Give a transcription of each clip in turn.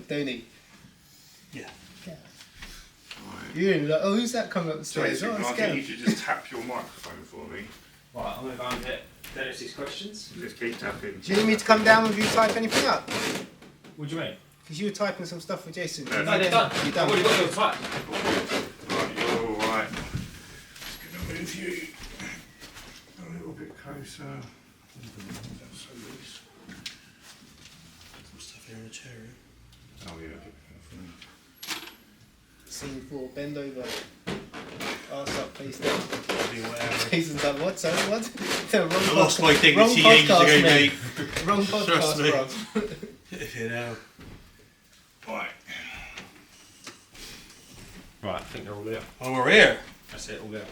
don't he? Yeah. Right. You're in like, oh, who's that coming up the stairs? Jason, Oh, I it's think Gav. you should just tap your microphone for me. Right, I'm going to go and get Dennis's questions. Just keep tapping. Do you need me to come down with you type anything up? What do you mean? Because you were typing some stuff for Jason. No, they're done. You're I've done. already got your type. Right, you're all right. Just going to move you a little bit closer. That's so loose. Some stuff here in the chair. Oh yeah. Scene 4, bend over. Arse up, face down. Do whatever. Jason's like, what? Sorry, what? No, wrong I lost my podcast. dignity Wrong ages ago, podcast, mate. Wrong Trust me. podcast, bro. You know. Right. Right, I think they're all there. Oh, we're here. That's it, all there.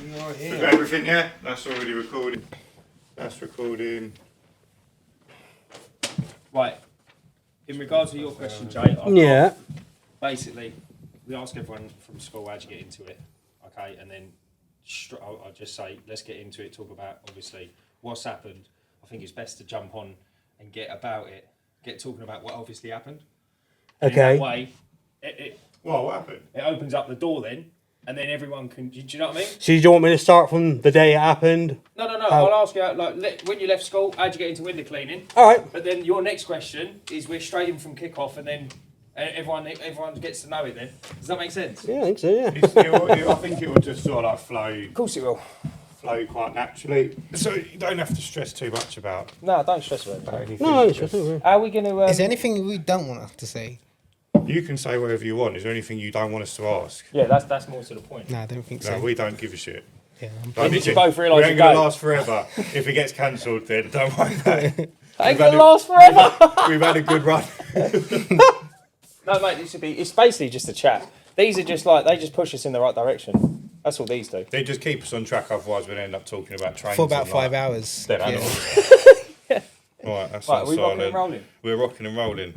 We are We've here. got everything, yeah? That's already recorded. That's recording. Right. In regards to your question, Jay, basically, we ask everyone from school how'd you get into it, okay, and then I'll just say let's get into it. Talk about obviously what's happened. I think it's best to jump on and get talking about what obviously happened. And Okay. in that way, Well, what happened? it opens up the door then, and then everyone can. Do you know what I mean? So you don't want me to start from the day it happened? No. How- I'll ask you when you left school, how'd you get into window cleaning? All right. But then your next question is we're straight in from kick-off and then everyone gets to know it then. Does that make sense? Yeah, I think so, yeah. I think it will just sort of like Of course it will. flow quite naturally. So you don't have to stress too much about No, don't stress about it. anything. No, it's just over. How are we going to... Is there anything we don't want us to say? You can say whatever you want. Is there anything you don't want us to ask? Yeah, that's more to the point. No, I don't think No, so. we don't give a shit. Yeah, When did you both realise we ain't you gonna go? last forever. If it gets cancelled, then don't worry about it. Ain't We've going had to last forever! We've had a good run. No, mate, it's basically just a chat. These are just they just push us in the right direction. That's all these do. They just keep us on track, otherwise we'd end up talking about trains. for about and 5 like, hours. dead Yeah. animals. Right, that's Right, not are we rocking silent. and rolling? We're rocking and rolling.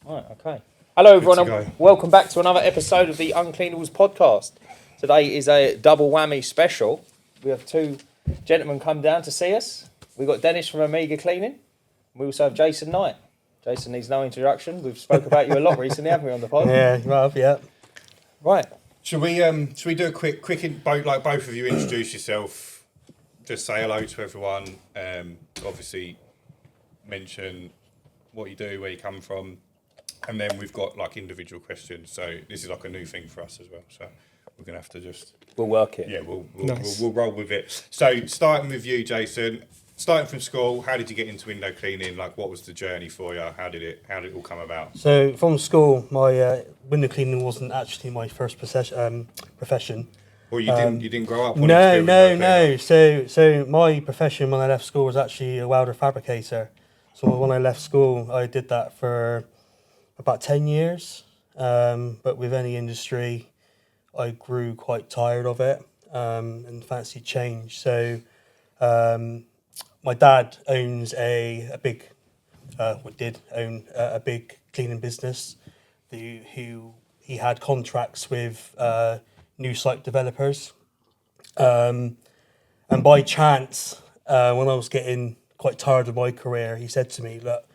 Right, okay. Hello, everyone, to and go. welcome back to another episode of the Uncleanables Podcast. Today is a double whammy special. We have two gentlemen come down to see us. We've got Dennis from Amiga Cleaning. We also have Jason Knight. Jason needs no introduction. We've spoke about you a lot recently, haven't we, on the pod? Yeah, well, yeah. Right. Should we do a quick both of you introduce yourself, just say hello to everyone, obviously mention what you do, where you come from, and then we've got like individual questions. So this is like a new thing for us as well. So we're gonna have to just We'll work it. yeah, we'll Nice. we'll roll with it. So starting with you, Jason. Starting from school, how did you get into window cleaning? Like, what was the journey for you? How did it all come about? So from school, my window cleaning wasn't actually my first profession. Well, you didn't grow up. wanting to be No, a window no. cleaner. So my profession when I left school was actually a welder fabricator. So when I left school, I did that for about 10 years. But with any industry, I grew quite tired of it and fancied change. So my dad owns a big cleaning business. Who he had contracts with new site developers, and by chance, when I was getting quite tired of my career, he said to me, "Look,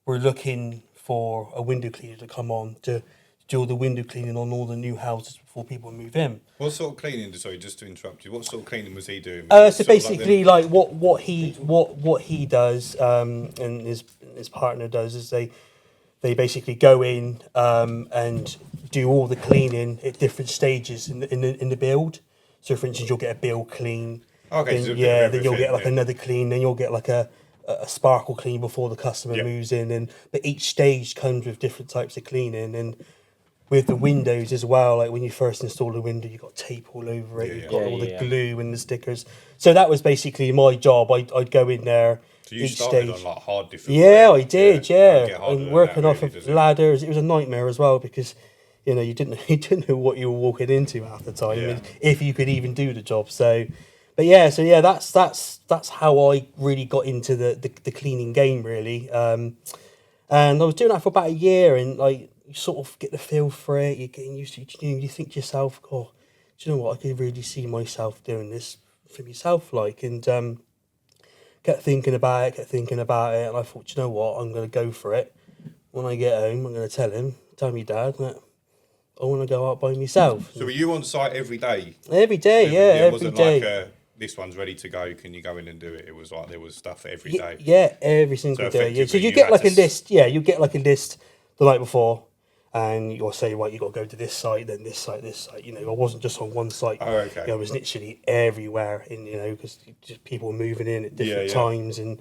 we're looking for a window cleaner to come on to do all the window cleaning on all the new houses before people move in." What sort of cleaning? Sorry, just to interrupt you. What sort of cleaning was he doing? So Sort of basically, like what he does, and his partner does is they basically go in and do all the cleaning at different stages in the build. So, for instance, you'll get a build clean. Okay, then, so a bit of then you'll everything, get like yeah. another clean. Then you'll get like a sparkle clean before the customer Yeah. moves in. But each stage comes with different types of cleaning. And with the windows as well, like when you first install a window, you've got tape all over it. Yeah, You've yeah. got Yeah, all the yeah. glue and the stickers. So that was basically my job. I'd go in there. So you each started stage. on like hard difficult. Yeah, I did. Don't Yeah, get harder and than working that, off really, of does it? ladders, it was a nightmare as well because you didn't know what you were walking into half the time, Yeah. and if you could even do the job. So that's how I really got into the cleaning game really, and I was doing that for about a year, and like you sort of get the feel for it. You're getting used to it. You think to yourself, "Oh, do you know what? I could really see myself doing this for myself." Like, and kept thinking about it, and I thought, you know what, I'm going to go for it. When I get home, I'm going to tell me dad that I want to go out by myself. So were you on site every day? Every day, It every wasn't day. like this one's ready to go, can you go in and do it? It was like there was stuff every day. Yeah, every single day. Yeah. So effectively you get had like a to list. Yeah, you get like a list the night before, and you'll say, right, you got to go to this site, then this site, this site. You know, I wasn't just on one site. Oh, okay. I was literally everywhere, in because just people were moving in at different times, and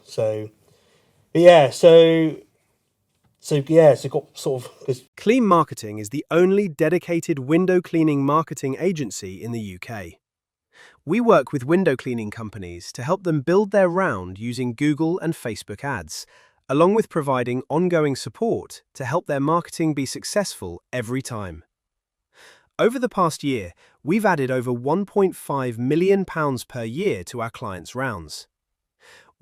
so got sort of because Clean Marketing is the only dedicated window cleaning marketing agency in the UK. We work with window cleaning companies to help them build their round using Google and Facebook ads, along with providing ongoing support to help their marketing be successful every time. Over the past year, we've added over £1.5 million per year to our clients' rounds.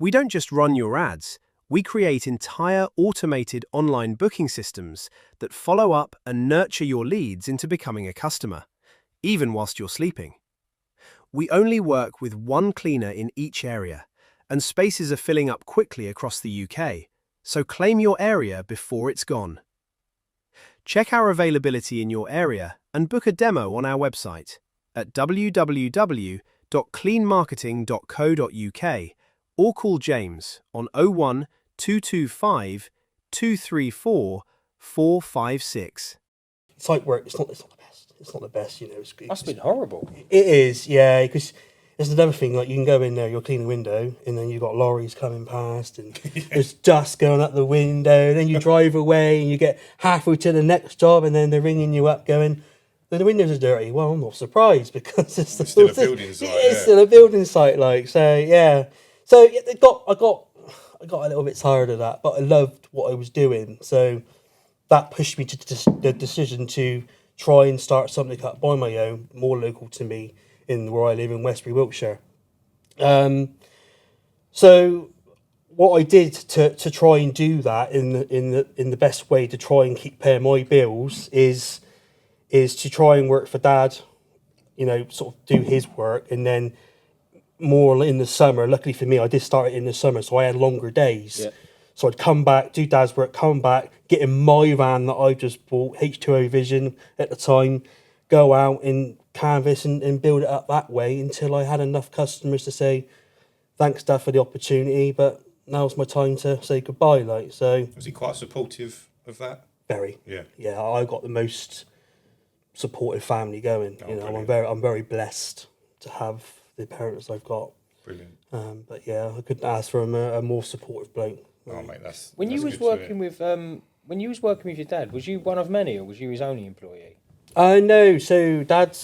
We don't just run your ads, we create entire automated online booking systems that follow up and nurture your leads into becoming a customer, even whilst you're sleeping. We only work with one cleaner in each area, and spaces are filling up quickly across the UK, so claim your area before it's gone. Check our availability in your area and book a demo on our website at www.cleanmarketing.co.uk or call James on 01 225 234 456. site work. It's not the best. It's not the best. Must have been horrible. It is, yeah, because there's another thing, like you can go in there, you're cleaning a window, and then you've got lorries coming past, and there's dust going out the window, and then you drive away, and you get halfway to the next job, and then they're ringing you up going, the windows are dirty. Well, I'm not surprised, because it's still a building site. It's still a building site, like, so, yeah. So, yeah, I got a little bit tired of that, but I loved what I was doing, so that pushed me to the decision to try and start something up by my own, more local to me, in where I live in Westbury, Wiltshire. So what I did to try and do that in the best way to try and keep paying my bills is to try and work for Dad, sort of do his work, and then more in the summer. Luckily for me, I did start it in the summer, so I had longer days. Yeah. So I'd come back, do Dad's work, come back, get in my van that I just bought, H2O Vision at the time, go out and canvas and build it up that way until I had enough customers to say, thanks, Dad, for the opportunity, but now's my time to say goodbye. Like, so. Was he quite supportive of that? Very. Yeah. Yeah, I got the most supportive family going. Brilliant. I'm very blessed to have the parents I've got. Brilliant. But yeah, I couldn't ask for a more supportive bloke. Oh, mate, that's When that's you was good to working hear. with your dad, was you one of many, or was you his only employee? No, so Dad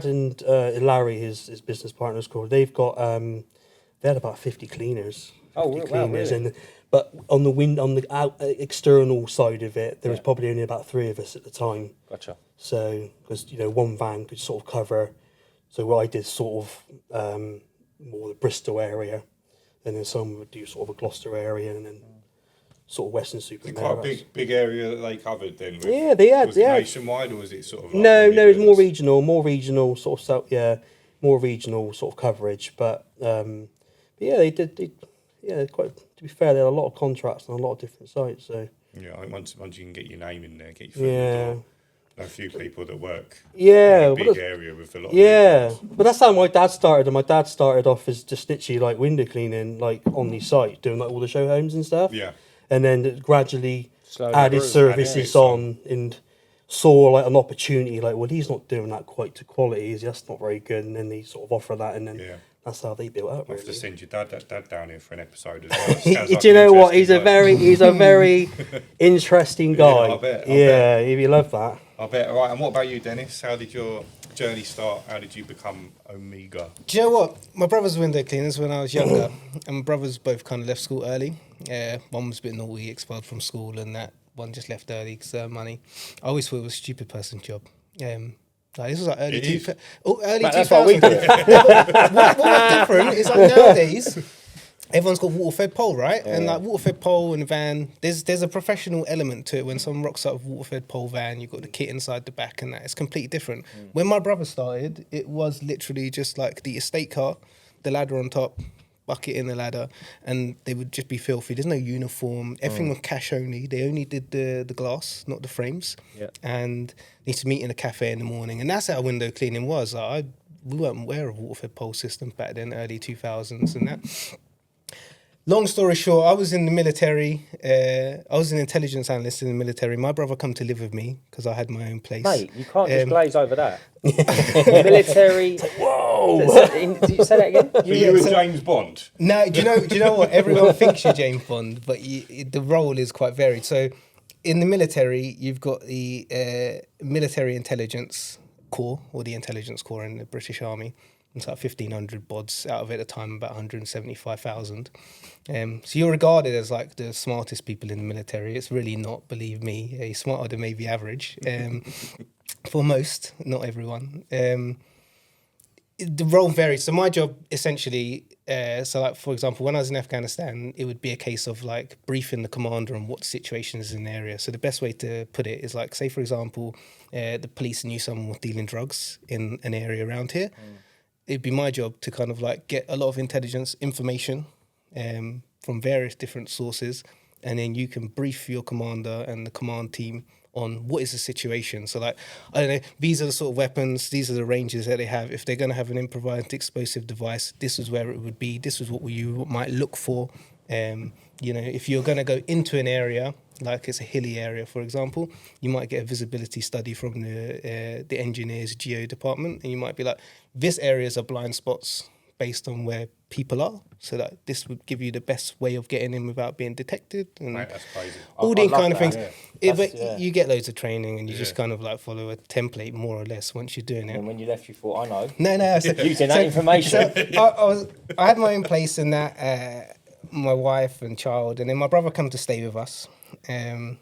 and Larry, his business partner's called. They've got they had about 50 cleaners. Oh, 50 wow, really? But on the external side of it, there was probably only about 3 of us at the time. Gotcha. So because one van could sort of cover. So what I did sort of more the Bristol area, and then some would do sort of a Gloucester area, and then sort of Western-super-Mare. Quite a big area that they covered then. Yeah, they had. Was it nationwide, or was it sort of? Like No, it's more Midlands? regional sort of more regional sort of coverage. But yeah, they did. Quite. To be fair, they had a lot of contracts on a lot of different sites. So Yeah, I think once you can get your name in there, get your foot in the door. There are a few people that work in a big area with a lot of people. But that's how my dad started. And my dad started off as just literally like window cleaning, like on these sites, doing like all the show homes and stuff. Yeah. And then gradually Slowly added grew, services on and saw like an opportunity, like, well, he's not doing that quite to quality, that's not very good. And then they sort of offer that, and then that's how they built up. I have to Really. send your dad down here for an episode as well. Sounds like Do you know an what? He's a interesting very interesting guy. I bet. If you love that. I bet. All right, and what about you, Dennis? How did your journey start? How did you become Omega? Do you know what? My brothers were window cleaners when I was younger, and my brothers both kind of left school early. One was a bit naughty, expelled from school, and that one just left early because of money. I always thought it was a stupid person's job. Like this was like early 2000s. That's what we do. What's different is like nowadays, everyone's got water-fed pole, right? Yeah. And like water-fed pole in a van, there's a professional element to it. When someone rocks up with a water-fed pole van, you've got the kit inside the back, and that it's completely different. When my brother started, it was literally just like the estate car, the ladder on top, bucket in the ladder, and they would just be filthy. There's no uniform. Everything was cash only. They only did the glass, not the frames. Yeah. And need to meet in a cafe in the morning, and that's how window cleaning was. We weren't aware of water-fed pole systems back then, early 2000s and that. Long story short, I was in the military. I was an intelligence analyst in the military. My brother come to live with me because I had my own place. Mate, you can't just glaze over that. Military. Whoa! Did you say that again? You were James Bond. No, do you know what? Everyone thinks you're James Bond, but the role is quite varied. So, in the military, you've got the military intelligence corps, or the intelligence corps in the British Army. It's like 1,500 bods, out of it at the time about 175,000. So you're regarded as like the smartest people in the military. It's really not, believe me. Smarter than maybe average for most, not everyone. The role varies. So my job essentially, so like for example, when I was in Afghanistan, it would be a case of like briefing the commander on what the situation is in the area. So the best way to put it is like, say for example, the police knew someone was dealing drugs in an area around here. It'd be my job to kind of like get a lot of intelligence information from various different sources, and then you can brief your commander and the command team on what is the situation. So like, I don't know, these are the sort of weapons, these are the ranges that they have. If they're going to have an improvised explosive device, this is where it would be, this is what you might look for. If you're going to go into an area, like it's a hilly area, for example, you might get a visibility study from the engineers geo department, and you might be like, this areas are blind spots based on where people are, so that this would give you the best way of getting in without being detected. And Mate, that's crazy. all these kind of things. Yeah. But you get loads of training, and you just kind of like follow a template more or less once you're doing it. And when you left, you thought, I know. No. Using that information. I had my own place in that, my wife and child, and then my brother come to stay with us. And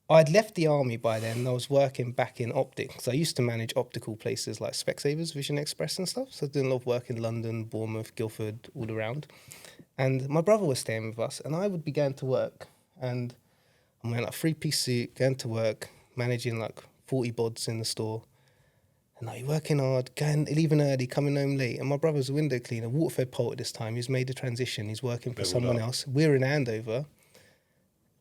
I'd left the army by then, and I was working back in optics. I used to manage optical places like Specsavers, Vision Express and stuff. So I did a lot of work in London, Bournemouth, Guildford, all around. And my brother was staying with us, and I would be going to work. And I'm wearing like a three-piece suit, going to work, managing like 40 bods in the store. And like, working hard, leaving early, coming home late. And my brother's a window cleaner, water-fed pole at this time. He's made the transition. He's working for someone else. We're in Andover.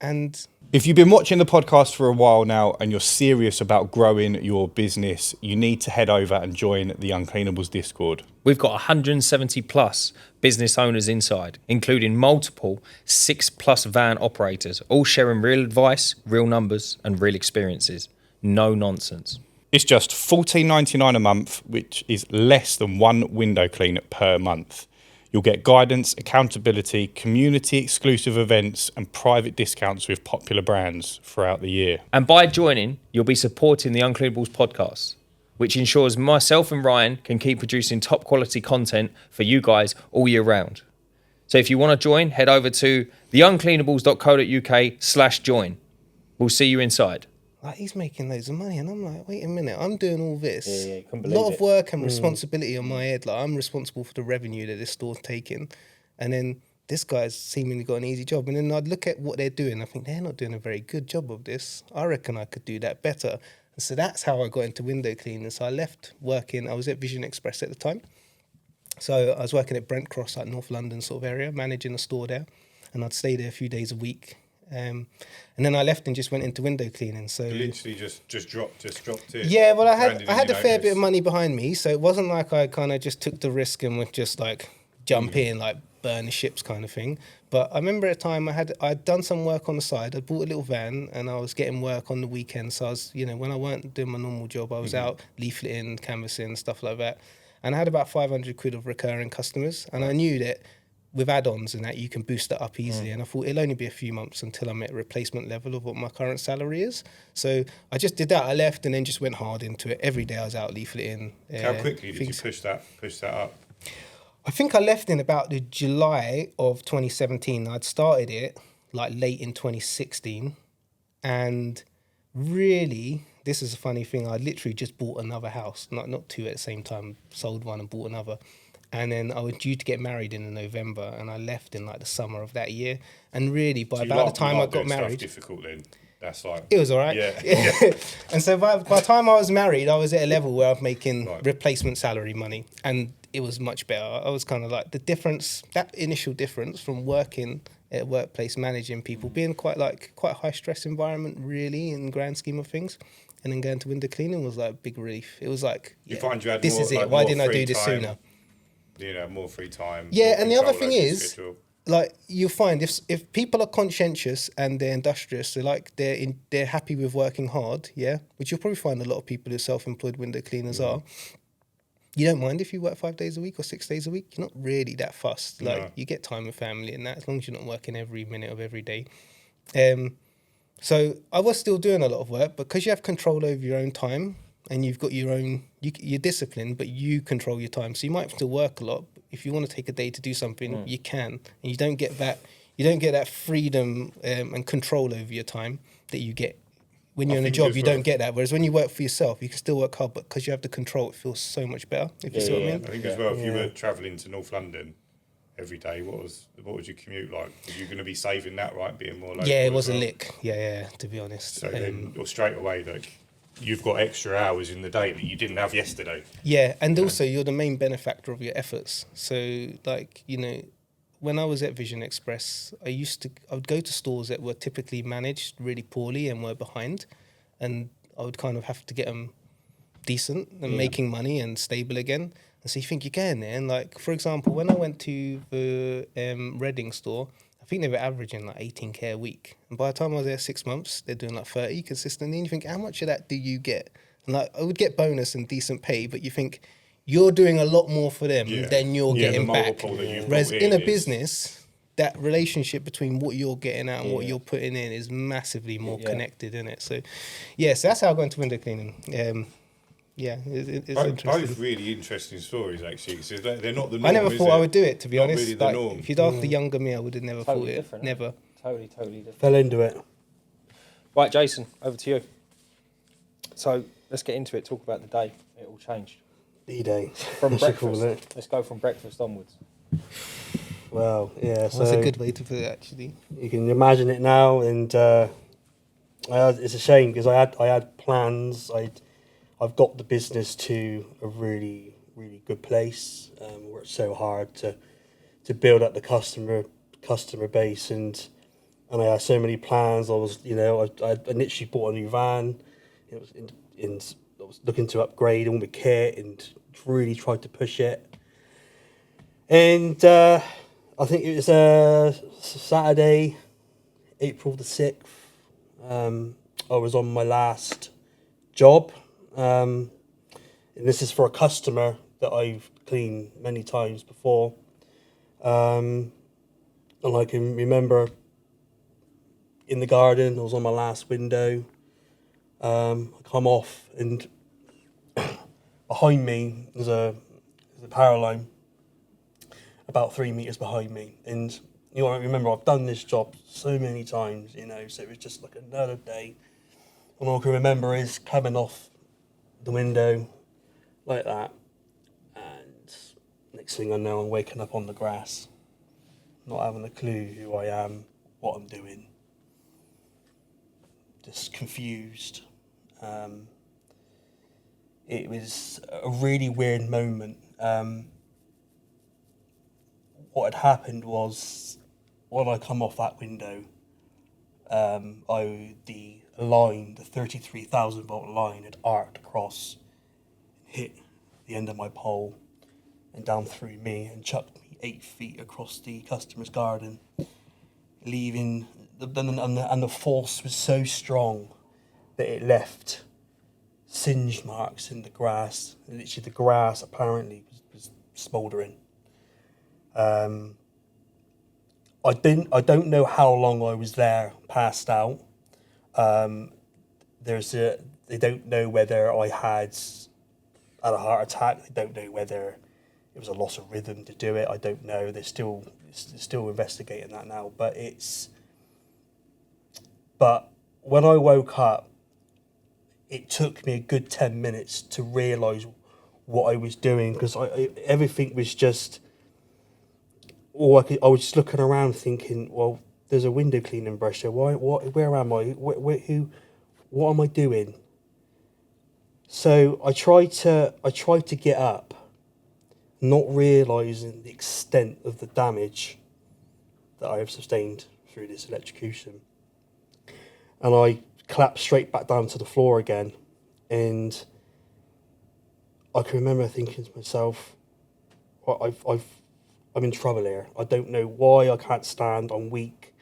And if you've been watching the podcast for a while now and you're serious about growing your business, you need to head over and join the Uncleanables Discord. We've got 170 plus business owners inside, including multiple 6+ van operators, all sharing real advice, real numbers, and real experiences. No nonsense. It's just $14.99 a month, which is less than one window clean per month. You'll get guidance, accountability, community-exclusive events, and private discounts with popular brands throughout the year. And by joining, you'll be supporting the Uncleanables Podcast, which ensures myself and Ryan can keep producing top-quality content for you guys all year round. So if you want to join, head over to theuncleanables.co.uk/join. We'll see you inside. like, he's making loads of money. And I'm like, wait a minute, I'm doing all this. Yeah, a lot of work and responsibility on my head. Like, I'm responsible for the revenue that this store's taking. And then this guy's seemingly got an easy job. And then I'd look at what they're doing. I think they're not doing a very good job of this. I reckon I could do that better. And so that's how I got into window cleaning. So I left working. I was at Vision Express at the time. So I was working at Brent Cross, like North London sort of area, managing a store there. And I'd stay there a few days a week. And then I left and just went into window cleaning. So you literally just dropped it. Yeah, well, I had a fair bit of money behind me, so it wasn't like I kind of just took the risk and would just like jump in, like burn the ships kind of thing. But I remember at a time I'd done some work on the side. I bought a little van and I was getting work on the weekends. So I was, when I weren't doing my normal job, I was out leafleting, canvassing, stuff like that. And I had about 500 quid of recurring customers, and I knew that with add-ons and that, you can boost that up easily. And I thought it'll only be a few months until I'm at replacement level of what my current salary is. So I just did that. I left and then just went hard into it. Every day I was out leafleting. How quickly did you push that up? I think I left in about the July of 2017. I'd started it like late in 2016. And really, this is a funny thing. I literally just bought another house, not two at the same time, sold one and bought another. And then I was due to get married in November, and I left in like the summer of that year. And really, by about the time I got married, difficult then. That's like it was all right. Yeah. And so by the time I was married, I was at a level where I was making replacement salary money, and it was much better. I was kind of like the difference, that initial difference from working at a workplace, managing people, being quite a high stress environment, really, in the grand scheme of things. And then going to window cleaning was like a big relief. It was like, You find you had this more, is it. like, Why more didn't I free do this time, sooner? You know, more free time. Yeah, more and the other control thing over your is, schedule. like, you find if people are conscientious and they're industrious, they're happy with working hard, yeah, which you'll probably find a lot of people who are self-employed window cleaners are. You don't mind if you work 5 days a week or 6 days a week. You're not really that fussed. Like, you get time with family and that, as long as you're not working every minute of every day. So I was still doing a lot of work, but because you have control over your own time and you've got your own, you're disciplined, but you control your time. So you might still work a lot. But if you want to take a day to do something, you can, and you don't get that freedom and control over your time that you get when you're in a think job. as You well- don't get that. Whereas when you work for yourself, you can still work hard, but because you have the control, it feels so much better. If you see what I mean. I think as well, if you were travelling to North London every day, what was your commute like? Were you going to be saving that, right? Being more local. Yeah, it as was a well? lick. Yeah, to be honest. So then, or straight away, like you've got extra hours in the day that you didn't have yesterday. Yeah, and also you're the main benefactor of your efforts. So, like, you know, when I was at Vision Express, I would go to stores that were typically managed really poorly and were behind, and I would kind of have to get them decent and making money and stable again. And so you think you're getting there. And like, for example, when I went to the Reading store, I think they were averaging like 18k a week. And by the time I was there 6 months, they're doing like 30 consistently. And you think, how much of that do you get? And like, I would get bonus and decent pay, but you think you're doing a lot more for them than you're getting the back. multiple that you've Whereas brought in a is- business, that relationship between what you're getting out and what you're putting in is massively more connected, isn't it? So, yeah, so that's how I got into window cleaning. It's interesting. Both really interesting stories, actually, because they're not the norm. I never is thought it? I would do it, to be Not honest. really the Like, norm. if you'd asked the younger me, I would have never Totally thought it. different, isn't it? Never. Totally different. Fell into it. Right, Jason, over to you. So let's get into it. Talk about the day. It all changed. D-Day. From I should call breakfast. it. Let's go from breakfast onwards. Well, yeah. So That's a good way to put it, actually. you can imagine it now, and it's a shame because I had plans. I've got the business to a really good place. Worked so hard to build up the customer base, and I had so many plans. I literally bought a new van. It was I was looking to upgrade all the kit and really tried to push it. And I think it was Saturday, April the 6th. I was on my last job. And this is for a customer that I've cleaned many times before. And I can remember in the garden, I was on my last window. I come off, and behind me there's a power line about 3 meters behind me. And you know, I remember I've done this job so many times, you know, so it was just like another day. And all I can remember is coming off the window like that, and next thing I know, I'm waking up on the grass, not having a clue who I am, what I'm doing, just confused. It was a really weird moment. What had happened was, when I come off that window, the 33,000 volt line had arced across, hit the end of my pole, and down through me, and chucked me 8 feet across the customer's garden, leaving. And the force was so strong that it left singed marks in the grass. And literally, the grass apparently was smouldering. I don't know how long I was there, passed out. They don't know whether I had a heart attack. They don't know whether it was a loss of rhythm to do it. I don't know. They're still investigating that now. But when I woke up, it took me a good 10 minutes to realise what I was doing, because everything was just. I was just looking around thinking, well, there's a window cleaning brush there. Where am I? What am I doing? So I tried to get up, not realising the extent of the damage that I have sustained through this electrocution. And I collapsed straight back down to the floor again. And I can remember thinking to myself, well, I'm in trouble here. I don't know why I can't stand. I'm weak.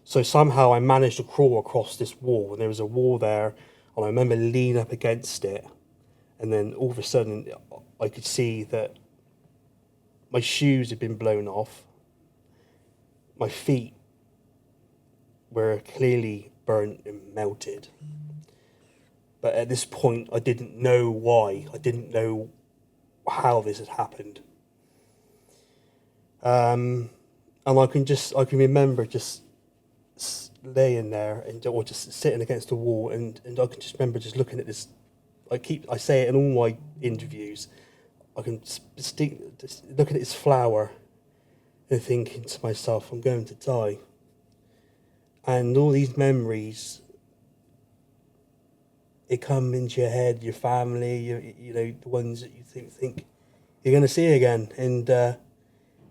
So somehow I managed to crawl across this wall, and there was a wall there, and I remember leaning up against it, and then all of a sudden I could see that my shoes had been blown off. My feet were clearly burnt and melted. But at this point, I didn't know why. I didn't know how this had happened. And I can remember just laying there or just sitting against the wall, and I can just remember just looking at this. I say it in all my interviews. I can just looking at this flower and thinking to myself, I'm going to die. And all these memories, it come into your head, your family, you know, the ones that you think you're going to see again. And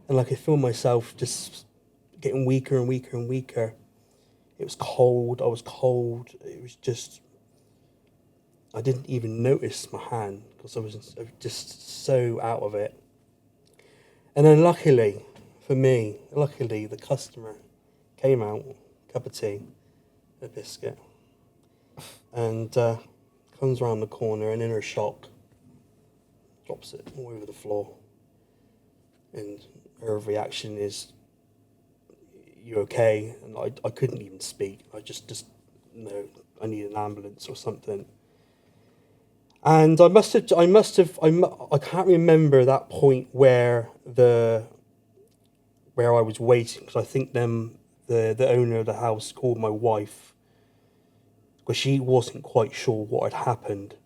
like I feel myself just getting weaker and weaker and weaker. It was cold. I was cold. It was just, I didn't even notice my hand because I was just so out of it. And then luckily for me, the customer came out, cup of tea, a biscuit, and comes around the corner, and in her shock, drops it all over the floor. And her reaction is, "You okay?" And I couldn't even speak. I just no, I need an ambulance or something. And I can't remember that point where I was waiting, because I think the owner of the house called my wife, because she wasn't quite sure what had happened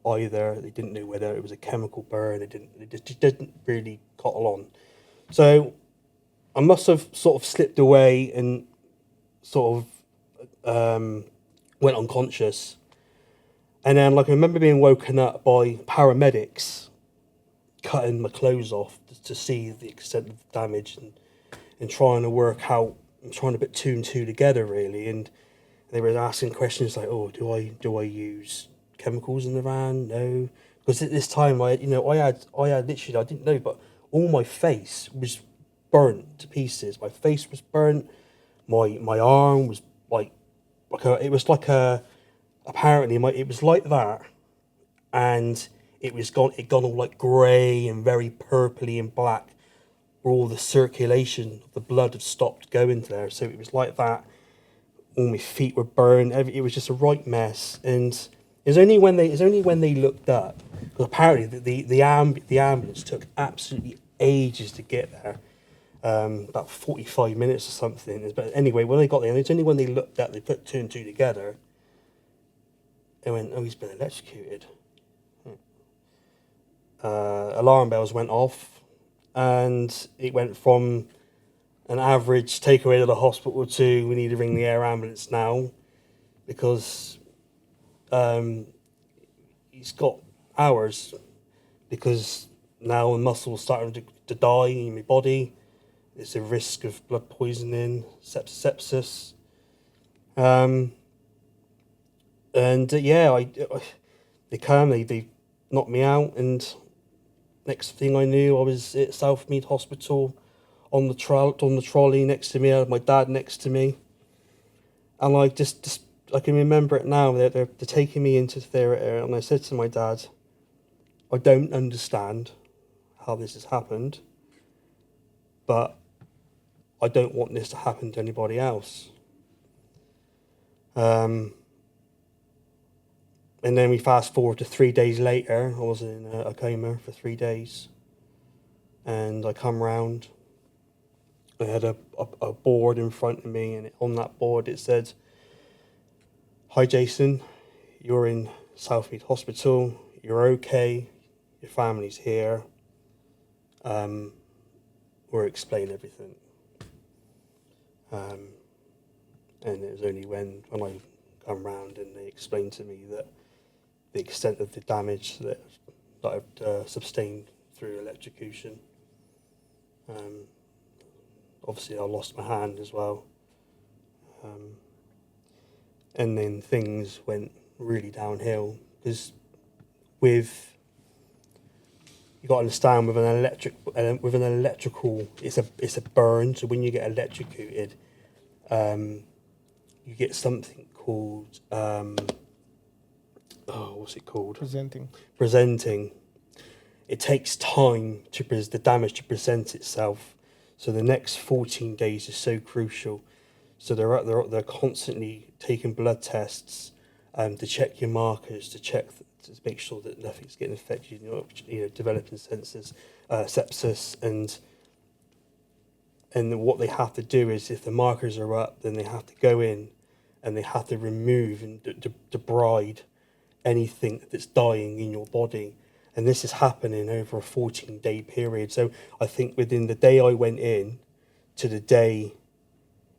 either. They didn't know whether it was a chemical burn. They just didn't really cottle on. So I must have sort of slipped away and sort of went unconscious. And then, like, I remember being woken up by paramedics cutting my clothes off to see the extent of the damage and trying to work out and trying to put two and two together, really. And they were asking questions like, "Oh, do I use chemicals in the van?" No, because at this time I had literally, I didn't know, but all my face was burnt to pieces. My face was burnt. My arm was it was like that, and it gone all like grey and very purpley and black, where all the circulation of the blood had stopped going there. So it was like that. All my feet were burned. It was just a right mess. And it's only when they looked up, because apparently the ambulance took absolutely ages to get there, about 45 minutes or something. But anyway, when they got there, it's only when they looked up, they put two and two together. They went, "Oh, he's been electrocuted." Alarm bells went off, and it went from an average take away to the hospital to, "We need to ring the air ambulance now," because he's got hours, because now the muscle's starting to die in my body. There's a risk of blood poisoning, sepsis. They knocked me out, and next thing I knew, I was at Southmead Hospital on the trolley next to me. I had my dad next to me, and I can remember it now. They're taking me into the theatre, and I said to my dad, "I don't understand how this has happened, but I don't want this to happen to anybody else." And then we fast forward to 3 days later. I was in a coma for 3 days, and I come round. I had a board in front of me, and on that board it said, "Hi Jason, you're in Southmead Hospital. You're okay. Your family's here. We'll explain everything." And it was only when I come round and they explained to me that the extent of the damage that I've sustained through electrocution. Obviously, I lost my hand as well. And then things went really downhill because you got to understand with an electrical, it's a burn. So when you get electrocuted, you get something called what's it called? Presenting. It takes time to the damage to present itself. So the next 14 days is so crucial. So they're constantly taking blood tests to check your markers, to make sure that nothing's getting affected. Developing sepsis, and what they have to do is, if the markers are up, then they have to go in and they have to remove and debride anything that's dying in your body. And this is happening over a 14-day period. So I think within the day I went in to the day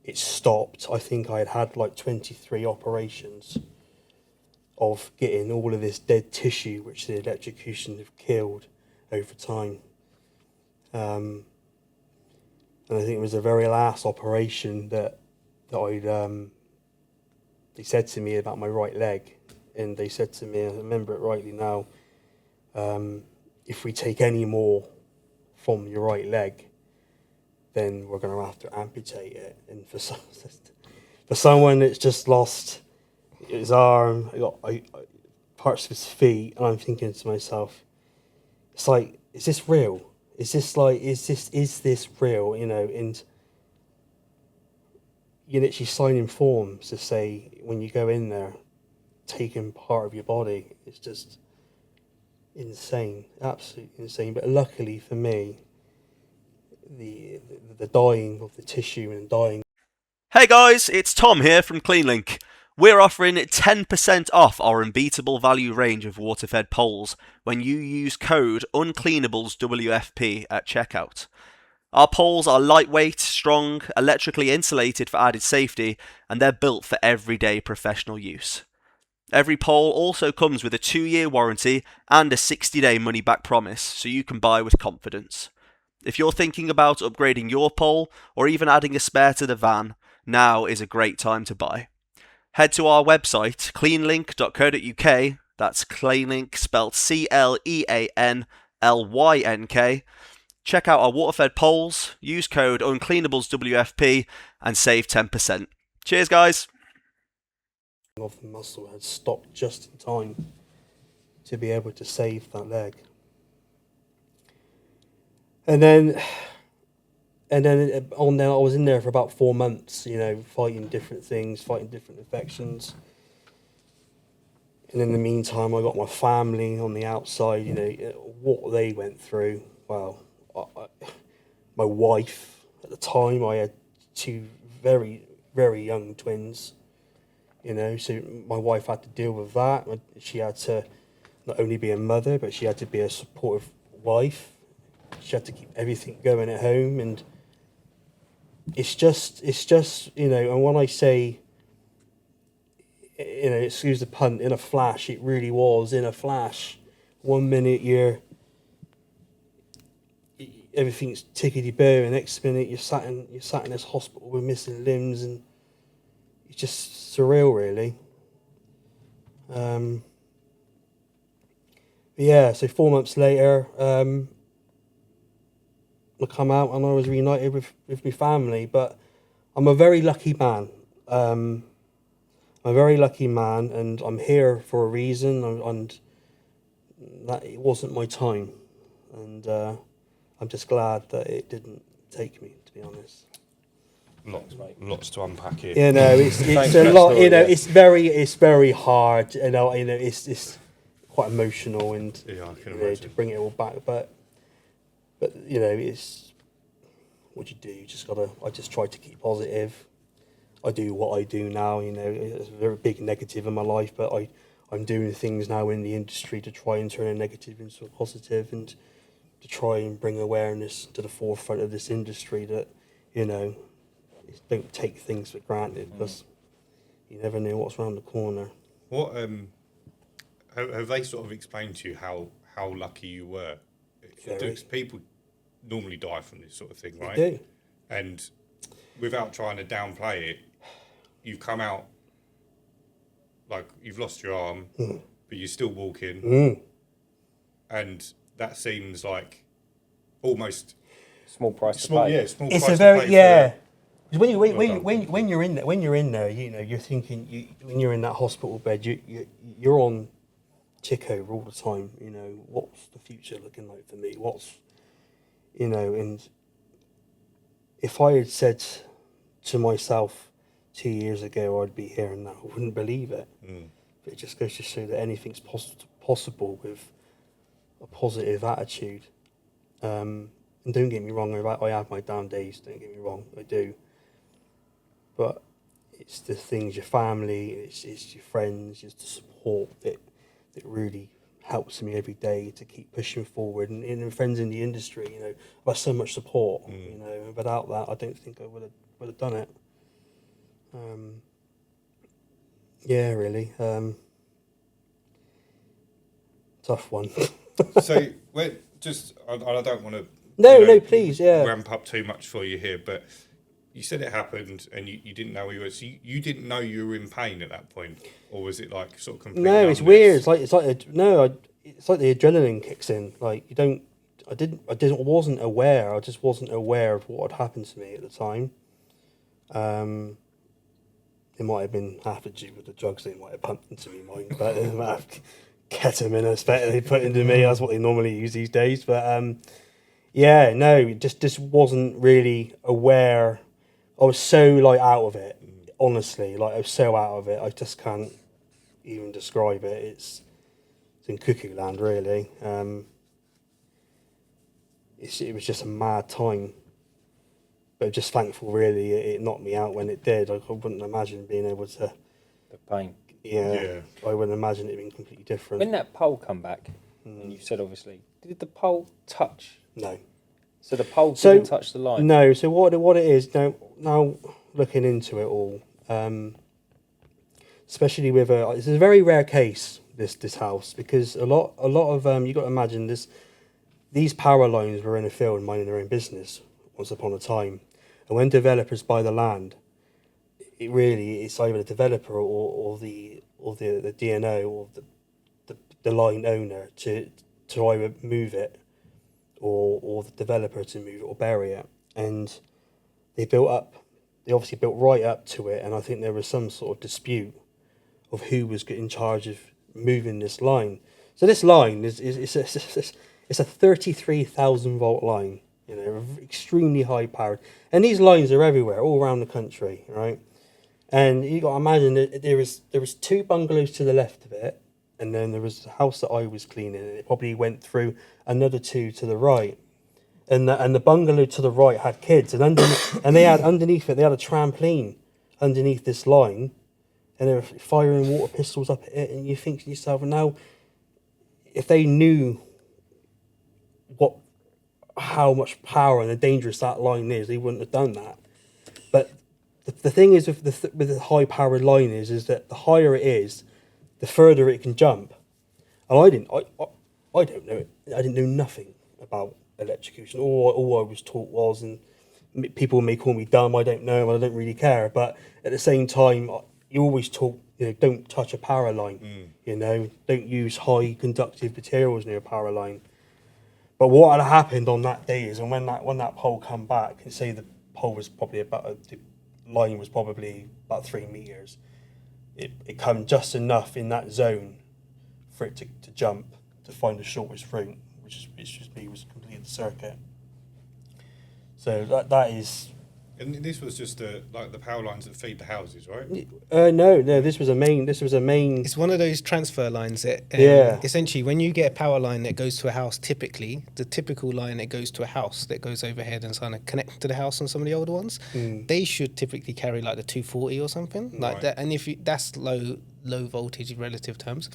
it stopped, I think I had like 23 operations of getting all of this dead tissue, which the electrocution have killed over time. And I think it was the very last operation that they said to me about my right leg. And they said to me, I remember it rightly now, if we take any more from your right leg, then we're going to have to amputate it. And for someone that's just lost his arm, parts of his feet, and I'm thinking to myself, it's like, is this real? Is this real? And you're literally signing forms to say when you go in there, taking part of your body. It's just insane, absolutely insane. But luckily for me, the dying of the tissue and dying. Hey guys, it's Tom here from CleanLink. We're offering 10% off our unbeatable value range of water-fed poles when you use code Uncleanables WFP at checkout. Our poles are lightweight, strong, electrically insulated for added safety, and they're built for everyday professional use. Every pole also comes with a 2-year warranty and a 60-day money-back promise, so you can buy with confidence. If you're thinking about upgrading your pole or even adding a spare to the van, now is a great time to buy. Head to our website, cleanlink.co.uk, that's CleanLink spelled CLEANLYNK. Check out our water-fed poles, use code UncleanablesWFP, and save 10%. Cheers, guys! Of the muscle had stopped just in time to be able to save that leg. And then I was in there for about 4 months, fighting different things, fighting different infections. And in the meantime, I got my family on the outside, what they went through. Well, my wife, at the time, I had 2 very, very young twins. So my wife had to deal with that. She had to not only be a mother, but she had to be a supportive wife. She had to keep everything going at home, and it's just, and when I say, excuse the pun, in a flash, it really was in a flash. 1 minute everything's tickety-boo, and next minute you're sat in this hospital with missing limbs, and it's just surreal, really. So 4 months later, I come out and I was reunited with my family. But I'm a very lucky man. I'm a very lucky man, and I'm here for a reason, and that it wasn't my time. And I'm just glad that it didn't take me, to be honest. Lots to unpack here. It's a lot. It's very hard. It's quite emotional, and I can imagine. to bring it all back. But it's what you do. You just gotta. I just try to keep positive. I do what I do now. It's a very big negative in my life, but I'm doing things now in the industry to try and turn a negative into a positive, and to try and bring awareness to the forefront of this industry that don't take things for granted, because you never know what's around the corner. What have they sort of explained to you how lucky you were People normally die from this sort of thing, right? They do. And without trying to downplay it, you've come out like you've lost your arm, but you're still walking, and that seems like almost Small price to pay. Yeah, small It's price a very to pay for When you're in there, you're thinking when you're in that hospital bed, you're on tick over all the time. What's the future looking like for me? And if I had said to myself 2 years ago I'd be here and now, I wouldn't believe it. But it just goes to show that anything's possible with a positive attitude. And don't get me wrong, I have my down days, don't get me wrong, I do. But it's the things, your family, it's your friends, it's the support that really helps me every day to keep pushing forward. And friends in the industry, I've got so much support, without that I don't think I would have done it. Yeah, really. Tough one. So, I don't want to. No, please, yeah. Ramp up too much for you here, but you said it happened, and you didn't know you were. So you didn't know you were in pain at that point, or was it like sort of completely? No, it's weird. It's like the adrenaline kicks in. Like I wasn't aware. I just wasn't aware of what had happened to me at the time. It might have been half to do with the drugs they might have pumped into me mind, but it might have ketamine, I expect they put into me. That's what they normally use these days. But just wasn't really aware. I was so out of it, honestly. I was so out of it. I just can't even describe it. It's in cuckoo land, really. It was just a mad time. But just thankful, really, it knocked me out when it did. I wouldn't imagine being able to. The pain. Yeah. I wouldn't imagine it being completely different. When that pole come back, and you said obviously, did the pole touch? No. So the pole didn't touch the line? No, so what it is, now looking into it all, especially with it's a very rare case, this house, because a lot of, you got to imagine these power lines were in a field minding their own business once upon a time. And when developers buy the land, it's either the developer or the DNO or the line owner to either move it or the developer to move it or bury it. And they obviously built right up to it, and I think there was some sort of dispute of who was in charge of moving this line. So this line is a 33,000 volt line, extremely high powered. And these lines are everywhere, all around the country, right? And you got to imagine that there was two bungalows to the left of it, and then there was the house that I was cleaning, and it probably went through another two to the right. And the bungalow to the right had kids, and underneath it they had a trampoline underneath this line, and they were firing water pistols up at it. And you think to yourself, now, if they knew how much power and how dangerous that line is, they wouldn't have done that. But the thing is with the high powered line is that the higher it is, the further it can jump. And I don't know it. I didn't know nothing about electrocution. All I was taught was, and people may call me dumb, I don't know, and I don't really care. But at the same time, you always taught, don't touch a power line. Don't use high conductive materials near a power line. But what had happened on that day is, and when that pole come back, and say the pole was probably the line was probably about 3 meters, it come just enough in that zone for it to jump to find the shortest route, which was completed the circuit. So that is. And this was just the power lines that feed the houses, right? No, this was a main. It's one of those transfer lines that essentially when you get a power line that goes to a house, typically the typical line that goes to a house that goes overhead and kind of connect to the house on some of the older ones, they should typically carry like the 240 or something like that. And if that's low voltage in relative terms.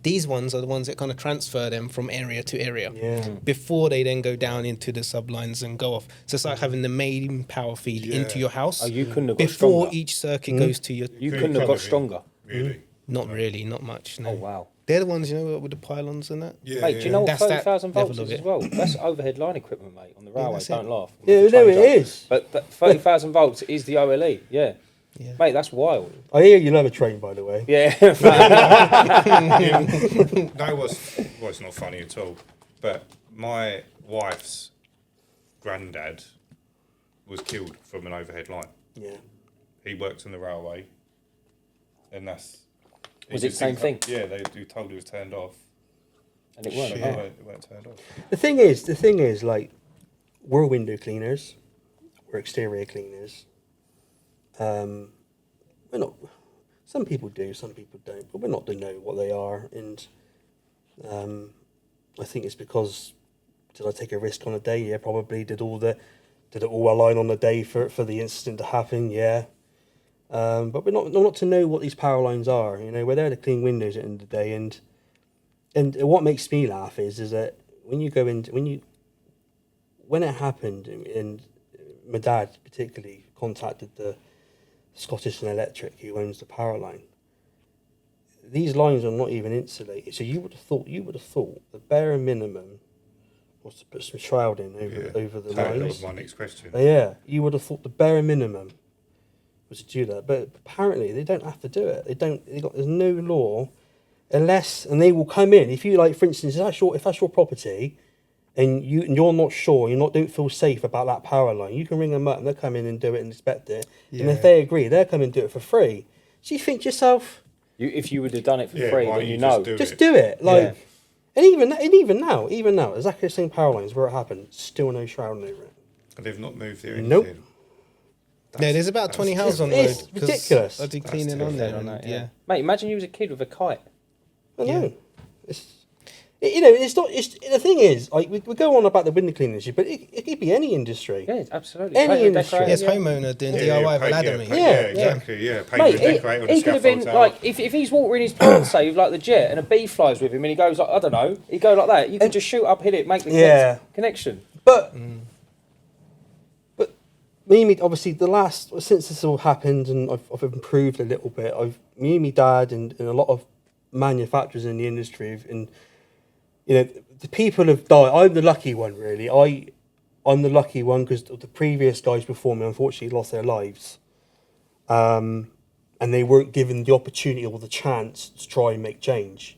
These ones are the ones that kind of transfer them from area to area before they then go down into the sublines and go off. So it's like having the main power feed into your house. Oh, you couldn't have got before stronger. each circuit goes to your. You couldn't have got stronger. Really? Not really, not much. No. Oh wow! They're the ones, with the pylons and that. Yeah, Mate, do you know what That's that 30,000 volts level is of as well? That's overhead line equipment, mate, on the railway. that's Don't it. laugh. Yeah, no, it is. But 30,000 volts is the OLE, yeah. Mate, that's wild. I hear you love a train, by the way. Yeah. No, it's not funny at all. But my wife's granddad was killed from an overhead line. Yeah. He worked on the railway, and that's. Was it the same thing? Yeah, they told it was turned off. And it weren't. But Oh. it weren't turned off. The thing is, like, we're window cleaners, we're exterior cleaners. We're not. Some people do, some people don't, but we're not to know what they are. And I think it's because, did I take a risk on a day? Yeah, probably. Did it all align on the day for the incident to happen? Yeah. But we're not to know what these power lines are. We're there to clean windows at the end of the day. And what makes me laugh is that when you go in, when it happened, and my dad particularly contacted the Scottish and Electric, who owns the power line. These lines are not even insulated, so you would have thought the bare minimum was to put some shrouding over the That lines. was my next question. Yeah, you would have thought the bare minimum was to do that, but apparently they don't have to do it. There's no law, unless, and they will come in if you, like, for instance, if that's your property, and you're not sure, don't feel safe about that power line, you can ring them up and they'll come in and do it and inspect it. Yeah. And if they agree, they'll come and do it for free. So you think to yourself, if you would have done it for free, then just do it. Like, and even now, exactly the same power lines where it happened, still no shrouding over it. And they've not moved there. Nope. Yeah, there's about 20 houses on the road. It's ridiculous. I do cleaning on there. Yeah. Mate, imagine you was a kid with a kite. I know. It's not. The thing is, like, we go on about the window cleaning issue, but it could be any industry. Yeah, absolutely. Any Paint and industry. decorate, Yes, homeowner doing DIY with ladder meat. Yeah, exactly. Yeah, paint Mate, and decorate on the he could have been scaffolds. like, if he's watering his plants, say, with like the jet, and a bee flies with him, and he goes like, I don't know, he'd go like that. You could just shoot up, hit it, make the connection. But me, obviously, since this all happened, and I've improved a little bit. Me and my dad and a lot of manufacturers in the industry, and the people have died. I'm the lucky one, really. I'm the lucky one because the previous guys before me, unfortunately, lost their lives, and they weren't given the opportunity or the chance to try and make change,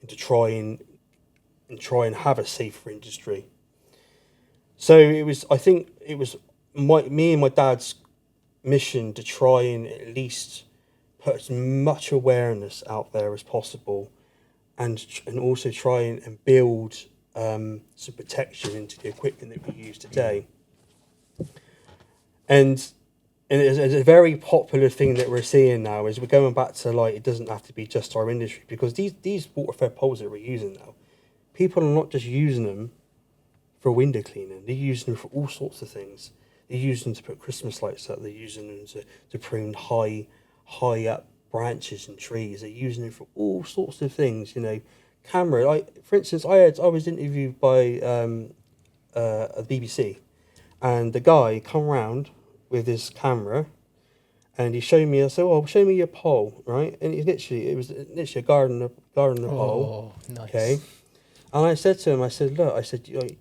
and to try and have a safer industry. So I think it was me and my dad's mission to try and at least put as much awareness out there as possible, and also try and build some protection into the equipment that we use today. And it's a very popular thing that we're seeing now is we're going back to, like, it doesn't have to be just our industry, because these water-fed poles that we're using now, people are not just using them for window cleaning, they're using them for all sorts of things. They're using them to put Christmas lights up, they're using them to prune high up branches and trees, they're using them for all sorts of things, camera. For instance, I was interviewed by a BBC, and the guy come round with his camera, and he showed me. I said, "Oh, show me your pole, right?" And it was literally a garden pole. Oh, nice. Okay. And I said to him, "Look,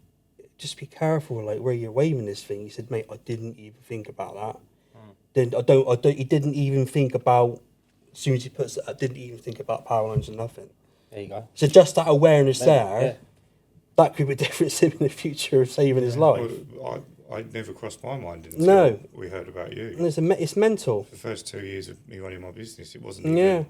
just be careful, like, where you're waving this thing." He said, "Mate, I didn't even think about that. Then I don't. He didn't even think about. As soon as he puts it, I didn't even think about power lines and nothing." There you go. So just that awareness there, Yeah. that could be a difference in the future of saving his life. Well, I never crossed my mind No. until we heard about you. And it's mental. The first 2 years of me running my business, it wasn't Yeah. even,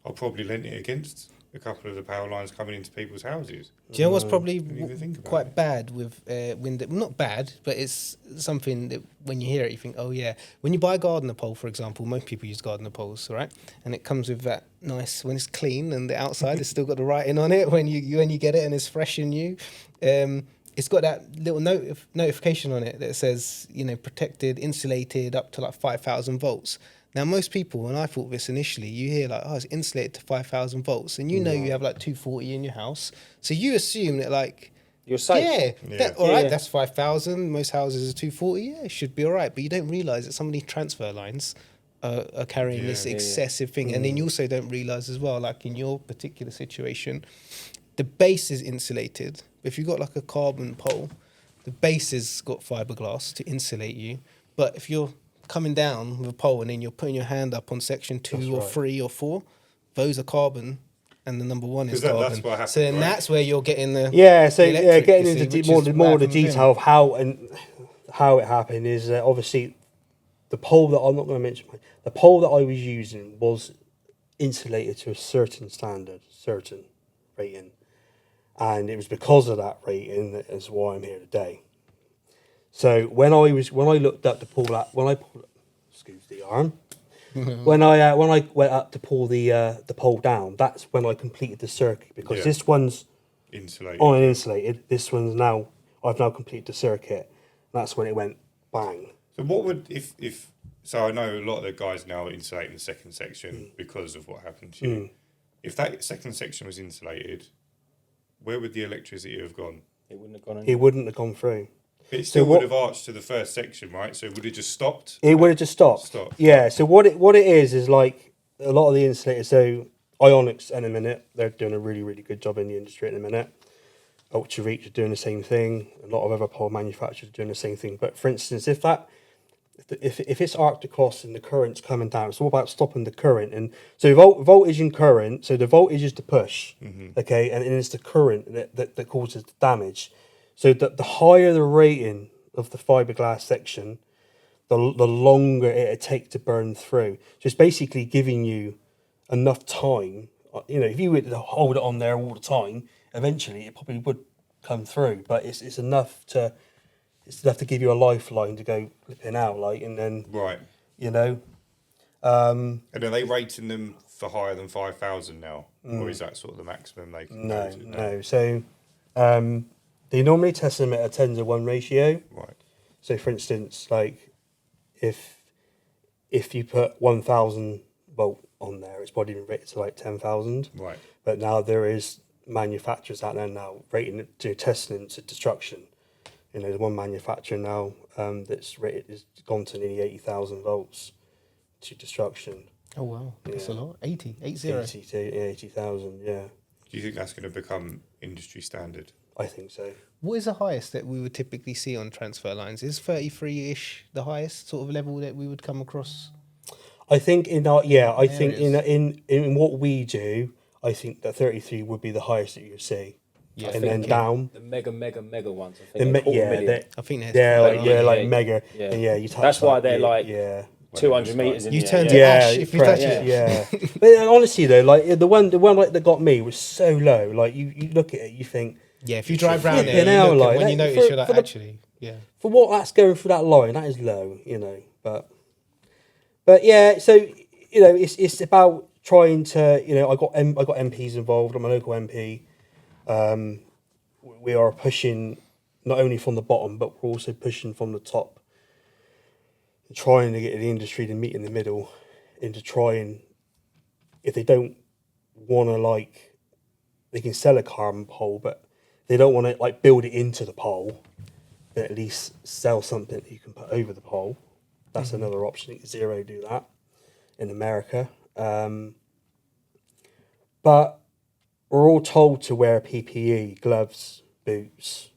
I probably lent it against a couple of the power lines coming into people's houses. Do you know what's probably Didn't even think about quite it. bad with window? Not bad, but it's something that when you hear it, you think, oh yeah. When you buy a gardener pole, for example, most people use gardener poles, right? And it comes with that nice, when it's clean and the outside has still got the writing on it. When you get it and it's fresh and new, it's got that little notification on it that says, protected, insulated up to like 5,000 volts. Now, most people, when I thought this initially, you hear like, oh, it's insulated to 5,000 volts, and you have like 240 in your house, so you assume that, like, You're safe. all right, Yeah. that's 5,000. Most houses are 240. Yeah, it should be all right, but you don't realise that some of these transfer lines are carrying this excessive thing. And then you also don't realise as well, like in your particular situation, the base is insulated. If you've got like a carbon pole, the base has got fiberglass to insulate you. But if you're coming down with a pole and then you're putting your hand up on section 2 or 3 or 4, those are carbon. And the number 1 is carbon. That's what happens, so then right? that's where you're getting the getting electric, into more the detail of how it happened is obviously the pole that I'm not going to mention. The pole that I was using was insulated to a certain standard, certain rating, and it was because of that rating that is why I'm here today. So when I looked up to pull that, excuse the arm. When I went up to pull the pole down, that's when I completed the circuit because this one's insulated. This one's now I've now completed the circuit. And that's when it went bang. So what would if so I know a lot of the guys now are insulating the second section because of what happened to you. If that second section was insulated, where would the electricity have gone? It wouldn't have gone. It wouldn't have gone through. But it still would have arched to the first section, right? So would it just stopped? It would have just stopped. Yeah. So what it is like a lot of the insulators. So Ionics in a minute, they're doing a really, really good job in the industry at the minute. Ultra Reach are doing the same thing. A lot of other pole manufacturers are doing the same thing. But for instance, if it's arced across and the current's coming down, it's all about stopping the current. And so voltage and current. So the voltage is the push, okay, and it's the current that causes the damage. So the higher the rating of the fiberglass section, the longer it takes to burn through. So it's basically giving you enough time. You know, if you were to hold it on there all the time, eventually it probably would come through. But it's enough to give you a lifeline to go flipping out, like, and then you know. And are they rating them for higher than 5,000 now, or is that sort of the maximum they can go to? No. So they normally test them at a 10-to-1 ratio. Right. So, for instance, like if you put 1,000 volt on there, it's probably been rated to like 10,000. Right. But now there is manufacturers out there now rating it to testing it to destruction. You know, there's one manufacturer now that's rated is gone to nearly 80,000 volts to destruction. Oh wow, that's a lot. 80,000, yeah. Do you think that's going to become industry standard? I think so. What is the highest that we would typically see on transfer lines? Is 33-ish the highest sort of level that we would come across? I think in what we do, I think that 33 would be the highest that you see. Yeah, and then down the mega ones. I think I think they're like mega. Yeah, and you touch that's why they're it, like 200 meters. You turn to ash if you touch it. Yeah. But honestly though, like the one like that got me was so low. Like you look at it, you think. Yeah, if you drive around there, when you notice, you're like, actually, for what that's going through that line, that is low, you know. But yeah, so you know, it's about trying to, you know, I got MPs involved. I'm a local MP. We are pushing not only from the bottom, but we're also pushing from the top, trying to get the industry to meet in the middle, into trying, if they don't want to, like, they can sell a carbon pole, but they don't want to like build it into the pole, but at least sell something that you can put over the pole. That's another option. Zero do that in America. But we're all told to wear PPE, gloves, boots,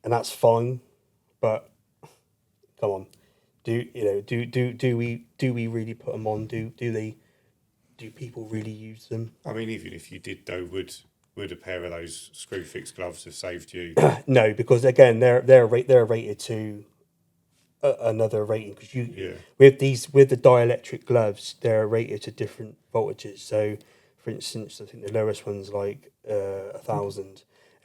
and that's fine. But come on, do we really put them on? Do people really use them? I mean, even if you did though, would a pair of those screw fix gloves have saved you? No, because again, they're rated to another rating. Because with the dielectric gloves, they're rated to different voltages. So, for instance, I think the lowest one's like 1,000,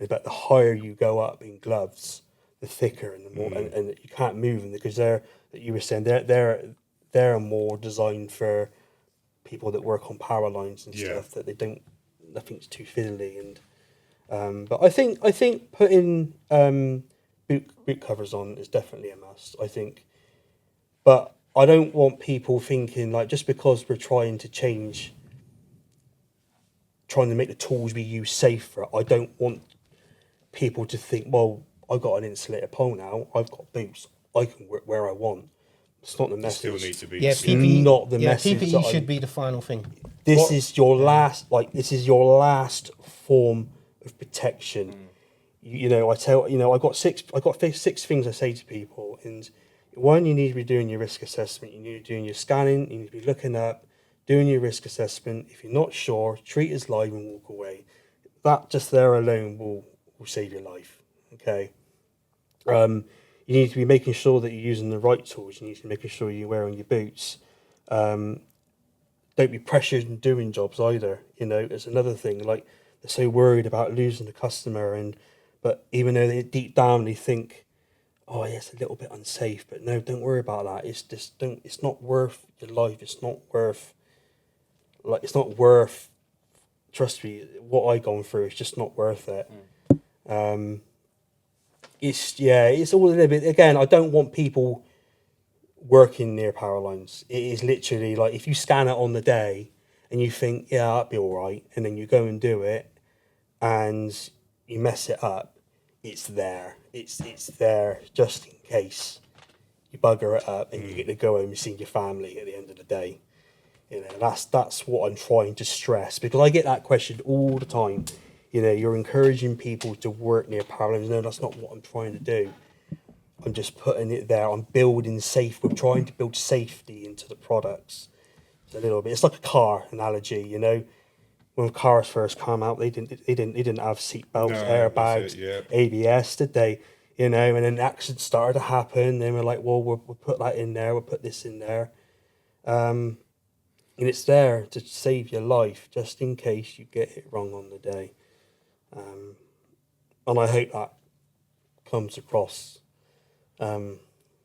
but the higher you go up in gloves, the thicker and the more, and you can't move them because they're more designed for people that work on power lines and stuff, that they don't. Nothing's too fiddly, and but I think putting boot covers on is definitely a must. I think, but I don't want people thinking like just because we're trying to make the tools we use safer. I don't want people to think, well, I've got an insulated pole now. I've got boots. I can work where I want. It's not the It message. still needs to be. Yeah, It's PPE, not the message PPE that should I'm- be the final thing. This is your last, this is your last form of protection. You know, I got six things I say to people, and one, you need to be doing your risk assessment. You need to be doing your scanning. You need to be looking up, doing your risk assessment. If you're not sure, treat as live and walk away. That just there alone will save your life. Okay. You need to be making sure that you're using the right tools. You need to be making sure you're wearing your boots. Don't be pressured in doing jobs either. You know, it's another thing. Like, they're so worried about losing the customer, but even though they deep down they think, oh yeah, it's a little bit unsafe, but no, don't worry about that. It's just it's not worth your life. It's not worth trust me, what I've gone through is just not worth it. It's all a little bit, again, I don't want people working near power lines. It is literally like, if you scan it on the day and you think, yeah, that'd be all right, and then you go and do it and you mess it up, it's there. It's there just in case you bugger it up and you get to go home and see your family at the end of the day. You know, that's what I'm trying to stress, because I get that question all the time. You know, you're encouraging people to work near power lines. No, that's not what I'm trying to do. I'm just putting it there. I'm building we're trying to build safety into the products a little bit. It's like a car analogy, you know. When cars first came out, they didn't have seat belts, airbags, ABS, did they? You know, and then accidents started to happen. Then we're like, well, we'll put that in there. We'll put this in there. And it's there to save your life, just in case you get it wrong on the day. And I hope that comes across. I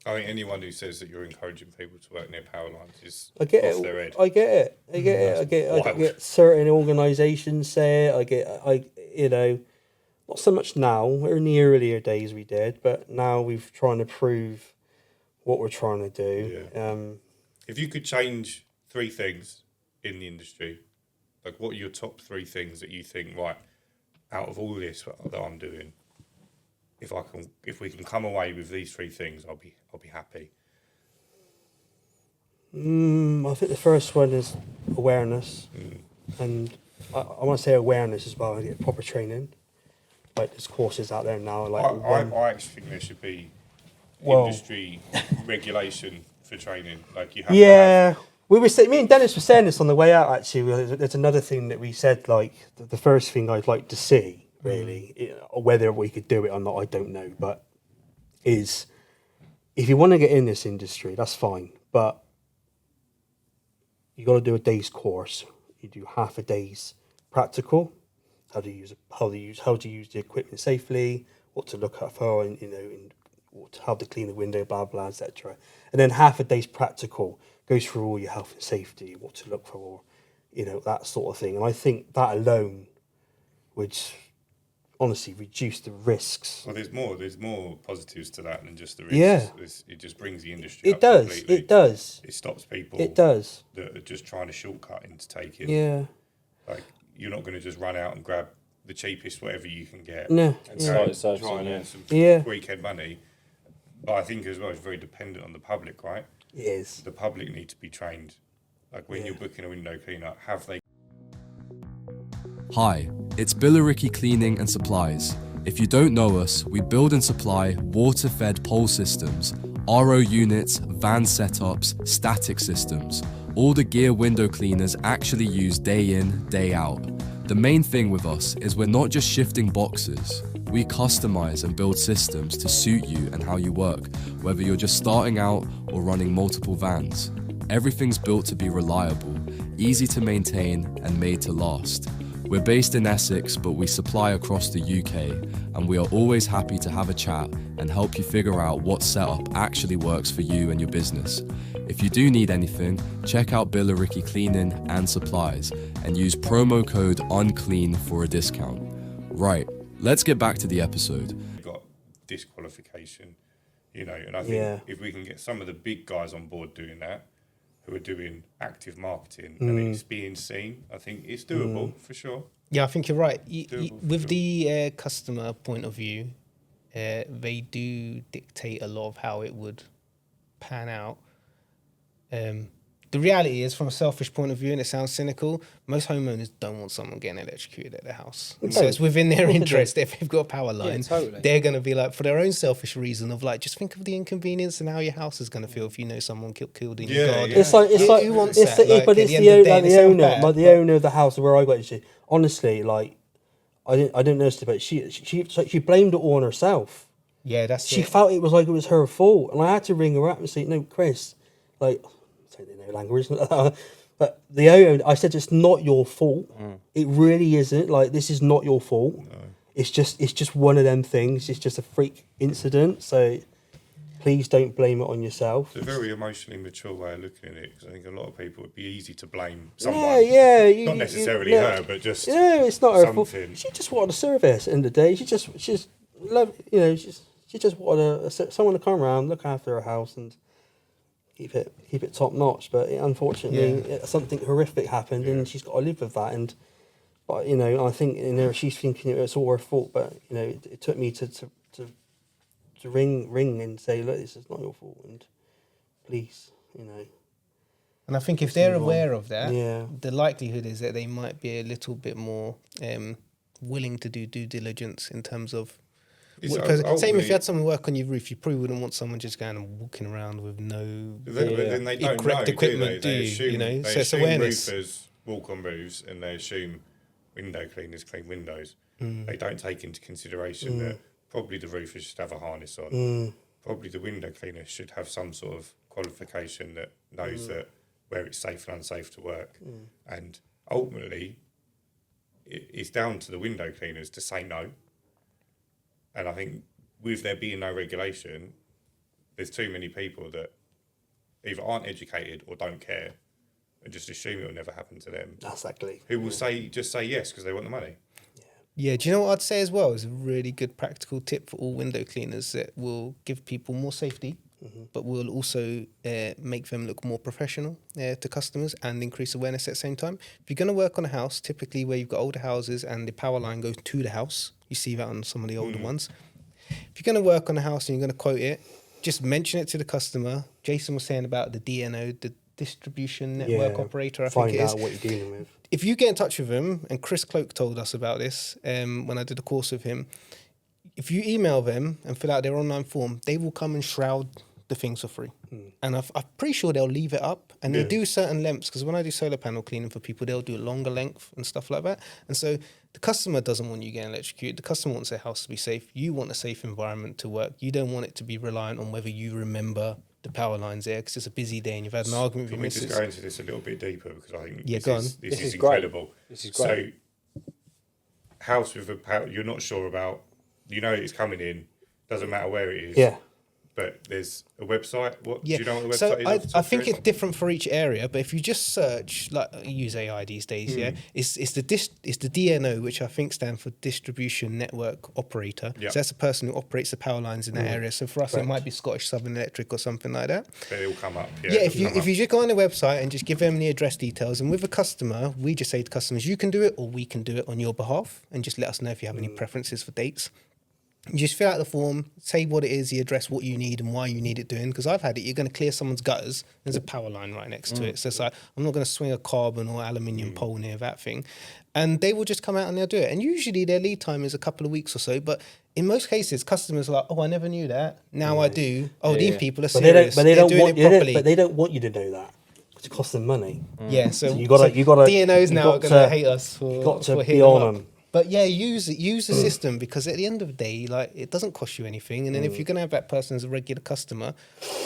think anyone who says that you're encouraging people to work near power lines is I get off it. their head. I get certain organisations say it. You know, not so much now. In the earlier days we did, but now we've trying to prove what we're trying to do. Yeah. If you could change 3 things in the industry, like, what are your top 3 things that you think, right, out of all this that I'm doing, if we can come away with these 3 things, I'll be happy. I think the first one is awareness, and I want to say awareness as well. And get proper training. Like, there's courses out there now. Like, I actually think there should be industry regulation for training. Like, you have to have. We were saying, me and Dennis were saying this on the way out. Actually, there's another thing that we said. Like, the first thing I'd like to see, really, whether we could do it or not, I don't know. But is, if you want to get in this industry, that's fine. But you got to do a day's course. You do half a day's practical. How to use the equipment safely. What to look out for, and how to clean the window, blah blah, etc. And then half a day's practical goes through all your health and safety, what to look for, that sort of thing. And I think that alone would honestly reduce the risks. Well, there's more positives to that than just the risks. Yeah. It just brings the industry up does. completely. It does. It stops people. It does. That are just trying to shortcut into taking. Yeah. Like, you're not going to just run out and grab the cheapest whatever you can get. No. And Yeah. try and earn some weekend money. But I think as well, it's very dependent on the public, right? It is. The public need to be trained. Like, when you're booking a window cleaner, have they? Hi, it's Billericay Cleaning and Supplies. If you don't know us, we build and supply water-fed pole systems, RO units, van setups, static systems, all the gear window cleaners actually use day in, day out. The main thing with us is we're not just shifting boxes. We customize and build systems to suit you and how you work, whether you're just starting out or running multiple vans. Everything's built to be reliable, easy to maintain, and made to last. We're based in Essex, but we supply across the UK, and we are always happy to have a chat and help you figure out what setup actually works for you and your business. If you do need anything, check out Billericay Cleaning and Supplies and use promo code UNCLEAN for a discount. Right, let's get back to the episode. Got disqualification, and I think if we can get some of the big guys on board doing that, who are doing active marketing and it's being seen, I think it's doable for sure. Yeah, I think you're right. With sure. the customer point of view, they do dictate a lot of how it would pan out. The reality is, from a selfish point of view, and it sounds cynical, most homeowners don't want someone getting electrocuted at their house. So it's within their interest, if they've got a power line, they're going to be like, for their own selfish reason of like, just think of the inconvenience and how your house is going to feel if you know someone killed in your garden. It's like who wants that? But it's the owner of the house where I got into. Honestly, like, I didn't notice it, but she blamed it all on herself. Yeah, she felt it was her fault, and I had to ring her up and say, "No, Chris, like, I don't know language, but the owner, I said it's not your fault. It really isn't. Like, this is not your fault. No. It's just one of them things. It's just a freak incident. So please don't blame it on yourself." It's a very emotionally mature way of looking at it, because I think a lot of people, it'd be easy to blame someone. Not necessarily her, but just it's not her fault. something. She just wanted a service. In the day, she just loved, she just wanted someone to come around, look after her house, and keep it top notch. But unfortunately, something horrific happened, and she's got to live with that. But I think she's thinking it's all her fault. But it took me to ring and say, look, this is not your fault, and please, And I think if they're aware of that, the likelihood is that they might be a little bit more willing to do due diligence in terms of. Because same if you had someone work on your roof, you probably wouldn't want someone just going and walking around with no then they don't correct know, equipment, do they? assume, They so it's assume awareness. roofers walk on roofs, and they assume window cleaners clean windows. They don't take into consideration that probably the roofers should have a harness on. Probably the window cleaner should have some sort of qualification that knows that where it's safe and unsafe to work. And ultimately, it's down to the window cleaners to say no. And I think with there being no regulation, there's too many people that either aren't educated or don't care and just assume it will never happen to them. Exactly. Who will just say yes because they want the money. Yeah, do you know what I'd say as well is a really good practical tip for all window cleaners that will give people more safety, but will also make them look more professional to customers and increase awareness at the same time. If you're going to work on a house, typically where you've got older houses and the power line goes to the house, you see that on some of the older ones. If you're going to work on a house and you're going to quote it, just mention it to the customer. Jason was saying about the DNO, the distribution network operator, I think it is. Find out what you're dealing with. If you get in touch with him, and Chris Cloak told us about this when I did a course with him, if you email them and fill out their online form, they will come and shroud the things for free. And I'm pretty sure they'll leave it up, and they do certain lengths, because when I do solar panel cleaning for people, they'll do a longer length and stuff like that. And so the customer doesn't want you getting electrocuted. The customer wants their house to be safe. You want a safe environment to work. You don't want it to be reliant on whether you remember the power lines there, because it's a busy day and you've had an argument with your missus. Can we just go into this a little bit deeper, because I think this is great. incredible. This is great. So, house with a power, you're not sure about, it's coming in, doesn't matter where it is. Yeah. But there's a website. Do you know what the website is? I think it's different for each area, but if you just search, like use AI these days, it's the DNO, which I think stands for Distribution Network Operator. So that's the person who operates the power lines in that area. So for us, it might be Scottish Southern Electric or something like that. But it'll come up. If you just go on the website and just give them the address details, and with a customer, we just say to customers, you can do it or we can do it on your behalf, and just let us know if you have any preferences for dates. You just fill out the form, say what it is, the address, what you need and why you need it doing. Because I've had it, you're going to clear someone's gutters, there's a power line right next to it. So it's like, I'm not going to swing a carbon or aluminium pole near that thing. And they will just come out and they'll do it. And usually their lead time is a couple of weeks or so. But in most cases, customers are like, oh, I never knew that. Now I do. Oh, these people are serious. But they don't want you to know that. It costs them money. Yeah, so you got to DNOs now are going to hate us for got to for be on them. But yeah, use the system, because at the end of the day, like, it doesn't cost you anything. And then if you're going to have that person as a regular customer,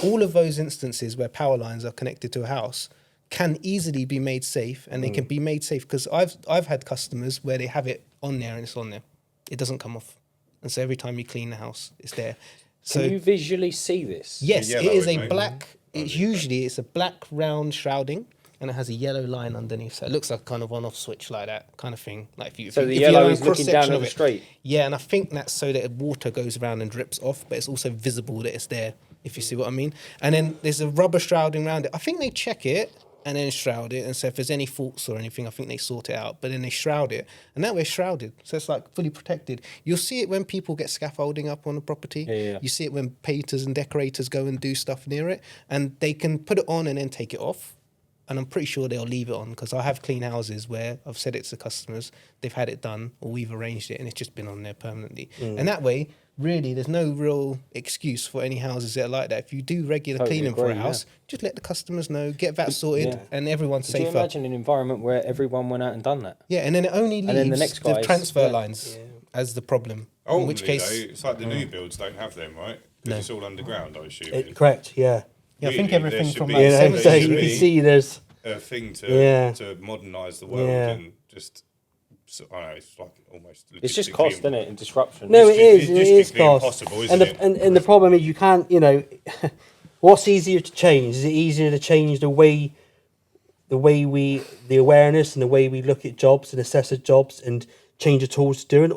all of those instances where power lines are connected to a house can easily be made safe, and they can be made safe, because I've had customers where they have it on there and it's on there. It doesn't come off. And so every time you clean the house, it's there. So can you visually see this? Yes, it is a black, it's a black round shrouding. And it has a yellow line underneath, so it looks like kind of on-off switch, like that kind of thing. Like if the yellow is looking down at the street. Yeah, and I think that's so that water goes around and drips off, but it's also visible that it's there, if you see what I mean. And then there's a rubber shrouding around it. I think they check it and then shroud it. And so if there's any faults or anything, I think they sort it out. But then they shroud it, and that way it's shrouded, so it's like fully protected. You'll see it when people get scaffolding up on a property. Yeah. You see it when painters and decorators go and do stuff near it, and they can put it on and then take it off. And I'm pretty sure they'll leave it on, because I have clean houses where I've said it to customers, they've had it done, or we've arranged it, and it's just been on there permanently. And that way, really, there's no real excuse for any houses that are like that. If you do regular Totally cleaning for a agree, house, just let the customers know, get that sorted, and everyone's Could you safer. imagine an environment where everyone went out and done that? Yeah, and then it only leaves then the next guys- transfer lines as the problem. In which case, though, it's like the new builds don't have them, right? Because it's all underground, I assume. Correct, yeah. yeah, I think Really, everything there should from be- like You know, 70s so you should can be- see there's... a thing to Yeah. modernise the world Yeah. and just, I don't know, it's like almost. It's just logistically cost, isn't it, and disruption. No, It's it is logistically cost. impossible, And isn't it? and the problem is you can't, you know, what's easier to change? Is it easier to change the way the awareness and the way we look at jobs and assess at jobs and change the tools to do it,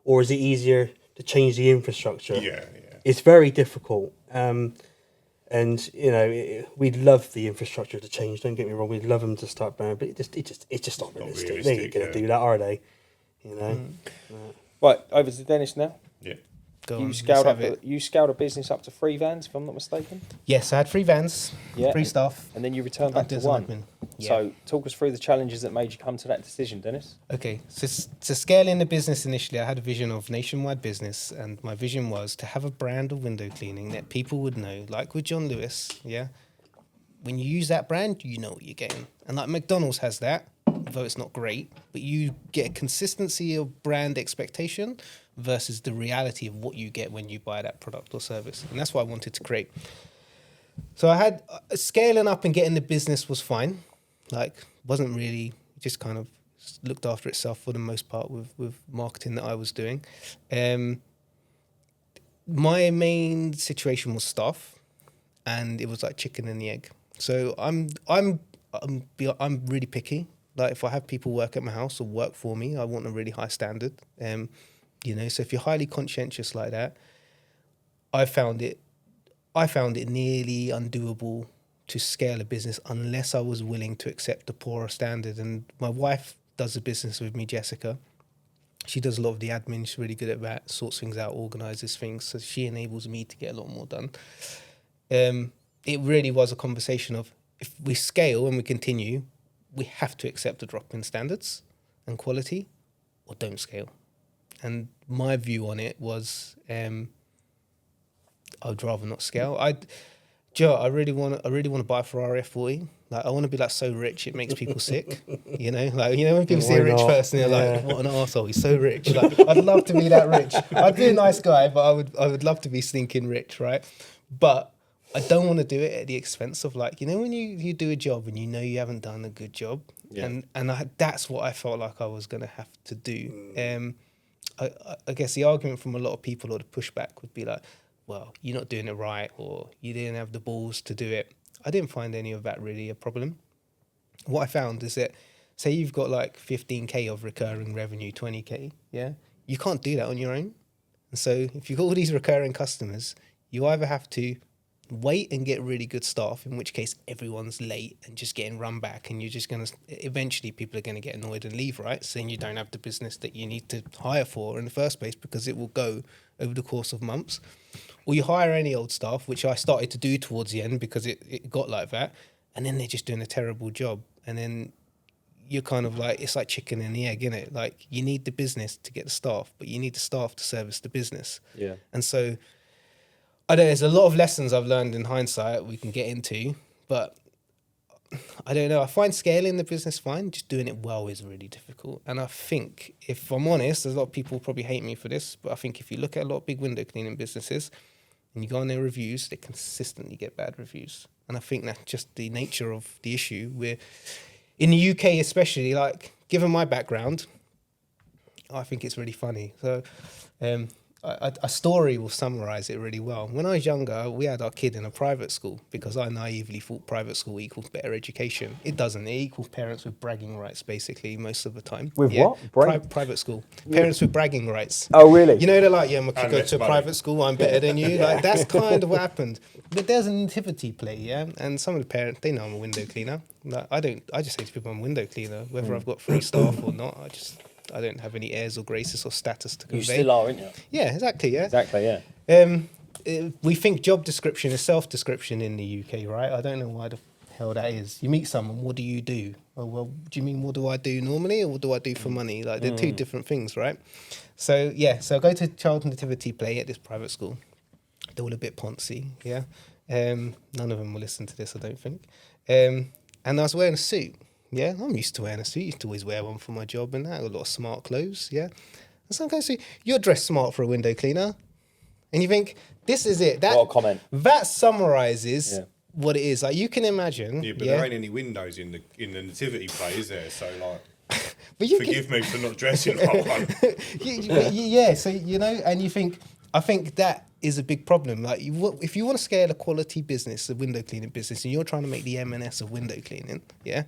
or is it easier to change the infrastructure? Yeah. It's very difficult. And you know, we'd love the infrastructure to change. Don't get me wrong, we'd love them to start burning, but it's just not realistic. They realistic, ain't gonna yeah. do that, are they? You know. Right, over to Dennis now. Yeah. go on, You let's scaled have up. You scaled a business up to 3 vans, if I'm not mistaken. Yes, I had 3 vans, Yeah. 3 staff. And then you returned back to There's an 1. admin. Yeah. So talk us through the challenges that made you come to that decision, Dennis. Okay, so scaling the business initially, I had a vision of nationwide business, and my vision was to have a brand of window cleaning that people would know, like with John Lewis, yeah? When you use that brand, you know what you're getting. And like McDonald's has that, although it's not great, but you get a consistency of brand expectation versus the reality of what you get when you buy that product or service. And that's what I wanted to create. So I had scaling up and getting the business was fine. Like, wasn't really, just kind of looked after itself for the most part with marketing that I was doing. My main situation was staff, and it was like chicken and the egg. So I'm really picky. Like, if I have people work at my house or work for me, I want a really high standard. You know, so if you're highly conscientious like that, I found it nearly undoable to scale a business unless I was willing to accept a poorer standard. And my wife does the business with me, Jessica. She does a lot of the admin. She's really good at that, sorts things out, organises things. So she enables me to get a lot more done. It really was a conversation of, if we scale and we continue, we have to accept a drop in standards and quality, or don't scale. And my view on it was, I'd rather not scale. Joe, I really want to buy a Ferrari F40. Like, I want to be like so rich it makes people sick. You know, like, you know, when people see a rich person, they're like, "What an arsehole, he's so rich." Like, I'd love to be that rich. I'd be a nice guy, but I would love to be stinking rich, right? But I don't want to do it at the expense of, like, you know, when you do a job and you know you haven't done a good job, and that's what I felt like I was going to have to do. I guess the argument from a lot of people, or the pushback, would be like, well, you're not doing it right, or you didn't have the balls to do it. I didn't find any of that really a problem. What I found is that, say you've got like 15K of recurring revenue, 20K, yeah? You can't do that on your own. And so if you've got all these recurring customers, you either have to wait and get really good staff, in which case everyone's late and just getting run back, and you're just going to, eventually people are going to get annoyed and leave, right? So then you don't have the business that you need to hire for in the first place, because it will go over the course of months. Or you hire any old staff, which I started to do towards the end because it got like that, and then they're just doing a terrible job. And then you're kind of like, it's like chicken and the egg, isn't it? Like, you need the business to get the staff, but you need the staff to service the business. Yeah. And so, I don't know, there's a lot of lessons I've learned in hindsight we can get into, but I don't know. I find scaling the business fine, just doing it well is really difficult. And I think, if I'm honest, there's a lot of people probably hate me for this, but I think if you look at a lot of big window cleaning businesses and you go on their reviews, they consistently get bad reviews. And I think that's just the nature of the issue. We're, in the UK especially, like, given my background, I think it's really funny. So a story will summarize it really well. When I was younger, we had our kid in a private school because I naively thought private school equals better education. It doesn't. It equals parents with bragging rights, basically, most of the time. With what? Private school. Parents with bragging rights. Oh, really? You know, they're like, yeah, my kid And go less to a money. private school, I'm better than you. Like, that's kind of what happened. But there's a nativity play, yeah? And some of the parents, they know I'm a window cleaner. Like, I just say to people I'm a window cleaner, whether I've got 3 staff or not. I don't have any airs or graces or status to convey. You still are, aren't you? Yeah, exactly, yeah. Exactly, yeah. We think job description is self-description in the UK, right? I don't know why the hell that is. You meet someone, what do you do? Oh, well, do you mean what do I do normally or what do I do for money? Like, they're 2 different things, right? So, yeah, so I go to child nativity play at this private school. They're all a bit poncy, yeah? None of them will listen to this, I don't think. And I was wearing a suit. Yeah, I'm used to wearing a suit. Used to always wear one for my job and that. I got a lot of smart clothes, yeah. And some guys say, you're dressed smart for a window cleaner. And you think, this is it. What a comment. That summarises what it is. Like, you can imagine. Yeah, but there ain't any windows in the nativity play, is there? So, like, but you forgive me for not dressing like one. Yeah, so, you know, and you think, I think that is a big problem. Like, if you want to scale a quality business, a window cleaning business, and you're trying to make the M&S of window cleaning, yeah,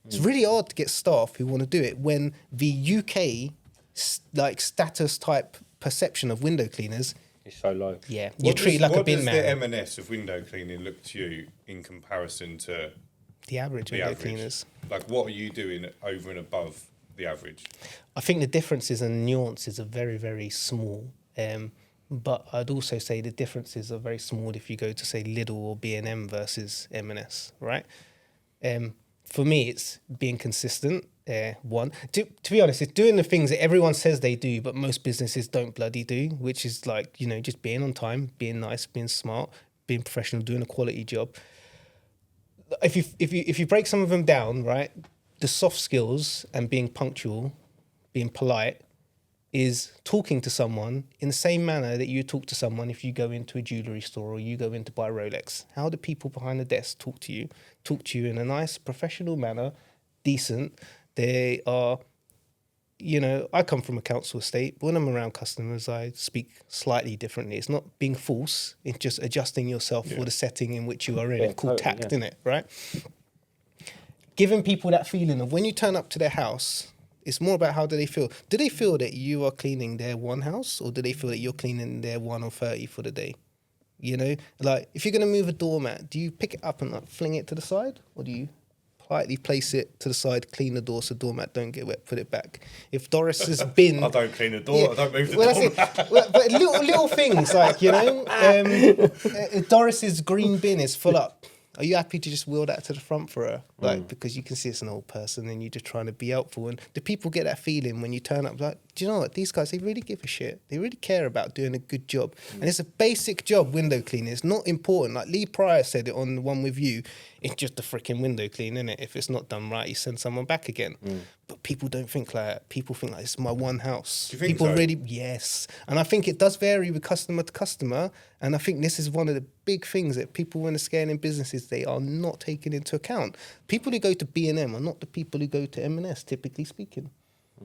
it's really hard to get staff who want to do it when the UK status type perception of window cleaners It's so low. Yeah, you're treated like a bin man. What does the M&S of window cleaning look to you in comparison to the average window cleaners? Like, what are you doing over and above the average? I think the differences and nuances are very, very small. But I'd also say the differences are very small if you go to, say, Lidl or B&M versus M&S, right? For me, it's being consistent. One, to be honest, it's doing the things that everyone says they do, but most businesses don't bloody do, which is like, you know, just being on time, being nice, being smart, being professional, doing a quality job. If you break some of them down, right, the soft skills and being punctual, being polite, is talking to someone in the same manner that you talk to someone if you go into a jewellery store or you go in to buy a Rolex. How do people behind the desk talk to you? Talk to you in a nice, professional manner, decent. They are, you know, I come from a council estate, but when I'm around customers, I speak slightly differently. It's not being false, it's just adjusting yourself for the setting in which you are in. It's called tact, isn't it, right? Giving people that feeling of when you turn up to their house, it's more about how do they feel. Do they feel that you are cleaning their one house, or do they feel that you're cleaning their 1 or 30 for the day? You know, like if you're going to move a doormat, do you pick it up and like fling it to the side, or do you politely place it to the side, clean the door so doormat don't get wet, put it back? If Doris has been... I don't clean the door, I don't move the doormat. But little things like, you know, if Doris's green bin is full up, are you happy to just wheel that to the front for her? Like, because you can see it's an old person and you're just trying to be helpful. And do people get that feeling when you turn up, like, do you know what? These guys, they really give a shit. They really care about doing a good job. And it's a basic job, window cleaning. It's not important. Like Lee Pryor said it on the one with you. It's just a freaking window clean, innit? If it's not done right, you send someone back again. But people don't think like that. People think like, it's my one house. Do you think people so? really, yes. And I think it does vary with customer to customer. And I think this is one of the big things that people, when they're scaling businesses, they are not taking into account. People who go to B&M are not the people who go to M&S, typically speaking.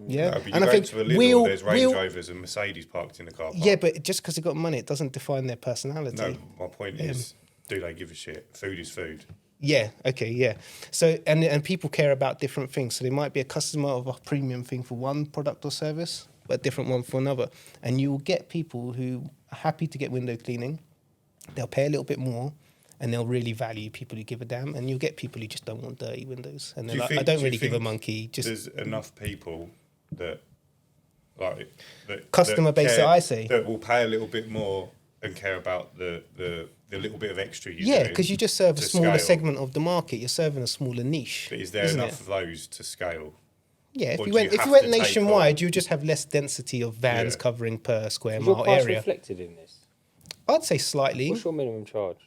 Yeah, No, but you and go I think to a Lidl, there's Range Rovers and Mercedes parked in the car park. Yeah, but just because they've got money, it doesn't define their personality. No, my point is, do they give a shit? Food is food. Yeah, okay, yeah. So, and people care about different things. So they might be a customer of a premium thing for one product or service, but a different one for another. And you will get people who are happy to get window cleaning. They'll pay a little bit more, and they'll really value people who give a damn. And you'll get people who just don't want dirty windows. And they're like, I don't really give a monkey. Just there's enough people that, like, customer base that I say, that will pay a little bit more and care about the little bit of extra you do. Yeah, because you just serve a smaller scale. segment of the market. You're serving a smaller niche. But is there enough of those to scale? Yeah, if Or you do went you if have you went to take nationwide, you just have less density of vans Yeah. covering per square Is your mile price area. reflected in this? I'd say slightly. What's your minimum charge?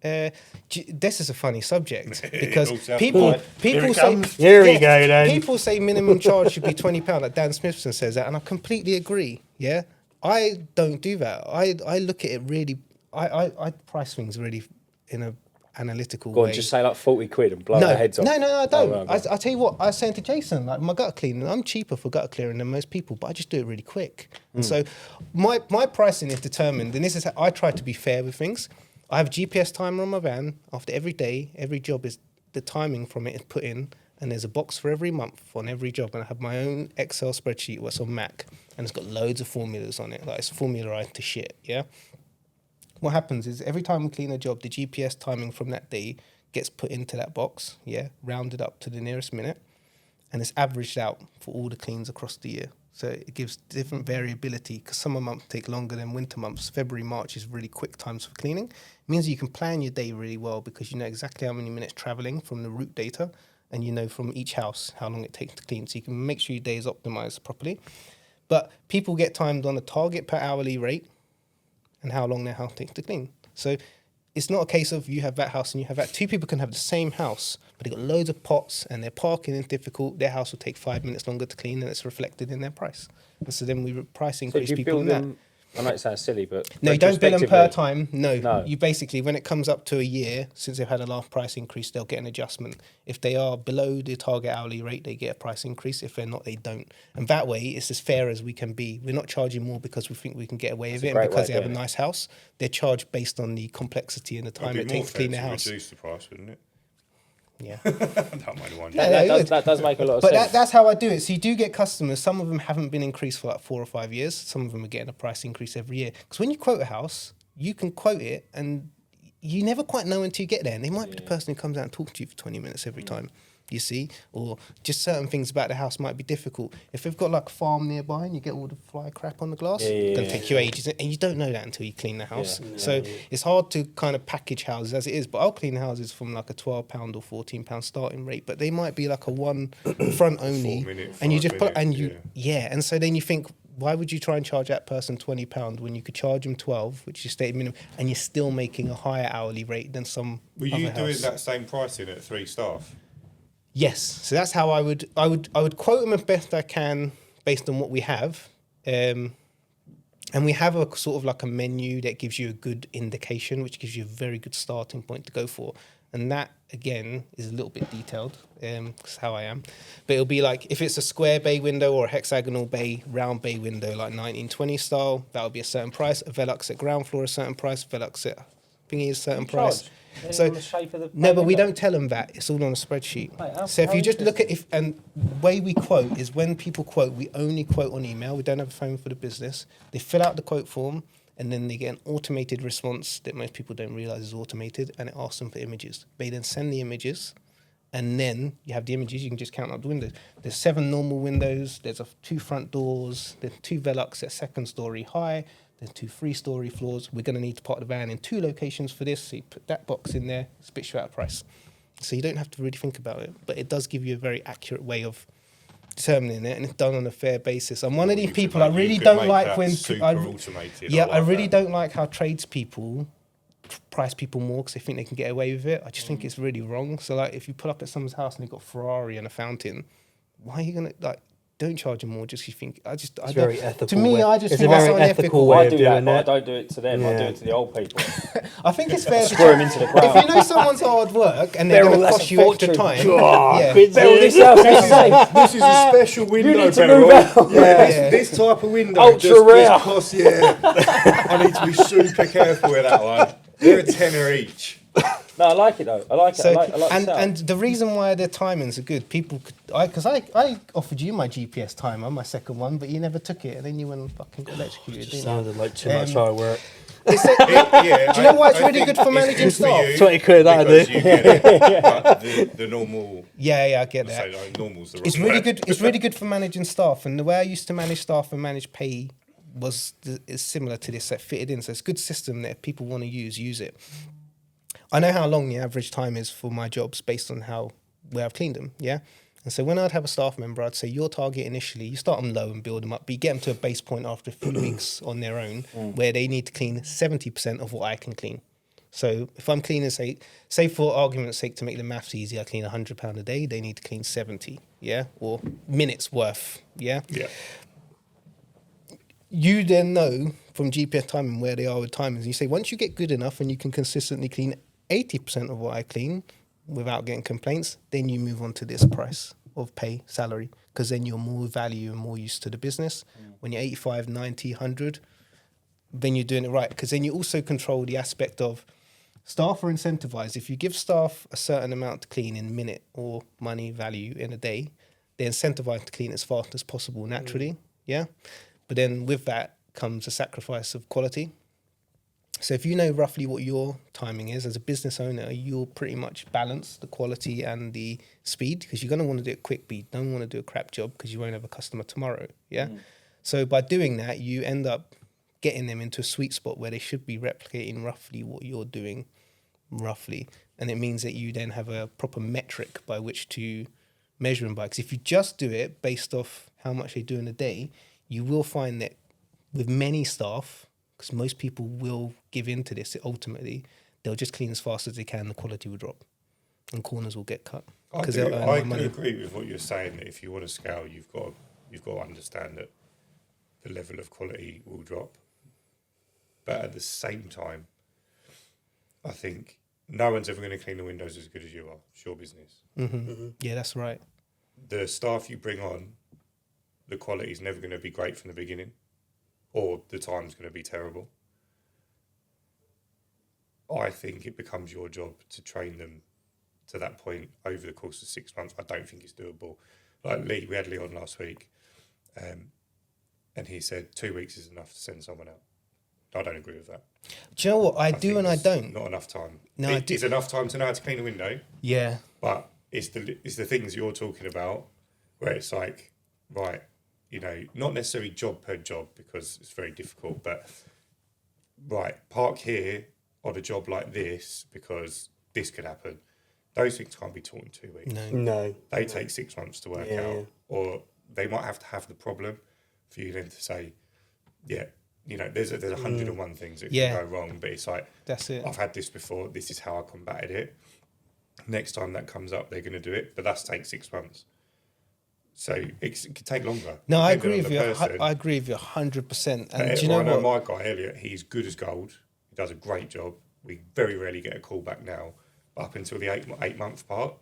This is a funny subject because all sounds people right. people Here it say comes. Here we go then. People say minimum charge should be £20. Like Dan Smithson says that, and I completely agree. Yeah, I don't do that. I look at it really. I price things really in a analytical Go way. on, just say like 40 quid and blow their heads off. No, I don't. Oh, right, I tell you what, I was saying to Jason, like my gutter cleaning, I'm cheaper for gutter clearing than most people, but I just do it really quick. And so my pricing is determined, and this is how I try to be fair with things. I have a GPS timer on my van. After every day, every job is the timing from it is put in, and there's a box for every month on every job, and I have my own Excel spreadsheet what's on Mac, and it's got loads of formulas on it, like it's formulaized to shit, yeah? What happens is every time we clean a job, the GPS timing from that day gets put into that box, yeah, rounded up to the nearest minute, and it's averaged out for all the cleans across the year. So it gives different variability because summer months take longer than winter months. February, March is really quick times for cleaning. It means you can plan your day really well because you know exactly how many minutes traveling from the route data, and you know from each house how long it takes to clean. So you can make sure your day is optimized properly. But people get timed on a target per hourly rate and how long their house takes to clean. So it's not a case of you have that house and you have that. Two people can have the same house, but they've got loads of pots and their parking is difficult. Their house will take 5 minutes longer to clean, and it's reflected in their price. And so then we price increase people in that. I know it sounds silly, but no, you don't bill them per retrospectively- time. No, you basically, when it comes up to a year since they've had a last price increase, they'll get an adjustment. If they are below the target hourly rate, they get a price increase. If they're not, they don't. And that way, it's as fair as we can be. We're not charging more because we think we can get away with it, and because they have a nice house. They're charged based on the complexity and the time it takes to clean their house. Reduce the price, wouldn't it? Yeah. That does make a lot of sense. But that's how I do it. So you do get customers. Some of them haven't been increased for like 4 or 5 years. Some of them are getting a price increase every year. Because when you quote a house, you can quote it and you never quite know until you get there. And they might be the person who comes out and talks to you for 20 minutes every time. You see, or just certain things about the house might be difficult. If they've got like a farm nearby and you get all the fly crap on the glass, it's going to take you ages, and you don't know that until you clean the house. So it's hard to kind of package houses as it is. But I'll clean houses from like a £12 or £14 starting rate, but they might be like a one front only, 4 minute, and you just 5 put and minutes, you and so then you think, why would you try and charge that person £20 when you could charge them 12, which is stated minimum, and you're still making a higher hourly rate than some? Were you other doing house? that same pricing at 3 staff? Yes, so that's how I would quote them as best I can based on what we have, and we have a sort of like a menu that gives you a good indication, which gives you a very good starting point to go for, and that again is a little bit detailed. That's how I am, but it'll be like if it's a square bay window or a hexagonal bay, round bay window, like 1920 style, that would be a certain price. A Velux at ground floor a certain price. Velux at thingy is a certain price. So no, but we don't tell them that. It's all on a spreadsheet. So if you just look at and way we quote is when people quote, we only quote on email. We don't have a phone for the business. They fill out the quote form and then they get an automated response that most people don't realize is automated, and it asks them for images. They then send the images, and then you have the images. You can just count up the windows. There's 7 normal windows. There's 2 front doors. There's 2 Velux at 2nd story high. There's 2 3-story floors. We're going to need to park the van in 2 locations for this. So you put that box in there, spits you out a price. So you don't have to really think about it, but it does give you a very accurate way of determining it, and it's done on a fair basis. I'm one of these people I really don't like when automated. I really don't like how tradespeople price people more because they think they can get away with it. I just think it's really wrong. So like, if you pull up at someone's house and they've got a Ferrari and a fountain, why are you gonna don't charge them more just you think It's very ethical. To me, way. I just it's think a that's very unethical. ethical way I of do doing that, but I it. don't do it to them. I do it to the old people. I think it's fair to Screw them into the ground. If you know someone's hard work and they're going to cost you extra time, This house is safe. This is a special window. You need to move out. This type of window. Ultra rare. Costs, I need to be super careful with that one. They're a tenner each. No, I like it though. I like it. So, I like the setup. and the reason why their timings are good, people could, because I offered you my GPS timer, my second one, but you never took it, and then you went and fucking got electrocuted. It just sounded like too much hard work. Do you know why it's really good for managing staff? 20 quid, that'd do. You get it, but the normal. Yeah, I get that. Say like normal's the wrong It's really word. good. It's really good for managing staff, and the way I used to manage staff and manage pay is similar to this. That fitted in, so it's a good system that if people want to use it. I know how long the average time is for my jobs based on where I've cleaned them, yeah? And so when I'd have a staff member, I'd say your target initially, you start them low and build them up, but you get them to a base point after a few weeks on their own where they need to clean 70% of what I can clean. So if I'm cleaning, say for argument's sake, to make the maths easy, I clean £100 a day, they need to clean 70, yeah? Or minutes worth, yeah? Yeah. You then know from GPS timing where they are with timings. You say, once you get good enough and you can consistently clean 80% of what I clean without getting complaints, then you move on to this price of pay, salary, because then you're more value and more used to the business. When you're 85, 90, 100, then you're doing it right. Because then you also control the aspect of staff are incentivized. If you give staff a certain amount to clean in minute or money value in a day, they're incentivized to clean as fast as possible naturally. Yeah. But then with that comes a sacrifice of quality. So if you know roughly what your timing is as a business owner, you'll pretty much balance the quality and the speed, because you're going to want to do it quick, but you don't want to do a crap job because you won't have a customer tomorrow. Yeah. So by doing that, you end up getting them into a sweet spot where they should be replicating roughly what you're doing roughly. And it means that you then have a proper metric by which to measure them by. Because if you just do it based off how much they do in a day, you will find that with many staff, because most people will give in to this, ultimately, they'll just clean as fast as they can, the quality will drop and corners will get cut. I do agree with what you're saying, that if you want to scale, you've got to understand that the level of quality will drop. But at the same time, I think no one's ever going to clean the windows as good as you are. It's your business. Yeah, that's right. The staff you bring on, the quality is never going to be great from the beginning, or the time's going to be terrible. I think it becomes your job to train them to that point over the course of 6 months. I don't think it's doable. Like Lee, we had Lee on last week, and he said 2 weeks is enough to send someone out. I don't agree with that. Do you know what? I do and I don't. Not enough time. No, it's enough time to know how to clean a window. Yeah. But it's the things you're talking about where it's like, right, not necessarily job per job because it's very difficult, but right, park here on a job like this because this could happen. Those things can't be taught in 2 weeks. No. They take 6 months to work out, or they might have to have the problem for you then to say, there's 101 things that can go wrong, but it's like, that's it. I've had this before, this is how I combated it. Next time that comes up, they're going to do it, but that's take 6 months. So it could take longer. No, I agree with you. I agree with you 100%. And do you know what? My guy Elliot, he's good as gold. He does a great job. We very rarely get a call back now. But up until the 8 month part,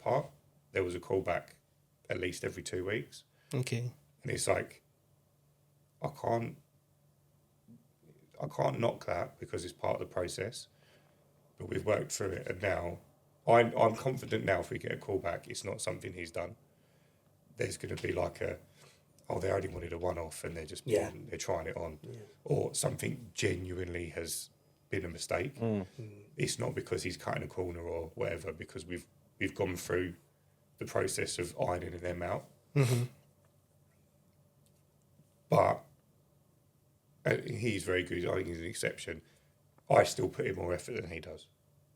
there was a call back at least every 2 weeks. Okay. And it's like, I can't knock that because it's part of the process. But we've worked through it, and now I'm confident now if we get a call back, it's not something he's done. There's going to be like they only wanted a one-off and they're trying it on. Yeah. Or something genuinely has been a mistake. It's not because he's cutting a corner or whatever, because we've gone through the process of ironing them out. But he's very good. I think he's an exception. I still put in more effort than he does.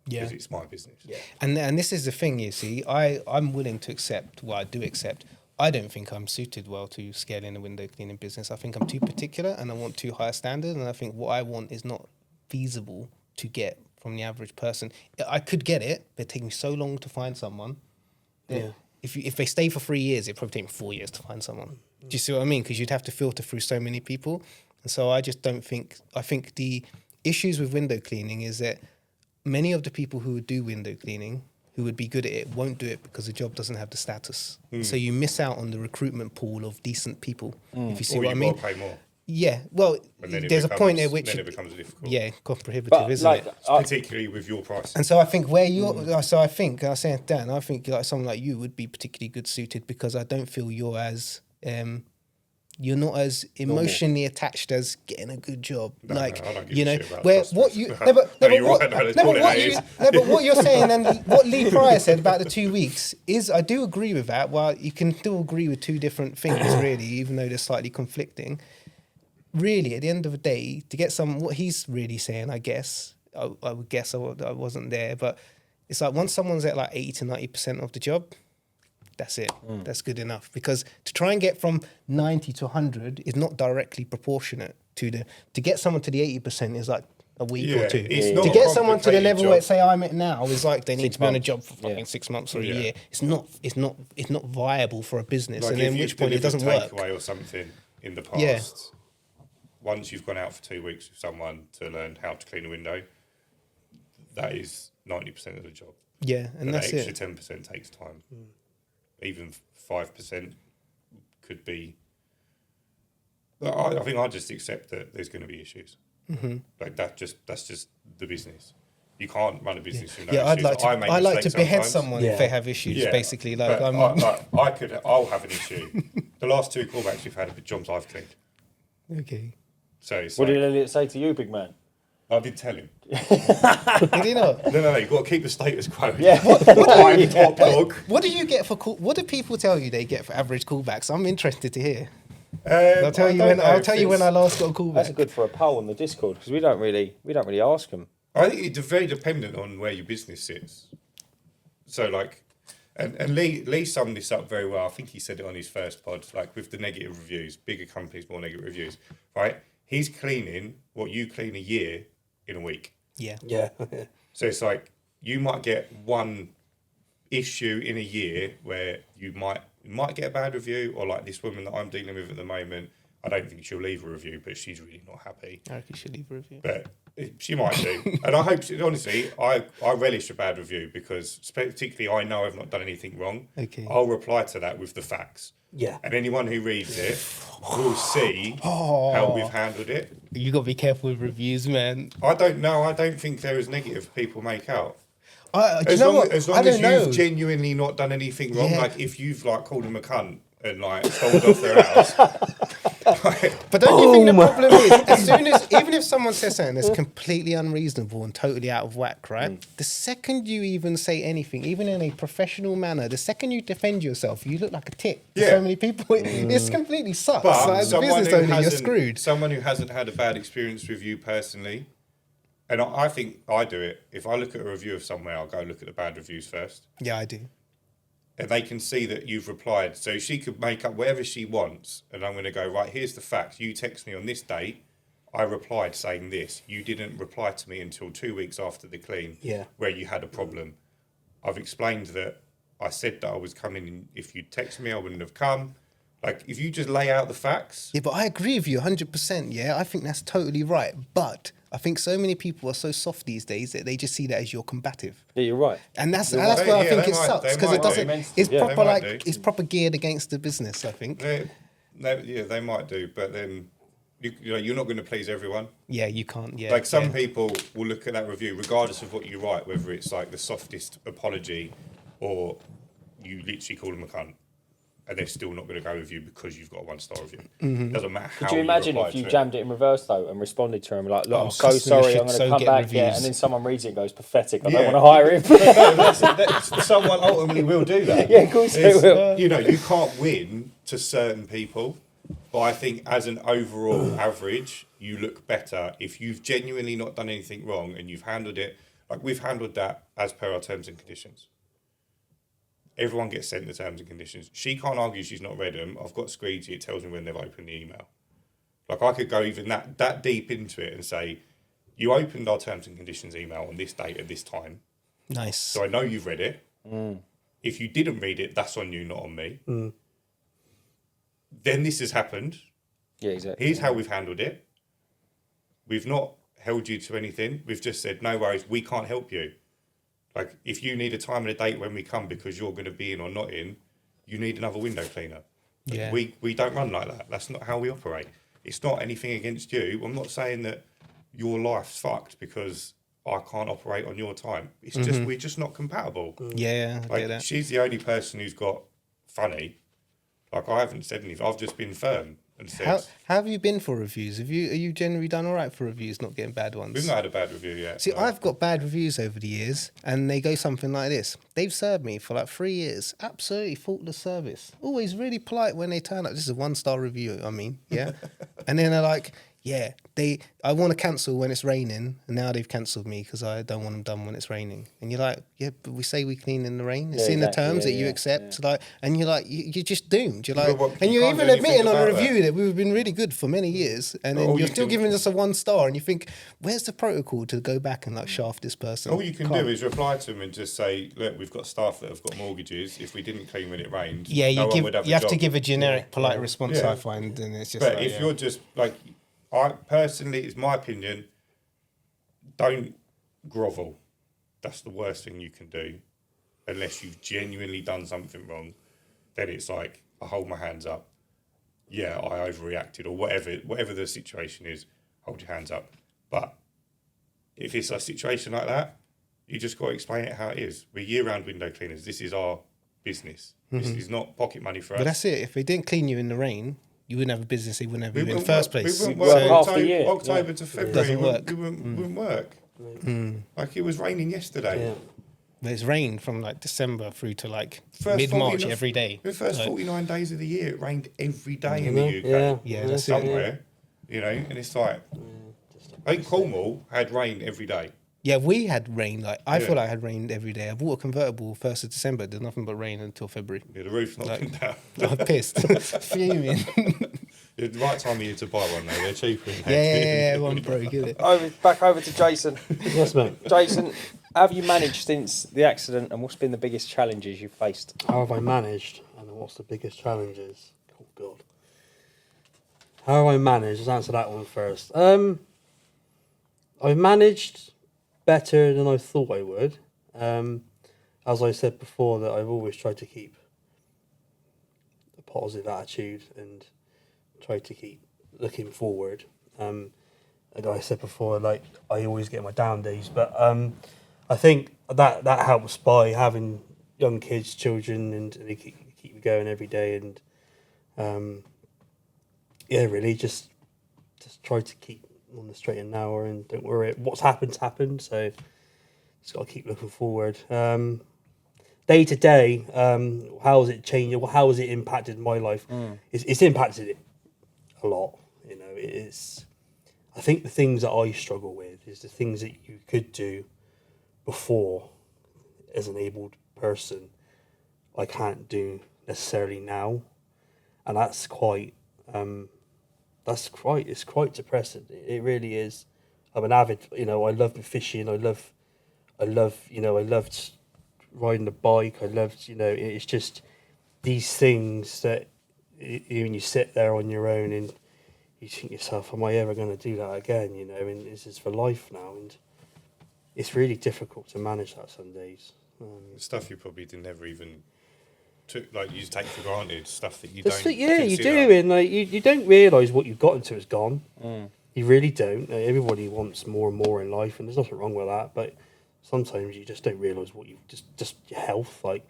Yeah. Because it's my business. Yeah. And this is the thing, you see, I'm willing to accept what I do accept. I don't think I'm suited well to scaling a window cleaning business. I think I'm too particular and I want too high a standard, and I think what I want is not feasible to get from the average person. I could get it, but it takes me so long to find someone. If they stay for 3 years, it'd probably take me 4 years to find someone. Do you see what I mean? Because you'd have to filter through so many people. And so I just don't think... I think the issues with window cleaning is that many of the people who would do window cleaning, who would be good at it, won't do it because the job doesn't have the status. So you miss out on the recruitment pool of decent people, if you see what I mean. Or you pay more. Yeah, well, there's a point at which... Then it becomes difficult. Yeah, prohibitive, isn't it? Particularly with your price. And so I think where you're... So I think, I was saying, Dan, I think like someone like you would be particularly good suited, because I don't feel you're as... you're not as emotionally attached as getting a good job. No, I don't give a shit about what you but what you're saying and what Lee Pryor said about the 2 weeks is, I do agree with that. Well, you can still agree with two different things, really, even though they're slightly conflicting. Really, at the end of the day, to get what he's really saying, I guess, I would guess I wasn't there, but it's like once someone's at like 80 to 90% of the job, that's it. That's good enough. Because to try and get from 90 to 100 is not directly proportionate to get someone to the 80% is like a week or two. To get someone to the level where, say, I'm at now, is like they need to be on a job for fucking 6 months or a year. It's not viable for a business. Like, and then at which point it doesn't work. Takeaway or something in the past. Once you've gone out for 2 weeks with someone to learn how to clean a window, that is 90% of the job. Yeah, and that's the it. extra 10% takes time. Even 5% could be. I think I just accept that there's going to be issues. Like that's just the business. You can't run a business with no issues. I'd like to behead sometimes. someone if they have issues. Basically, like but I'll have an issue. The last 2 callbacks we've had are jobs I've cleaned. Okay. So it's What did Elliot say to you, big man? I did tell him. Did he not? No, you've got to keep the status quo. Yeah. I'm top dog. What do you get for what do people tell you they get for average callbacks? I'm interested to hear. I'll I'll tell you when I last got a callback. That's good for a poll on the Discord because we don't really ask them. I think it's very dependent on where your business sits. So like, and Lee summed this up very well. I think he said it on his first pod, like with the negative reviews, bigger companies, more negative reviews, right? He's cleaning what you clean a year in a week. Yeah. So it's like, you might get one issue in a year where you might get a bad review, or like this woman that I'm dealing with at the moment, I don't think she'll leave a review, but she's really not happy. I reckon she'll leave a review. But she might do. And I hope, honestly, I relish a bad review because particularly I know I've not done anything wrong. Okay. I'll reply to that with the facts. Yeah. And anyone who reads it will see how we've handled it. You got to be careful with reviews, man. I don't know. I don't think they're as negative people make out. As long as you've genuinely not done anything wrong, like if you've like called them a cunt and like stormed off their house. But don't you think the problem is, even if someone says something that's completely unreasonable and totally out of whack, right? The second you even say anything, even in a professional manner, the second you defend yourself, you look like a tit to so many people. It's completely sucks. But like, as a business owner, you're screwed. Someone who hasn't had a bad experience with you personally, and I think I do it. If I look at a review of somewhere, I'll go look at the bad reviews first. Yeah, I do. And they can see that you've replied. So she could make up whatever she wants. And I'm going to go, right, here's the facts. You text me on this date. I replied saying this. You didn't reply to me until 2 weeks after the clean where you had a problem. I've explained that I said that I was coming. And if you'd text me, I wouldn't have come. Like, if you just lay out the facts. Yeah, but I agree with you 100%. Yeah, I think that's totally right. But I think so many people are so soft these days that they just see that as you're combative. Yeah, you're right. And that's where I think it sucks, because it doesn't. It's proper geared against the business, I think. They might do, but then you're not going to please everyone. Yeah, you can't. Yeah, like some people will look at that review, regardless of what you write, whether it's like the softest apology or you literally call them a cunt, and they're still not going to go with you because you've got a 1-star review. Doesn't matter how. Could you imagine if you jammed it in reverse though and responded to him like, "Look, I'm so customers sorry, I'm going should to come get back," reviews. and then someone reads it and goes, "Pathetic, I don't want to hire him." Someone ultimately will do that. Yeah, of course they will. You know, you can't win to certain people, but I think as an overall average, you look better if you've genuinely not done anything wrong and you've handled it like we've handled that as per our terms and conditions. Everyone gets sent the terms and conditions. She can't argue she's not read them. I've got Screedy, it tells me when they've opened the email. Like, I could go even that deep into it and say, you opened our terms and conditions email on this date at this time. Nice. So I know you've read it. If you didn't read it, that's on you, not on me. Then this has happened. Yeah, exactly. Here's how we've handled it. We've not held you to anything. We've just said, no worries, we can't help you. Like, if you need a time and a date when we come because you're going to be in or not in, you need another window cleaner. Yeah. We don't run like that. That's not how we operate. It's not anything against you. I'm not saying that your life's fucked because I can't operate on your time. It's just, we're just not compatible. Yeah, I Like, get that. she's the only person who's got funny. Like, I haven't said anything. I've just been firm and said... How have you been for reviews? Are you generally done all right for reviews, not getting bad ones? We've not had a bad review yet. See, no. I've got bad reviews over the years, and they go something like this. They've served me for like 3 years. Absolutely faultless service. Always really polite when they turn up. This is a 1-star review, I mean, yeah? And then they're like, yeah, I want to cancel when it's raining, and now they've cancelled me because I don't want them done when it's raining. And you're like, yeah, but we say we clean in the rain. It's in the terms that you accept. Like, and you're like, you're just doomed. You're like, and you're even admitting on a review that we've been really good for many years, and then you're still giving us a 1-star, and you think, where's the protocol to go back and like shaft this person? All you can do is reply to them and just say, look, we've got staff that have got mortgages. If we didn't clean when it rained, yeah, you have to give a generic, polite response. Yeah. I find, and it's just. But like, if you're just like, I personally, it's my opinion, don't grovel. that's the worst thing you can do, unless you've genuinely done something wrong. Then it's like, I hold my hands up. Yeah, I overreacted, or whatever the situation is, hold your hands up. But if it's a situation like that, you just got to explain it how it is. We're year-round window cleaners. This is our business. This is not pocket money for us. But that's it. If they didn't clean you in the rain, you wouldn't have a business. You wouldn't have you in the first place. We wouldn't work work half the year. October to February. Doesn't work. We wouldn't work. Like, it was raining yesterday. Yeah. But it's rained from like December through to like First mid-March 49 every day. The first Like, 49 days of the year, it rained every day in the UK. Yeah. Yeah, that's it. Somewhere, you know, and it's like, I think Cornwall had rain every day. Yeah, we had rain. Like I Yeah. feel like I had rain every day. I bought a convertible 1st of December. There's nothing but rain until February. Yeah, the roof's not been down. I'm pissed, fuming. It's the right time of year to buy one, though. They're cheaper. Yeah, one broke, get it. Back over to Jason. Yes, mate. Jason, how have you managed since the accident, and what's been the biggest challenges you've faced? How have I managed? And what's the biggest challenges? Oh, God. How have I managed? Let's answer that one first. I've managed better than I thought I would. As I said before, that I've always tried to keep a positive attitude and try to keep looking forward. And I said before, like, I always get my down days, but I think that helps by having young kids, children, and they keep me going every day. And yeah, really, just try to keep on the straight and narrow, and don't worry. What's happened's happened, so just got to keep looking forward. Day to day, how has it changed? How has it impacted my life? It's impacted it a lot. You know, it's. I think the things that I struggle with is the things that you could do before as an abled person, I can't do necessarily now, and it's quite depressing. It really is. I'm an avid, I love fishing. I loved riding a bike. I loved, it's just these things that when you sit there on your own and you think to yourself, am I ever going to do that again? And this is for life now, and it's really difficult to manage that some days. Stuff you probably never even took, like, you just take for granted, stuff that you That's don't. you consider. do, and like you don't realise what you've got until it's gone. You really don't. Everybody wants more and more in life, and there's nothing wrong with that. But sometimes you just don't realise what you just your health. Like,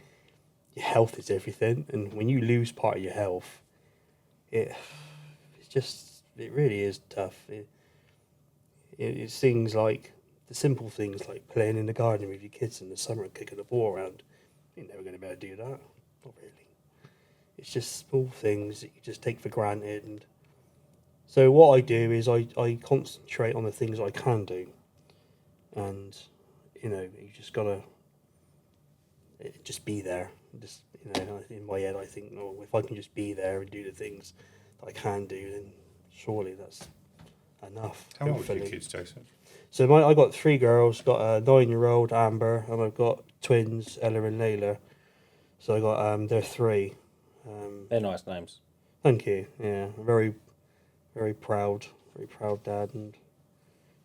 your health is everything, and when you lose part of your health, it really is tough. It's things like the simple things like playing in the garden with your kids in the summer and kicking the ball around. You're never going to be able to do that. Not really. It's just small things that you just take for granted. And so what I do is I concentrate on the things I can do. And, you just got to just be there. Just, in my head I think, no, if I can just be there and do the things that I can do, then surely that's enough. How old are hopefully. your kids, Jason? So I got 3 girls. Got a 9-year-old Amber, and I've got twins Ella and Layla. So I got they're 3. They're nice names. Thank you. Yeah, very, very proud dad, and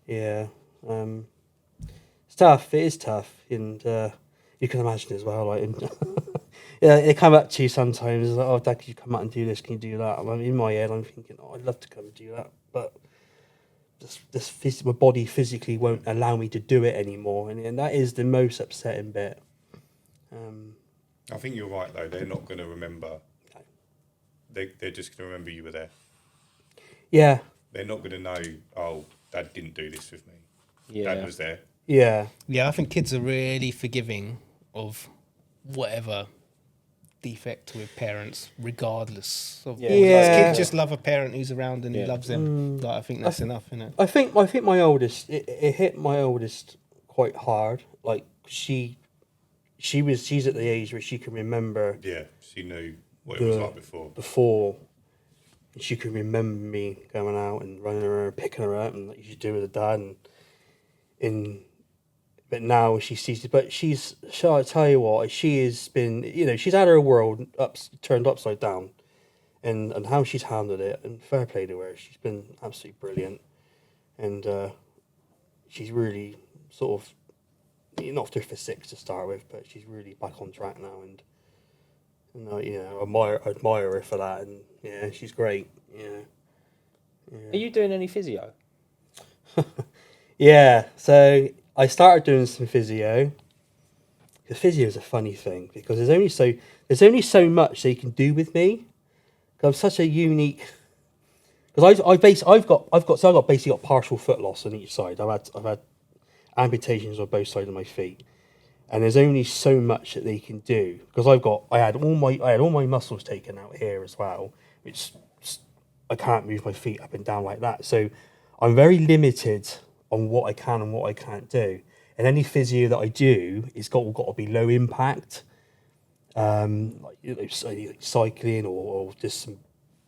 yeah, it's tough. It is tough, and you can imagine as well. Like, yeah, they come up to you sometimes. Like, oh, Dad, can you come out and do this? Can you do that? And in my head, I'm thinking, oh, I'd love to come and do that, but my body physically won't allow me to do it anymore, and that is the most upsetting bit. I think you're right, though. They're not going to remember. They're just going to remember you were there. Yeah. They're not going to know, oh, Dad didn't do this with me. Yeah. Dad was there. Yeah. Yeah, I think kids are really forgiving of whatever defect with parents, regardless of. Yeah. Kids just love a parent who's around and who loves them. Like, I think that's enough, isn't it? I think my oldest, it hit my oldest quite hard. Like, she's at the age where she can remember. Yeah, she knew what it was like Before, she can remember me going out and running around, picking her up, and like you do with her dad. But now she sees it. But shall I tell you what? She has been, she's had her world turned upside down, and how she's handled it. And fair play to her. She's been absolutely brilliant, and she's really sort of not through for 6 to start with, but she's really back on track now, and you know, admire her for that, and yeah, she's great. Yeah. Are you doing any physio? Yeah, so I started doing some physio. Because physio is a funny thing because there's only so much they can do with me. Because I'm such a unique. Because I've basically got partial foot loss on each side. I've had amputations on both sides of my feet, and there's only so much that they can do. Because I had all my muscles taken out here as well, which I can't move my feet up and down like that. So I'm very limited on what I can and what I can't do. And any physio that I do, it's got to be low impact, like cycling or just some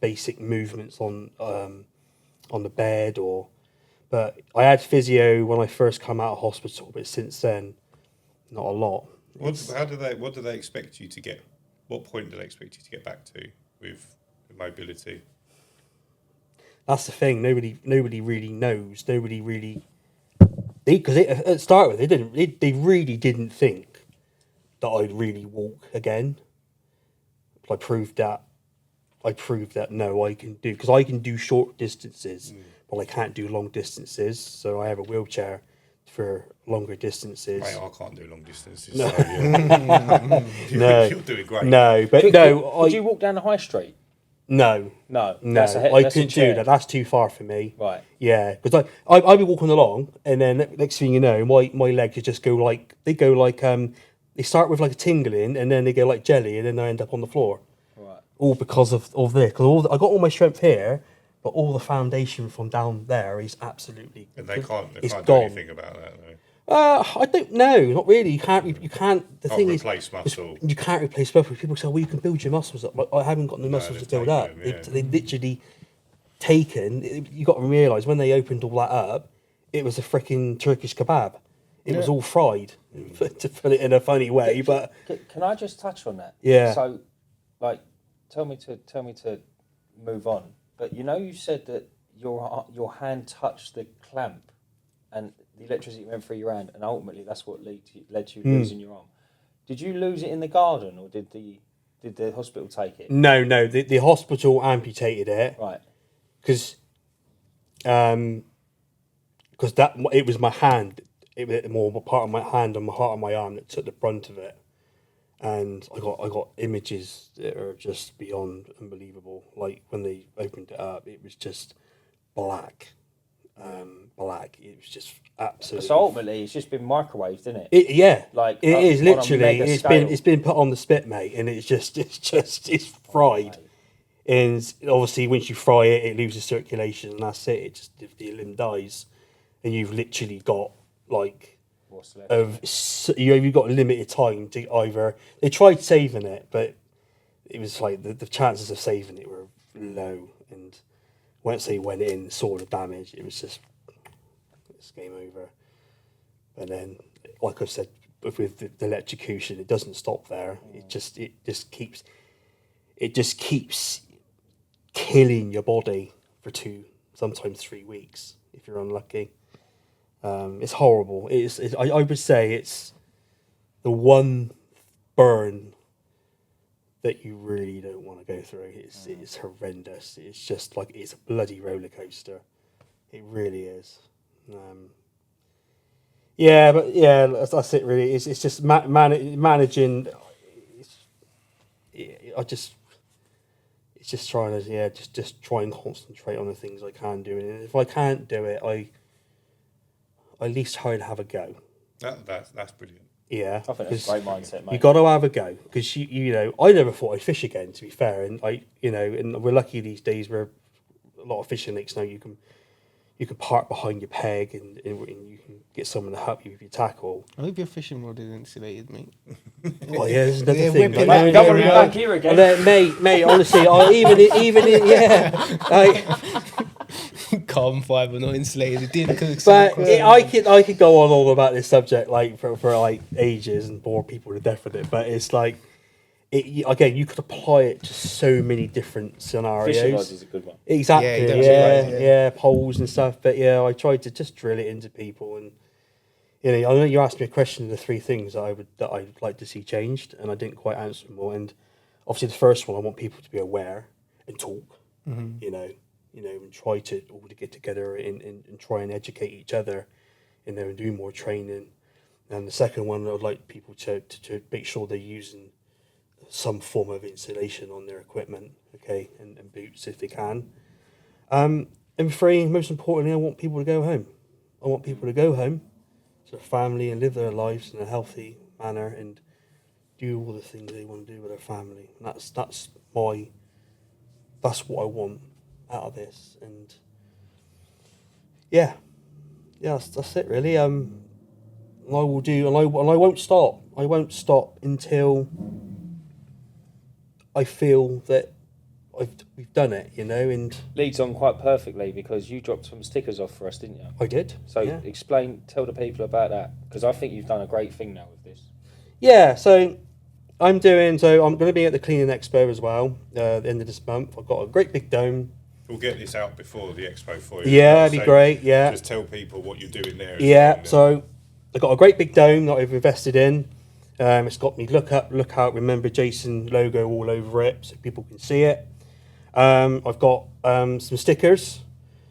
basic movements on the bed. But I had physio when I first come out of hospital, but since then, not a lot. What do they expect you to get? What point do they expect you to get back to with mobility? That's the thing. Nobody really knows. Nobody really. Because at the start with they really didn't think that I'd really walk again. But I proved that no, I can do, because I can do short distances, but I can't do long distances. So I have a wheelchair for longer distances. Mate, I can't do long distances. No. So yeah. No, you're doing great. No, but Could you walk down the high street? No. I couldn't do that. That's too far for me. Right. Yeah, because I'd be walking along, and then next thing you know, my legs just go like they start with like a tingling, and then they go like jelly, and then I end up on the floor. Right. All because of this. Because I got all my strength here, but all the foundation from down there is absolutely. And they can't do gone. anything about that, though. I don't know. Not really. You can't. The thing is, replace muscle. You can't replace muscle. People say, "Well, you can build your muscles up." I haven't got the muscles to build up. They literally taken. You got to realise when they opened all that up, it was a freaking Turkish kebab. It was all fried, to put it in a funny way. But can I just touch on that? Yeah. So, like, tell me to move on. But you said that your hand touched the clamp, and the electricity went through your hand, and ultimately that's what led to you losing your arm. Did you lose it in the garden, or did the hospital take it? No. The hospital amputated it. Right. Because that it was my hand. It was more part of my hand and part of my arm that took the brunt of it, and I got images that are just beyond unbelievable. Like when they opened it up, it was just black. It was just absolutely. So ultimately, it's just been microwaved, isn't it? Yeah, like it is literally. It's been put on the spit, mate, and it's fried. And obviously, once you fry it, it loses circulation, and that's it. It just the limb dies, and you've literally got like. What's left? You've got limited time to either. They tried saving it, but it was like the chances of saving it were low, and once they went in, saw the damage, it was just it's game over. And then, like I said, with the electrocution, it doesn't stop there. It just keeps killing your body for 2, sometimes 3 weeks if you're unlucky. It's horrible. I would say it's the one burn that you really don't want to go through. It's horrendous. It's just like it's a bloody roller coaster. It really is. That's it. Really, it's just managing. It's just trying to just try and concentrate on the things I can do, and if I can't do it, I at least try and have a go. That's brilliant. Yeah, I think that's a great mindset, mate. You got to have a go because I never thought I'd fish again. To be fair, and and we're lucky these days where a lot of fishing lakes now you can park behind your peg and you can get someone to help you with your tackle. I hope your fishing rod is insulated, mate. Oh yeah, there's another Yeah, thing. whipping Like, that Come on, back here again. mate, honestly, Carbon fibre, not insulated. It didn't cook. But I could go on all about this subject like for like ages and bore people to death with it. But it's like, again, you could apply it to so many different scenarios. Fishing rods is a good one. Exactly. Yeah, Yeah, poles and stuff. But yeah, I tried to just drill it into people, and I know you asked me a question of the 3 things that I'd like to see changed, and I didn't quite answer them all. And obviously, the first one, I want people to be aware and talk. And try to all to get together and try and educate each other, and do more training. And the second one, I'd like people to make sure they're using some form of insulation on their equipment, okay, and boots if they can. And 3, most importantly, I want people to go home. I want people to go home to their family and live their lives in a healthy manner and do all the things they want to do with their family. And that's what I want out of this. And that's it really. And I will do, and I won't stop. I won't stop until I feel that we've done it, and Leads on quite perfectly because you dropped some stickers off for us, didn't you? I did. So tell the people about that, because I think you've done a great thing now with this. Yeah, so I'm going to be at the Cleaning Expo as well, at the end of this month. I've got a great big dome. We'll get this out before the expo for you. Yeah, it'd be great, yeah. Just tell people what you're doing there. Yeah, so I've got a great big dome that I've invested in. It's got me look out, remember Jason logo all over it so people can see it. I've got some stickers.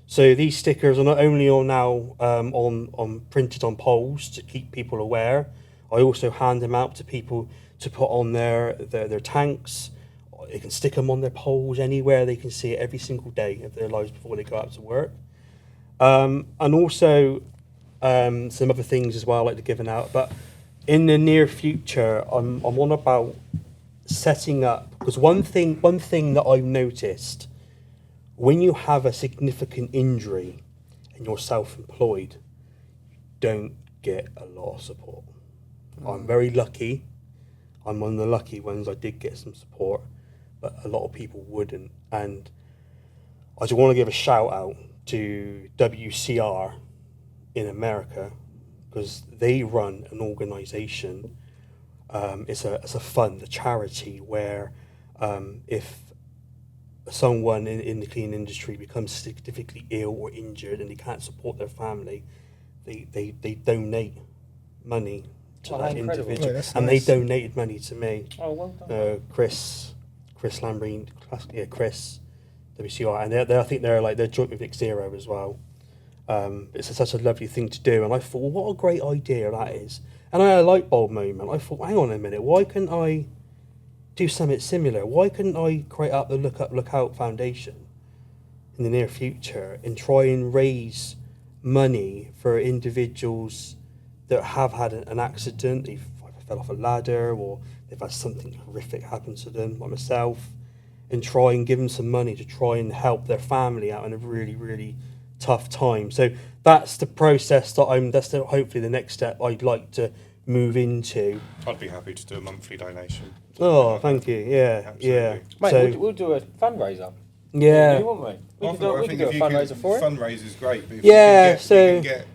So these stickers are not only on printed on poles to keep people aware. I also hand them out to people to put on their tanks. They can stick them on their poles anywhere. They can see it every single day of their lives before they go out to work. And also some other things as well, like the giving out. But in the near future, I'm on about setting up, because one thing that I've noticed, when you have a significant injury and you're self-employed, you don't get a lot of support. I'm very lucky. I'm one of the lucky ones. I did get some support, but a lot of people wouldn't. And I just want to give a shout out to WCR in America, because they run an organisation. It's a fund, a charity, where if someone in the cleaning industry becomes significantly ill or injured and they can't support their family, they donate money to that individual. That's and nice. They donated money to me. Oh, well done. Chris Lambrine, Chris, WCR, and I think they're joint with Vic Zero as well. It's such a lovely thing to do, and I thought, well, what a great idea that is. And I had a light bulb moment. I thought, hang on a minute, why couldn't I do something similar? Why couldn't I create up the Look Out Foundation in the near future and try and raise money for individuals that have had an accident, they've fell off a ladder, or they've had something horrific happen to them, like myself, and try and give them some money to try and help their family out in a really, really tough time. So that's the process that's hopefully the next step I'd like to move into. I'd be happy to do a monthly donation. Oh, thank you. Yeah, Absolutely. yeah. Mate, So, we'll do a fundraiser. yeah. You want me? We I can think do a if you fundraiser can, for it. fundraiser's great, but if Yeah, you so- can get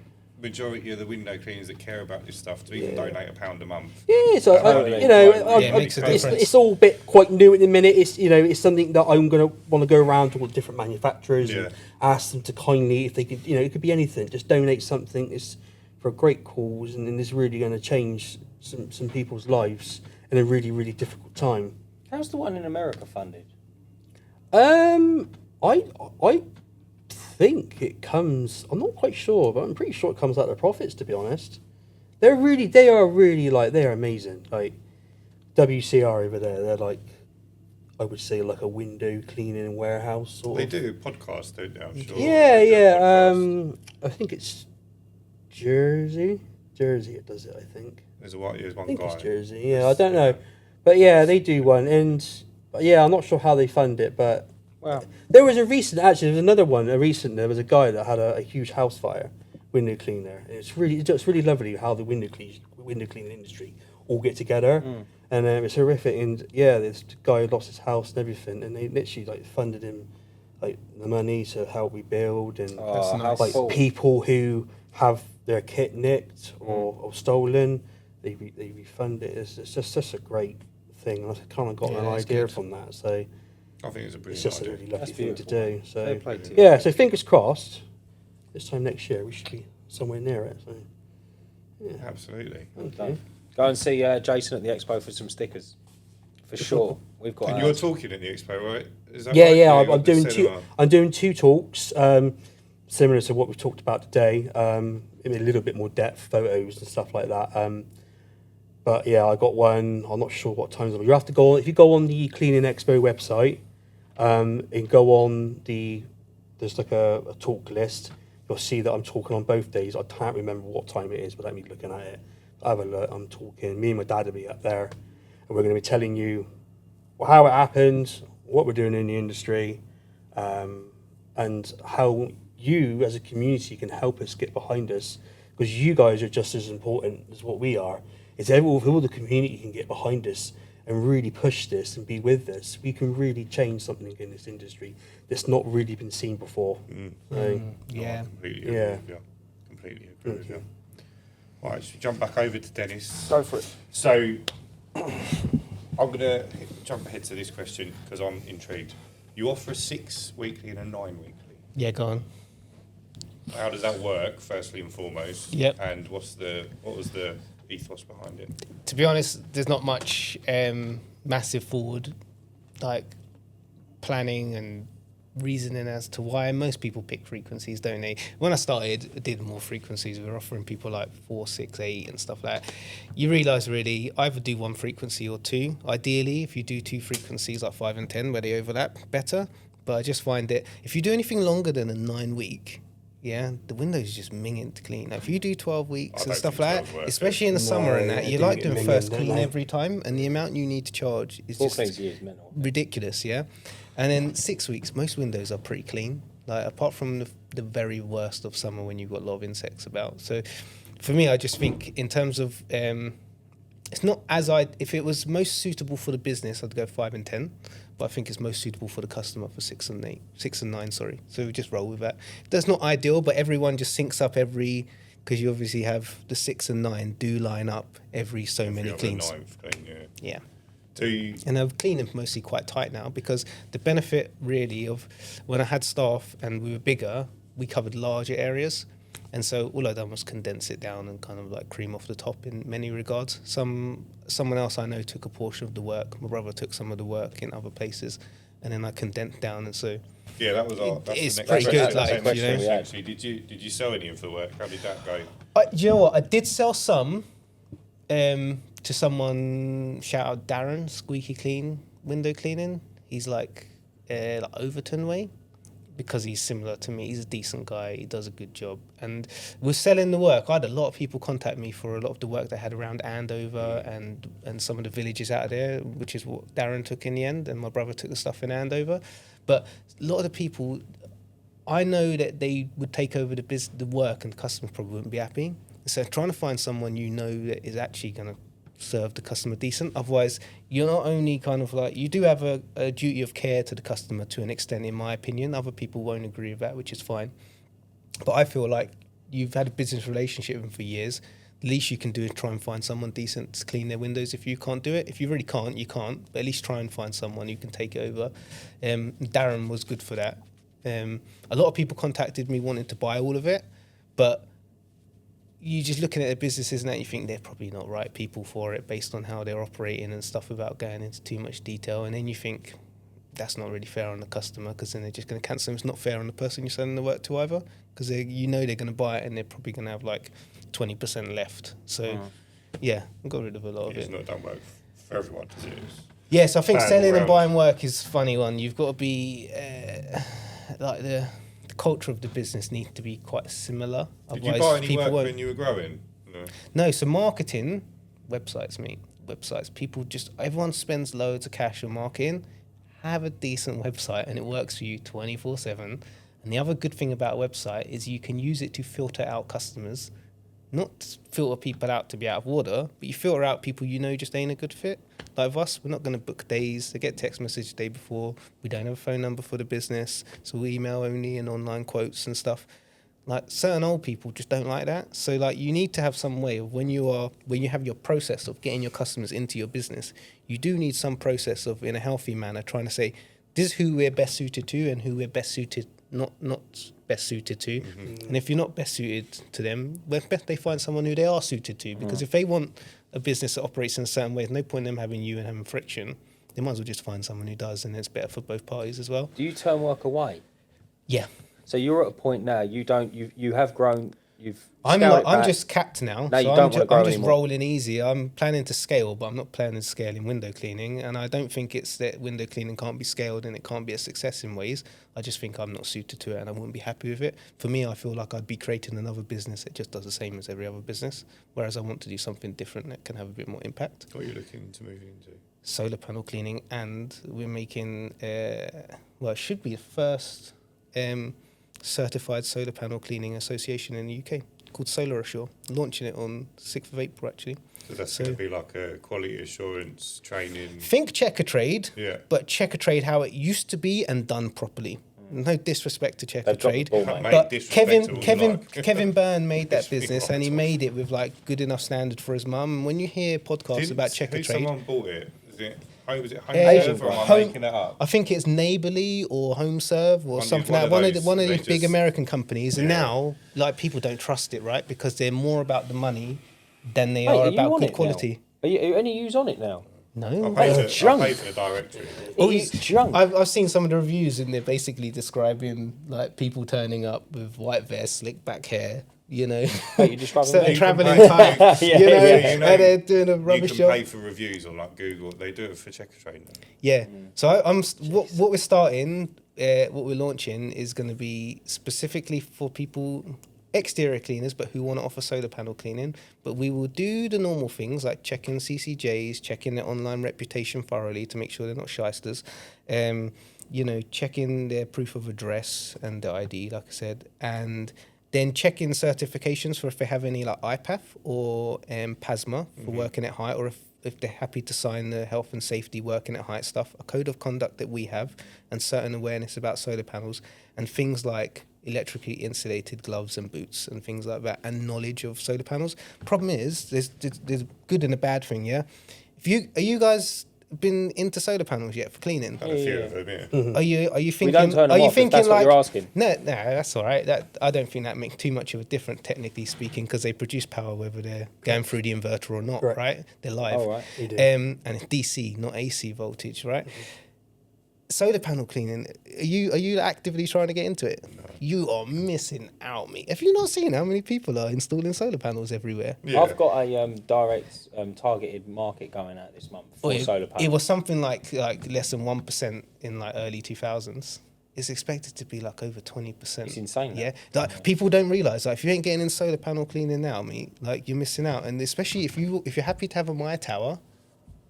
majority of the window cleaners that care about this stuff to even donate £1 a month. Yeah, so Totally. it makes a difference. it's all a bit quite new at the minute. It's something that I'm gonna want to go around to all the different manufacturers and ask them to kindly, if they could, it could be anything, just donate something. It's for a great cause, and it's really going to change some people's lives in a really, really difficult time. How's the one in America funded? I think it comes. I'm not quite sure, but I'm pretty sure it comes out of their profits. To be honest, they are really they're amazing. Like WCR over there, they're like, I would say, like a window cleaning warehouse sort They of. do podcasts, don't they? I'm sure. Yeah, They do yeah. podcasts. I think it's Jersey. It does it. I think. There's one I think guy. it's Jersey. Yeah, I don't know, but yeah, they do one, and yeah, I'm not sure how they fund it, but. Wow. There was another one, there was a guy that had a huge house fire, window cleaner. It's really lovely how the window cleaning industry all get together, and it's horrific. And yeah, this guy lost his house and everything, and they literally funded him the money to help rebuild, and How cool. people who have their kit nicked or stolen, they refund it. It's just such a great thing. I kind of got an it's idea good. from that, so. I think it's a It's brilliant just a idea. really lovely That's thing to beautiful. do. So Fair play to you. yeah, so fingers crossed. This time next year we should be somewhere near it. So Absolutely. Done. Go and see Jason at the expo for some stickers. For sure. We've got. And you're talking at the expo, right? Is that Yeah, right? yeah. You I'm got the doing seminar. I'm doing 2 talks, similar to what we've talked about today. In a little bit more depth, photos and stuff like that. But yeah, I got one. I'm not sure what times. You have to go on. If you go on the Cleaning Expo website, and go on there's like a talk list. You'll see that I'm talking on both days. I can't remember what time it is, but let me looking at it. I have a look. I'm talking. Me and my dad will be up there, and we're going to be telling you how it happened, what we're doing in the industry, and how you as a community can help us get behind us, because you guys are just as important as what we are. It's if all the community can get behind us and really push this and be with us, we can really change something in this industry that's not really been seen before. Yeah. Completely agree with you. Completely agree with you. All right, should we jump back over to Dennis? Go for it. So, I'm going to jump ahead to this question because I'm intrigued. You offer a 6 weekly and a 9 weekly. Yeah, go on. How does that work, firstly and foremost? Yep. And what was the ethos behind it? To be honest, there's not much massive forward like planning and reasoning as to why. Most people pick frequencies, don't they? When I started, I did more frequencies. We were offering people like 4, 6, 8 and stuff like that. You realise really either do 1 frequency or 2. Ideally, if you do 2 frequencies like 5 and 10 where they overlap, better. But I just find that if you do anything longer than a 9 week, the window's just minging to clean. Now, if you do 12 weeks and stuff like that, especially in the summer and that, you like doing first clean every time, and the amount you need to charge is just ridiculous, And then 6 weeks, most windows are pretty clean, like apart from the very worst of summer when you've got a lot of insects about. So for me, I just think in terms of, it's not if it was most suitable for the business, I'd go 5 and 10. But I think it's most suitable for the customer for 6 and 9. So we just roll with that. That's not ideal, but everyone just syncs up because you obviously have the 6 and 9 do line up every so many cleans. Yeah. And I'm cleaning mostly quite tight now because the benefit really of when I had staff and we were bigger, we covered larger areas. And so all I've done was condense it down and kind of like cream off the top in many regards. Someone else I know took a portion of the work. My brother took some of the work in other places, and then I condensed down. And so that's it's the next pretty good. question. Actually, did you sell any of the work? How did that go? You know what? I did sell some to someone. Shout out Darren, Squeaky Clean Window Cleaning. He's like Overton way. Because he's similar to me, he's a decent guy, he does a good job. And we're selling the work. I had a lot of people contact me for a lot of the work they had around Andover and some of the villages out of there, which is what Darren took in the end, and my brother took the stuff in Andover. But a lot of the people, I know that they would take over the work and the customers probably wouldn't be happy. So trying to find someone that is actually going to serve the customer decent. Otherwise, you're not only kind of like, you do have a duty of care to the customer to an extent, in my opinion. Other people won't agree with that, which is fine. But I feel like you've had a business relationship with them for years. The least you can do is try and find someone decent to clean their windows if you can't do it. If you really can't, you can't. But at least try and find someone who can take it over. Darren was good for that. A lot of people contacted me wanting to buy all of it, but you just looking at their businesses and that, you think they're probably not right people for it based on how they're operating and stuff without going into too much detail. And then you think that's not really fair on the customer because then they're just going to cancel them. It's not fair on the person you're selling the work to either because they're going to buy it and they're probably going to have like 20% left. So, I got rid of a lot of it. It's not done work for everyone to do. Yes, I think selling and buying work is a funny one. You've got to be like the culture of the business needs to be quite similar. Did you buy any work when you were growing? No, so marketing, websites, everyone spends loads of cash on marketing. Have a decent website and it works for you 24/7. And the other good thing about a website is you can use it to filter out customers, not filter people out to be out of order, but you filter out people just ain't a good fit. Like with us, we're not going to book days. They get text message the day before. We don't have a phone number for the business, so we email only and online quotes and stuff. Like certain old people just don't like that. So like you need to have some way of when you have your process of getting your customers into your business, you do need some process of in a healthy manner trying to say, this is who we're best suited to and who we're best suited not best suited to. And if you're not best suited to them, well, best they find someone who they are suited to. Because if they want a business that operates in a certain way, there's no point in them having you and having friction. They might as well just find someone who does, and it's better for both parties as well. Do you turn work away? Yeah. So you're at a point now. You have grown. I'm just capped now. No, so you I'm, don't want to grow I'm just anymore. rolling easy. I'm planning to scale, but I'm not planning to scale in window cleaning. And I don't think it's that window cleaning can't be scaled and it can't be a success in ways. I just think I'm not suited to it and I wouldn't be happy with it. For me, I feel like I'd be creating another business that just does the same as every other business. Whereas I want to do something different that can have a bit more impact. What are you looking to move into? Solar panel cleaning, and we're making, it should be the first certified solar panel cleaning association in the UK. Called Solar Assure, launching it on 6th of April actually. So that's going to be like a quality assurance training. Think checker trade, Yeah. but checker trade how it used to be and done properly. No disrespect to checker They've dropped trade, the ball, mate. but disrespectful, Kevin Byrne made that Piss me business off. and he made it with like good enough standard for his mum. And when you hear podcasts about checker trade, Someone bought it. Was it Home Asian Serve or am I Home- making that up? I think it's Neighbourly or HomeServe or something like one of those, these big just- American companies. And Yeah. now, like, people don't trust it, right? Because they're more about the money than they Mate, are you about on good it now? quality. Are you any use on it now? No. I it's paid junk. for the directory. It's junk. I've seen some of the reviews and they're basically describing like people turning up with white vests, slick back hair, you know, Wait, you're describing certain me? travelling pay- time, Yeah, you know, yeah. You know, and they're doing a You rubbish can job. pay for reviews on like Google. They do it for checker trade now. Yeah. So what we're starting, what we're launching is going to be specifically for people, exterior cleaners, but who want to offer solar panel cleaning. But we will do the normal things like checking CCJs, checking their online reputation thoroughly to make sure they're not shysters. You know, checking their proof of address and the ID, like I said, and then checking certifications for if they have any like IPAF or PASMA for working at height, or if they're happy to sign the health and safety working at height stuff, a code of conduct that we have, and certain awareness about solar panels, and things like electrically insulated gloves and boots and things like that, and knowledge of solar panels. Problem is, there's a good and a bad thing, yeah? Are you guys been into solar panels yet for cleaning? Had a few of them, yeah. Are you thinking? We don't turn them are you off, if thinking that's what like? you're asking. No, that's all right. I don't think that makes too much of a difference, technically speaking, because they produce power whether they're going through the inverter or not, Correct. right? They're live. Oh, right. You do. And it's DC, not AC voltage, right? Solar panel cleaning. Are you actively trying to get into it? No. You are missing out, mate. Have you not seen how many people are installing solar panels everywhere? Yeah. I've got a direct targeted market going out this month for solar panels. It was something like less than 1% in like early 2000s. It's expected to be like over 20%. It's insane, Yeah, that. like people don't realize like if you ain't getting in solar panel cleaning now, mate, like you're missing out. And especially if you're happy to have a My Tower,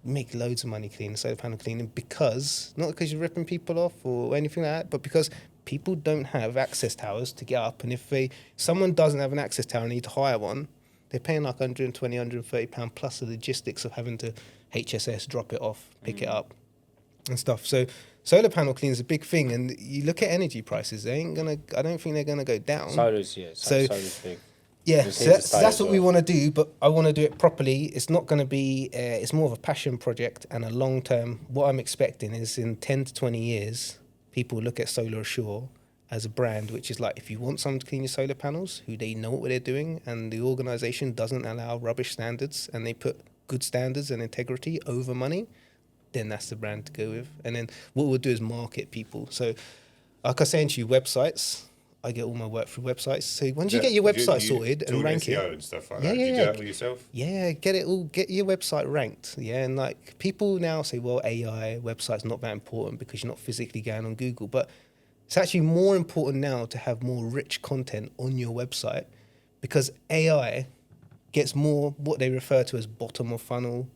make loads of money cleaning solar panel cleaning, because not because you're ripping people off or anything like that, but because people don't have access towers to get up. And if someone doesn't have an access tower and need to hire one, they're paying like 120, 130 pound plus the logistics of having to HSS, drop it off, pick it up and stuff. So solar panel cleaning is a big thing. And you look at energy prices, I don't think they're gonna go down. Solar's, yeah. Solar's big. Yeah, It's so here to that's, stay that's as what well. we want to do, but I want to do it properly. It's not going to be, it's more of a passion project and a long term. What I'm expecting is in 10 to 20 years, people look at Solar Assure as a brand, which is like, if you want someone to clean your solar panels, who they know what they're doing, and the organization doesn't allow rubbish standards, and they put good standards and integrity over money, then that's the brand to go with. And then what we'll do is market people. So like I was saying to you, websites, I get all my work through websites. So once you get your website sorted and rank it, SEO and stuff like Yeah, that. yeah, Do you do yeah. that with yourself? yeah, get your website ranked. Yeah, and like people now say, well, AI website's not that important because you're not physically going on Google, but it's actually more important now to have more rich content on your website, because AI gets more what they refer to as bottom of funnel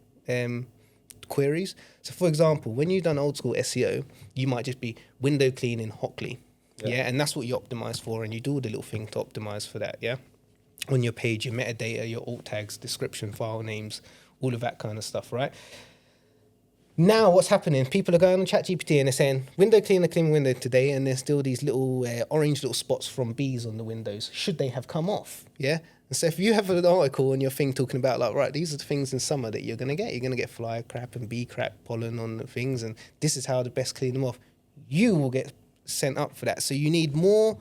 queries. So for example, when you've done old school SEO, you might just be window cleaning Hockley. Yeah, and that's what you optimize for, and you do all the little thing to optimize for that, yeah? On your page, your metadata, your alt tags, description, file names, all of that kind of stuff, right? Now what's happening, people are going on ChatGPT and they're saying, window cleaner, clean window today, and there's still these little orange little spots from bees on the windows. Should they have come off, yeah? And so if you have an article on your thing talking about like, right, these are the things in summer that you're going to get. You're going to get fly crap and bee crap pollen on the things, and this is how to best clean them off. you will get sent up for that. So you need more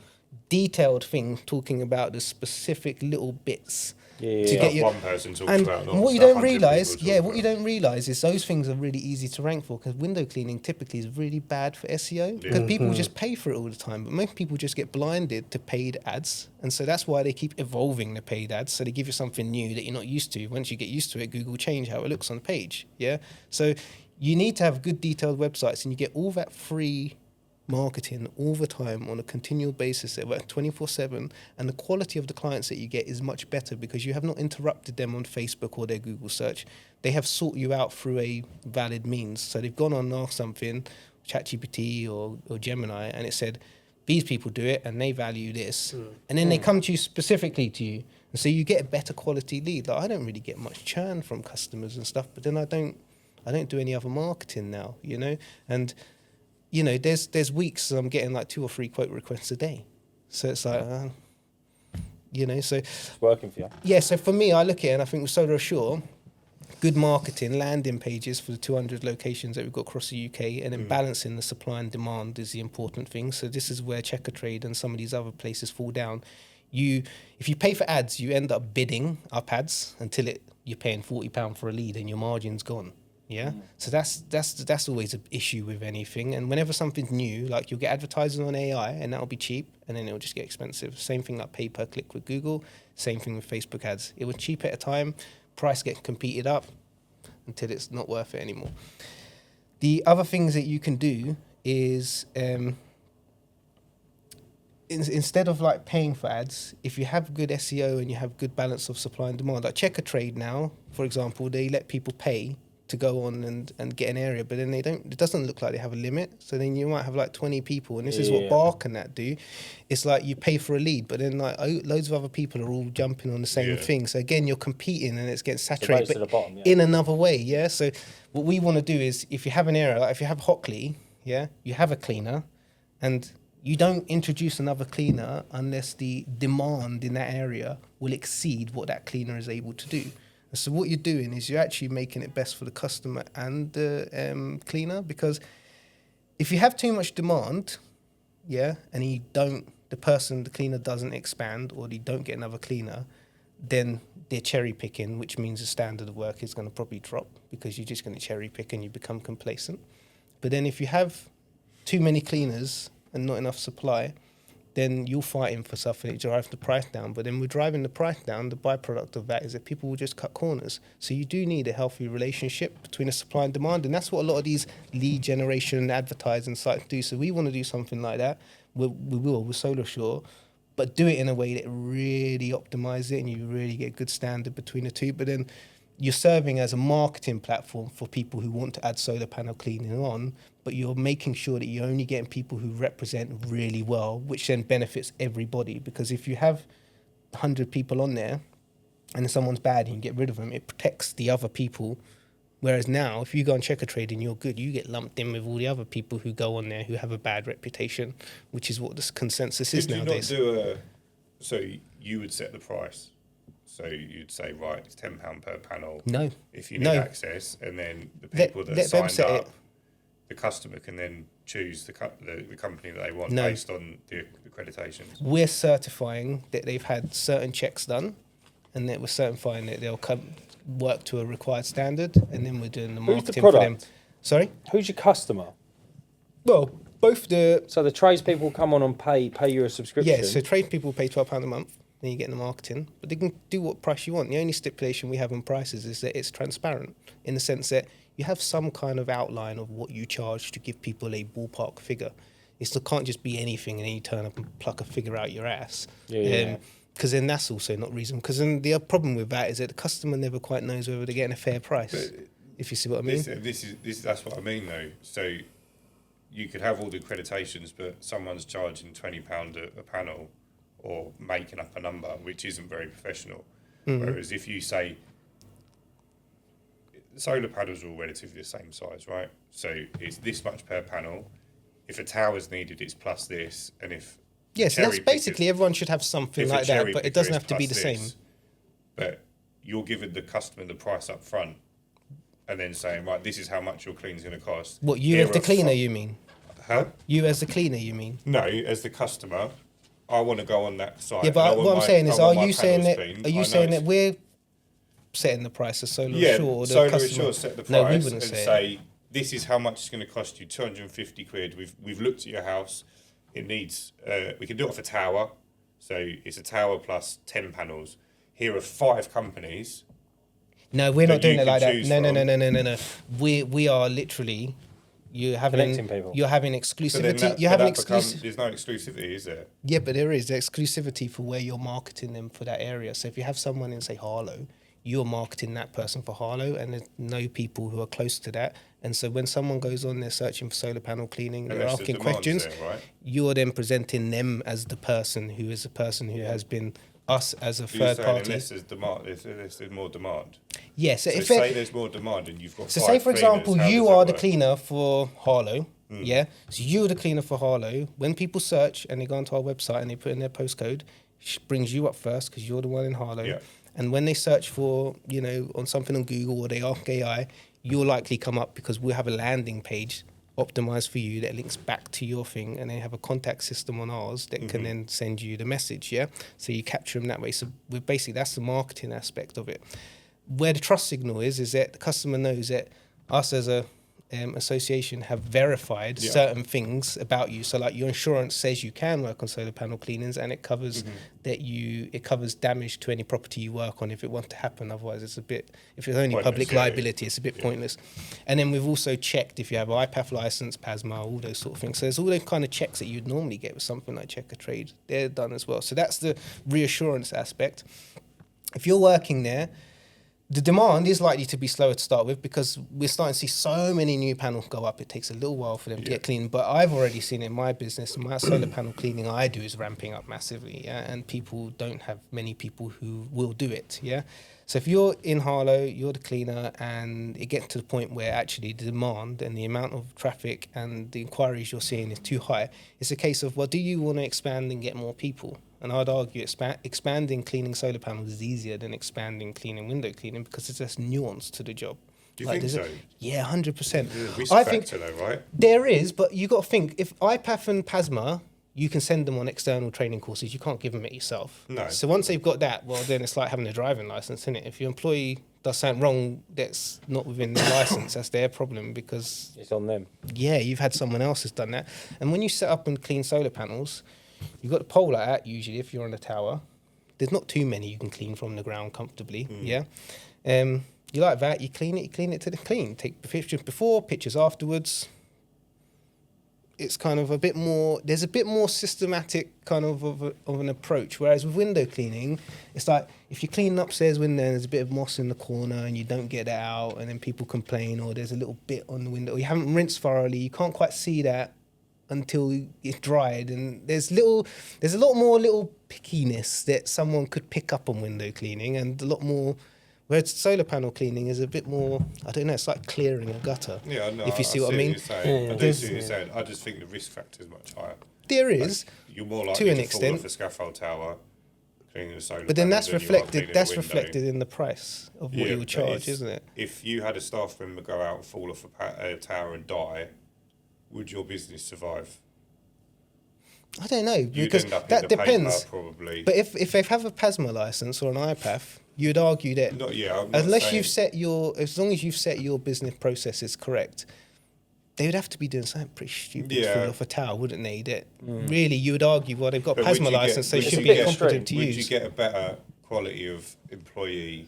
detailed thing talking about the specific little bits to get your one person talks and about. what you don't realize, what you don't realize is those things are really easy to rank for, because window cleaning typically is really bad for SEO, because people just pay for it all the time. But most people just get blinded to paid ads, and so that's why they keep evolving the paid ads. So they give you something new that you're not used to. Once you get used to it, Google will change how it looks on the page. Yeah, so you need to have good detailed websites, and you get all that free marketing all the time on a continual basis. They work 24/7, and the quality of the clients that you get is much better because you have not interrupted them on Facebook or their Google search. They have sought you out through a valid means. So they've gone on and asked something, ChatGPT or Gemini, and it said, these people do it and they value this. And then they come to you specifically to you. And so you get a better quality lead. Like, I don't really get much churn from customers and stuff, but then I don't do any other marketing now, you know? And you know, there's weeks I'm getting like 2 or 3 quote requests a day. So it's like, you know, so It's working for you. yeah. So for me, I look at it and I think with Solar Ashore, good marketing, landing pages for the 200 locations that we've got across the UK, and then balancing the supply and demand is the important thing. So this is where Checker Trade and some of these other places fall down. If you pay for ads, you end up bidding up ads until you're paying £40 for a lead and your margin's gone. Yeah, so that's always an issue with anything. And whenever something's new, like you'll get advertising on AI, and that'll be cheap, and then it'll just get expensive. Same thing like pay per click with Google. Same thing with Facebook ads. It was cheap at a time, price gets competed up until it's not worth it anymore. The other things that you can do is instead of like paying for ads, if you have good SEO and you have good balance of supply and demand, like Checker Trade now, for example, they let people pay to go on and get an area, but then it doesn't look like they have a limit. So then you might have like 20 people, and this is what Bark and that do. It's like you pay for a lead, but then like loads of other people are all jumping on the same thing. So again, you're competing and it's getting saturated, but to the bottom, in another way. Yeah. So what we want to do is, if you have an area, like if you have Hockley, you have a cleaner, and you don't introduce another cleaner unless the demand in that area will exceed what that cleaner is able to do. So what you're doing is you're actually making it best for the customer and the cleaner, because if you have too much demand, and the cleaner doesn't expand, or you don't get another cleaner, then they're cherry picking, which means the standard of work is going to probably drop because you're just going to cherry pick and you become complacent. But then if you have too many cleaners and not enough supply, then you're fighting for something that drives the price down. But then we're driving the price down. The byproduct of that is that people will just cut corners. So you do need a healthy relationship between the supply and demand. And that's what a lot of these lead generation advertising sites do. So we want to do something like that. We will with Solar Shore, but do it in a way that really optimizes it and you really get good standard between the two. But then you're serving as a marketing platform for people who want to add solar panel cleaning on, but you're making sure that you're only getting people who represent really well, which then benefits everybody. Because if you have 100 people on there and then someone's bad and you get rid of them, it protects the other people. Whereas now, if you go on Checker Trade and you're good, you get lumped in with all the other people who go on there who have a bad reputation, which is what this consensus is nowadays. So you would set the price. So you'd say, right, it's £10 per panel. No. If you need access, and then the people that signed up, the customer can then choose the company that they want based on the accreditations. We're certifying that they've had certain checks done, and that we're certifying that they'll work to a required standard, and then we're doing the marketing for them. Sorry? Who's your customer? Well, both So the tradespeople come on and pay you a subscription? Yeah, so tradespeople pay £12 a month. Then you get the marketing, but they can do what price you want. The only stipulation we have on prices is that it's transparent, in the sense that you have some kind of outline of what you charge to give people a ballpark figure. It can't just be anything and then you turn up and pluck a figure out your ass. Because then that's also not reasonable. Because then the problem with that is that the customer never quite knows whether they're getting a fair price. But if you see what I mean. That's what I mean though. So you could have all the accreditations, but someone's charging £20 a panel, or making up a number which isn't very professional. Whereas if you say solar panels are all relatively the same size, right? So it's this much per panel. If a tower's needed, it's plus this, and if so that's basically everyone should have something like that, but it doesn't have to be the same. But you're giving the customer the price up front, and then saying, right, this is how much your clean's going to cost. What, you as the cleaner, you mean? Huh? You as the cleaner, you mean? No, as the customer, I want to go on that site. Yeah, and I but want what I'm my- saying I is, want are my you saying panels that? cleaned. Are I you know saying that it's- we're setting the price of Solar Yeah, Assure? Or the Solar customer? Assure set the price No, we wouldn't and say. say this is how much it's going to cost you, 250 quid. We've looked at your house. It needs. We can do it off a tower, so it's a tower plus 10 panels. Here are 5 companies. No, we're not that you doing it can like that. choose No. from. We are literally. You're Connecting people. You're having So then exclusivity. that, You're but having that becomes, exclusivity. there's no exclusivity, is there? Yeah, but there is exclusivity for where you're marketing them for that area. So if you have someone in, say, Harlow, you're marketing that person for Harlow, and there's no people who are close to that. And so when someone goes on there searching for solar panel cleaning, they're Unless the asking demand's questions, there, right? you're then presenting them as the person who is the person who has been us as a So you're third saying party. unless there's demand, unless there's more demand. Yes, So if say there's more demand and you've got. So 5 say, for cleaners, example, how you does that are the work? cleaner for Harlow, yeah? So you're the cleaner for Harlow. When people search and they go onto our website and they put in their postcode, brings you up first because you're the one in Harlow. Yeah. And when they search for, on something on Google or they ask AI, you'll likely come up because we'll have a landing page optimized for you that links back to your thing, and they have a contact system on ours that can then send you the message, yeah? So you capture them that way. So that's the marketing aspect of it. Where the trust signal is that the customer knows that us as a association have verified certain things about you. So like your insurance says you can work on solar panel cleanings, and it covers it covers damage to any property you work on if it wants to happen. Otherwise it's if it's only Pointless, public yeah, liability, it's a bit pointless. And then we've also checked if you have IPAF license, PASMA, all those sort of things. So there's all those kind of checks that you'd normally get with something like Checker Trade. They're done as well. So that's the reassurance aspect. If you're working there, the demand is likely to be slower to start with because we're starting to see so many new panels go up. It takes a little while for them to get clean. But I've already seen in my business, my solar panel cleaning I do is ramping up massively, yeah? And people don't have many people who will do it, yeah? So if you're in Harlow, you're the cleaner, and it gets to the point where actually the demand and the amount of traffic and the inquiries you're seeing is too high, it's a case of, well, do you want to expand and get more people? And I'd argue expanding cleaning solar panels is easier than expanding cleaning window cleaning because there's less nuance to the job. Do you think so? Yeah, 100%. There's a risk I factor think though, right? there is, but you got to think, if IPAF and PASMA, you can send them on external training courses. You can't give them it yourself. No. So once they've got that, well, then it's like having a driving license, isn't it? If your employee does something wrong that's not within the license, that's their problem because, It's on them. yeah, you've had someone else has done that. And when you set up and clean solar panels, you've got the pole like that, usually, if you're on a tower. There's not too many you can clean from the ground comfortably, yeah? You like that, you clean it to the clean. Take pictures before, pictures afterwards. It's kind of there's a bit more systematic kind of an approach. Whereas with window cleaning, it's like if you clean an upstairs window and there's a bit of moss in the corner and you don't get it out and then people complain, or there's a little bit on the window, or you haven't rinsed thoroughly, you can't quite see that until it's dried, and there's a lot more little pickiness that someone could pick up on window cleaning, and a lot more. Whereas solar panel cleaning is a bit more, I don't know, it's like clearing a gutter. Yeah, no. If you see what I mean. You're saying. Yeah, I do see what you're saying. I just think the risk factor is much higher. There is, You're more to likely an to fall extent. off a scaffold tower cleaning a solar but then panel that's than you are reflected. cleaning a That's window. reflected in the price of what you would but charge, it's- isn't it? If you had a staff member go out and fall off a tower and die, would your business survive? I don't know You'd because end up in that the paper, depends. probably. But if they have a PASMA license or an IPAF, you'd argue that I'm not unless saying- as long as you've set your business processes correct, they would have to be doing something pretty stupid to Yeah. fall off a tower, wouldn't they? That really you would argue, well, they've got a But would PASMA you get- license, so would they you should be get- competent to Would use. you get a better quality of employee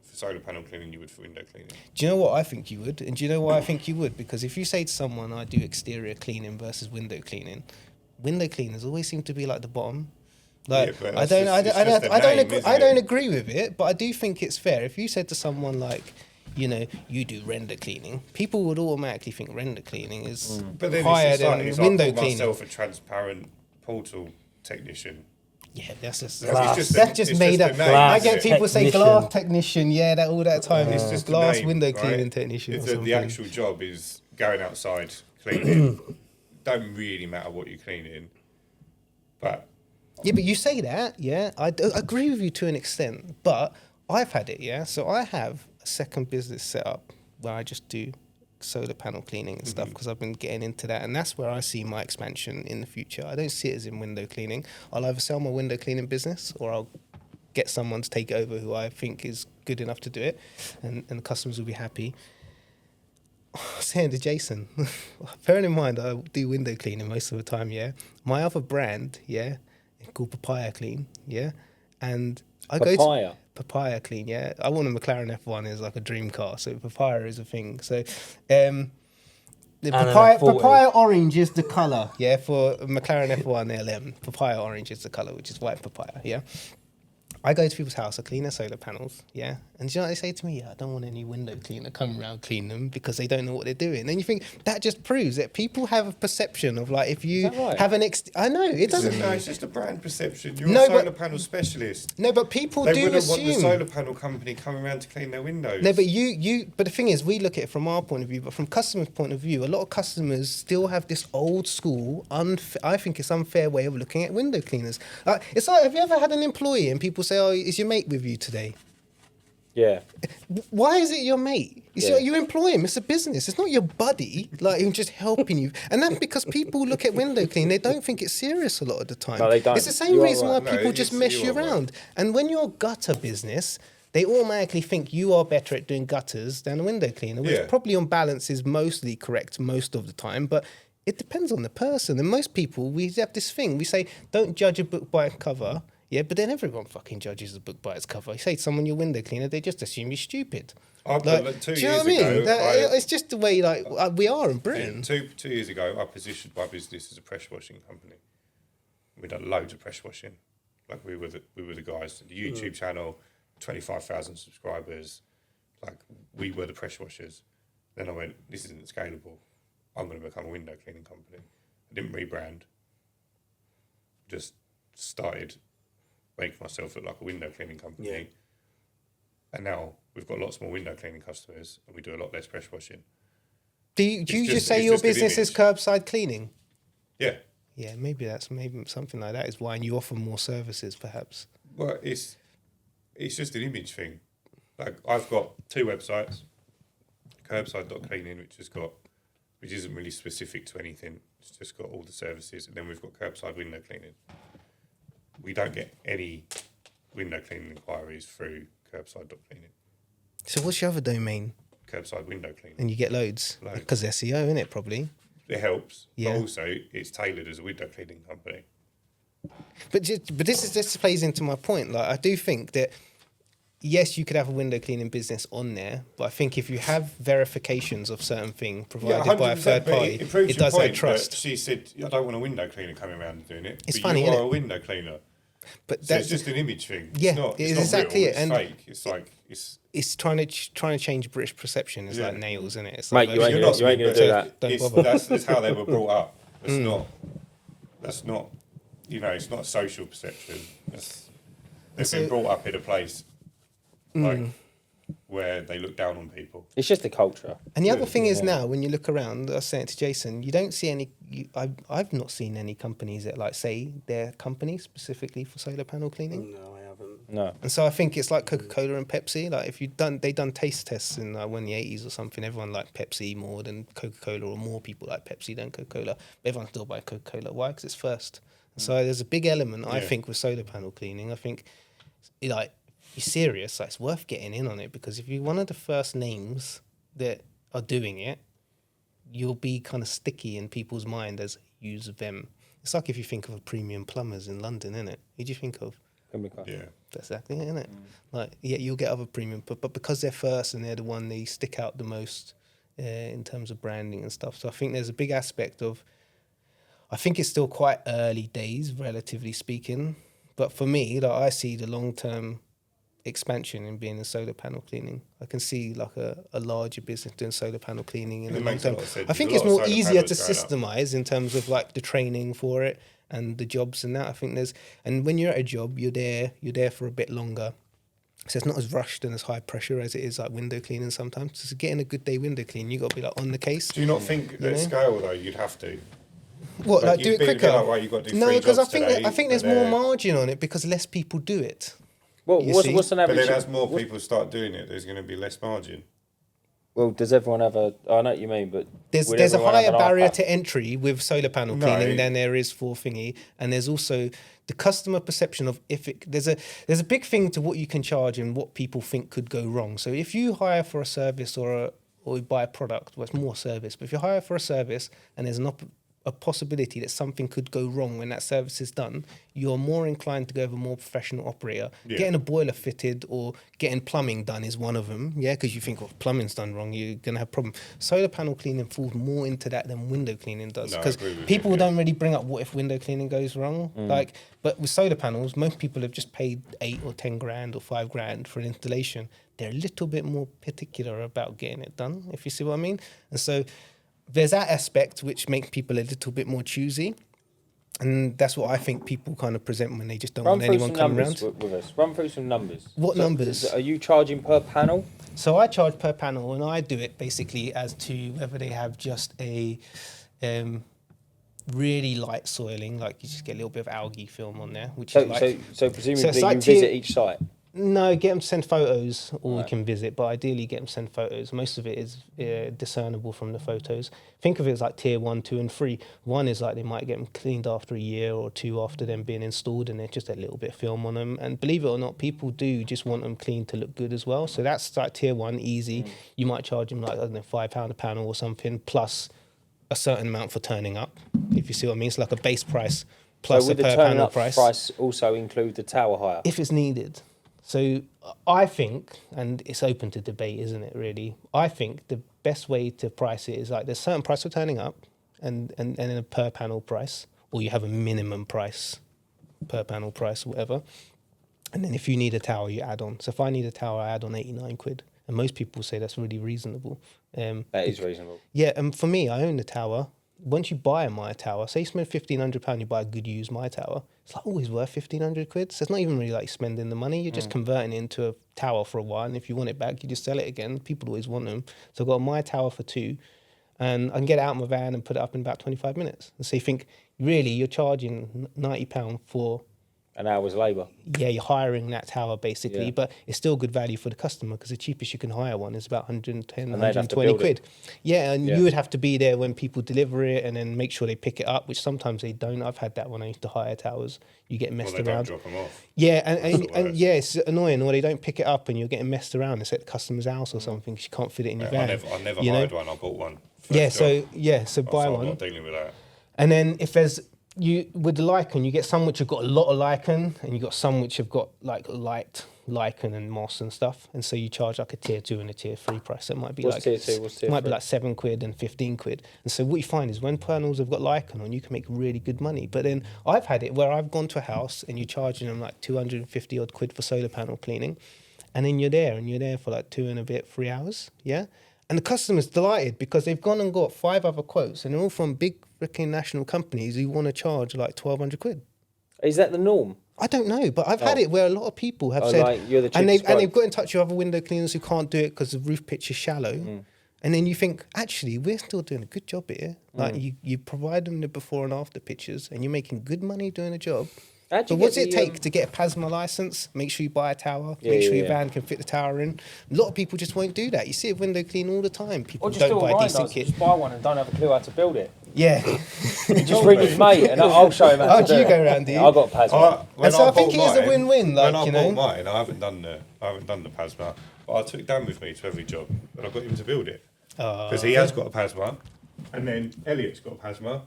for solar panel cleaning you would for window cleaning? Do you know what I think you would? And do you know why I think you would? Because if you say to someone, I do exterior cleaning versus window cleaning, window cleaners always seem to be like the bottom. Like Yeah, but I that's don't, just- I it's don't, I just don't, a I don't name, agree. isn't I don't it? agree with it, but I do think it's fair. If you said to someone like, you do render cleaning, people would automatically think render cleaning is But then higher it's than like, window I call cleaning. myself a transparent portal technician. Yeah, that's just Glass. It's just that's a- just it's made just up. a name, I isn't get it? people say Technician. glass technician. Yeah, that all that time. It's It's just a glass name, window right? cleaning technician. If or the something. actual job is going outside cleaning, don't really matter what you're cleaning. But Yeah, but you say that, yeah. I agree with you to an extent, but I've had it, yeah. So I have a second business set up where I just do solar panel cleaning and stuff because I've been getting into that, and that's where I see my expansion in the future. I don't see it as in window cleaning. I'll either sell my window cleaning business or I'll get someone to take it over who I think is good enough to do it, and the customers will be happy. Saying to Jason, bearing in mind I do window cleaning most of the time, yeah. My other brand, yeah, called Papaya Clean, yeah, and I go to Papaya Clean, yeah. I want a McLaren F1 is like a dream car, so Papaya is a thing. So, the papaya orange is the color, yeah, for McLaren F1 LM. Papaya orange is the color, which is white papaya, yeah. I go to people's house, I clean their solar panels, yeah, and do you know what they say to me? Yeah, I don't want any window cleaner coming around clean them because they don't know what they're doing. And you think that just proves that people have a perception of like if you have an I know it doesn't. No, it's just a brand perception. You're a solar panel specialist. No, but people they do wouldn't assume want the solar panel company coming around to clean their windows. No, but but the thing is, we look at it from our point of view, but from customers' point of view, a lot of customers still have this old school, I think it's unfair way of looking at window cleaners. It's like, have you ever had an employee and people say, "Oh, is your mate with you today?" Yeah. Why is it your mate? You employ him. It's a business. It's not your buddy, like him just helping you. And that's because people look at window cleaning. They don't think it's serious a lot of the time. No, they don't. It's the same reason why people just mess you around. And when you're a gutter business, they automatically think you are better at doing gutters than a window cleaner, which probably on balance is mostly correct most of the time. But it depends on the person. And most people, we have this thing. We say, don't judge a book by its cover. Yeah, but then everyone fucking judges the book by its cover. You say to someone you're window cleaner, they just assume you're stupid. Do you know what I mean? It's just the way we are in Britain. 2 years ago, I positioned my business as a pressure washing company. We'd done loads of pressure washing. Like we were the guys. The YouTube channel, 25,000 subscribers. Like we were the pressure washers. Then I went, this isn't scalable. I'm going to become a window cleaning company. I didn't rebrand. Just started making myself look like a window cleaning company. Yeah. And now we've got lots more window cleaning customers and we do a lot less pressure washing. Do you just say your business is curbside cleaning? Yeah. Yeah, maybe something like that is why, and you offer more services perhaps. Well, it's just an image thing. Like I've got 2 websites, curbside.cleaning, which isn't really specific to anything. It's just got all the services, and then we've got curbside window cleaning. We don't get any window cleaning inquiries through curbside.cleaning. So what's your other domain? Curbside window cleaning. And you get loads? Because SEO, isn't it, probably? It helps, but also it's tailored as a window cleaning company. But this plays into my point. Like I do think that, yes, you could have a window cleaning business on there, but I think if you have verifications of certain thing provided by a third party, it does add trust. She said, I don't want a window cleaner coming around and doing it. It's but funny, you are a window cleaner. But so it's just an image thing. Yeah, it's not exactly real, it. And fake. It's like it's trying to change British perception. It's like nails, isn't it? It's mate, like you ain't gonna do that. That's how they were brought up. That's not. You know, it's not a social perception. They've been brought up in a place like where they look down on people. It's just the culture. And the other thing is now, when you look around, I was saying to Jason, you don't see any. I've not seen any companies that like say their company specifically for solar panel cleaning. No, I haven't. No. And so I think it's like Coca-Cola and Pepsi. Like if they done taste tests in the 80s or something, everyone liked Pepsi more than Coca-Cola, or more people like Pepsi than Coca-Cola. But everyone still buy Coca-Cola. Why? Because it's first. So there's a big element, I think, with solar panel cleaning. I think, like, you're serious, like, it's worth getting in on it, because if you're one of the first names that are doing it, you'll be kind of sticky in people's mind as use them. It's like if you think of a premium plumbers in London, isn't it? Who do you think of? Yeah. That's exactly it, isn't it? Like, yeah, you'll get other premium, but because they're first and they're the one, they stick out the most in terms of branding and stuff. So I think there's a big aspect of, I think it's still quite early days, relatively speaking. But for me, like, I see the long-term expansion in being in solar panel cleaning. I can see like a larger business doing solar panel cleaning in the long term. I think it's more easier to systemize in terms of like the training for it and the jobs and that. I think and when you're at a job, you're there for a bit longer. So it's not as rushed and as high pressure as it is like window cleaning sometimes. So getting a good day window clean, you got to be like on the case. Do you not think at scale though you'd have to? What, like do it quicker? Like, right, you've got to do no, because I today, think there's more margin on it because less people do it. Well, what's an average? But then as more people start doing it, there's going to be less margin. Well, does everyone have a? I know what you mean, but There's a higher barrier to entry with solar panel cleaning than there is for thingy, and there's also the customer perception of there's a big thing to what you can charge and what people think could go wrong. So if you hire for a service or you buy a product, well, it's more service, but if you hire for a service and there's a possibility that something could go wrong when that service is done, you're more inclined to go with a more professional operator. Yeah. Getting a boiler fitted or getting plumbing done is one of them, because you think, if plumbing's done wrong, you're going to have a problem. Solar panel cleaning falls more into that than window cleaning does, because people don't really bring up what if window cleaning goes wrong. But with solar panels, most people have just paid 8 or 10 grand or 5 grand for an installation. They're a little bit more particular about getting it done, if you see what I mean. And so there's that aspect which makes people a little bit more choosy, and that's what I think people kind of present when they just don't want anyone coming around. With us. Run through some numbers. What numbers? Are you charging per panel? So I charge per panel, and I do it basically as to whether they have just a really light soiling, like you just get a little bit of algae film on there, which is like... So presumably you visit each site? No, get them to send photos, or we can visit, but ideally get them to send photos. Most of it is discernible from the photos. Think of it as like tier 1, 2 and 3. 1 is like they might get them cleaned after a year or 2 after them being installed, and there's just a little bit of film on them. And believe it or not, people do just want them clean to look good as well. So that's like tier 1, easy. You might charge them like, I don't know, £5 a panel or something, plus a certain amount for turning up, if you see what I mean. It's like a base price plus a per panel price. So would the turn-up price also include the tower hire? If it's needed. So I think, and it's open to debate, isn't it, really? I think the best way to price it is like there's a certain price for turning up and then a per panel price, or you have a minimum price per panel price or whatever. And then if you need a tower, you add on. So if I need a tower, I add on 89 quid. And most people say that's really reasonable. That is reasonable. Yeah, and for me, I own the tower. Once you buy a My Tower, say you spend £1,500, you buy a good used My Tower, it's like always worth 1,500 quid. So it's not even really like spending the money. You're just converting it into a tower for a while, and if you want it back, you just sell it again. People always want them. So I've got a My Tower for 2, and I can get it out of my van and put it up in about 25 minutes. And so you think, really, you're charging £90 for an hour's labour. Yeah, you're hiring that tower basically, but it's still good value for the customer, because the cheapest you can hire one is about 110, 120 quid. Yeah, and you would have to be there when people deliver it and then make sure they pick it up, which sometimes they don't. I've had that when I used to hire towers. You get messed around. Don't drop them off. Yeah, and yeah, it's annoying, or they don't pick it up and you're getting messed around. It's at the customer's house or something because you can't fit it in your van. I never hired one. I bought one. So buy one. I'm not dealing with that. And then if there's with the lichen, you get some which have got a lot of lichen, and you got some which have got like light lichen and moss and stuff. And so you charge like a tier 2 and a tier 3 price. It might be What's tier 2? What's tier 3? Might be like 7 quid and 15 quid. And so what you find is when panels have got lichen on, you can make really good money. But then I've had it where I've gone to a house and you're charging them like 250 odd quid for solar panel cleaning, and then you're there for like 2 and a bit, 3 hours. Yeah. And the customer's delighted because they've gone and got 5 other quotes, and they're all from big freaking national companies who want to charge like 1,200 quid. Is that the norm? I don't know, but I've had it where a lot of people have said, like, you're the and they've got in touch with other window cleaners who can't do it because the roof pitch is shallow. And then you think, actually, we're still doing a good job here. Like you provide them the before and after pictures, and you're making good money doing a job. But what's it take to get a PASMA license? Make sure you buy a tower. Make sure your van can fit the tower in. A lot of people just won't do that. You see it window clean all the time. People don't buy decent kit. Just buy one and don't have a clue how to build it. Yeah. Just ring his mate and I'll show him how to do it. How do you go around, do you? I've got PASMA. And so I think it is a win-win. When I bought mine, I haven't done the PASMA, but I took Dan with me to every job, and I got him to build it. Because he has got a PASMA, and then Elliot's got a PASMA.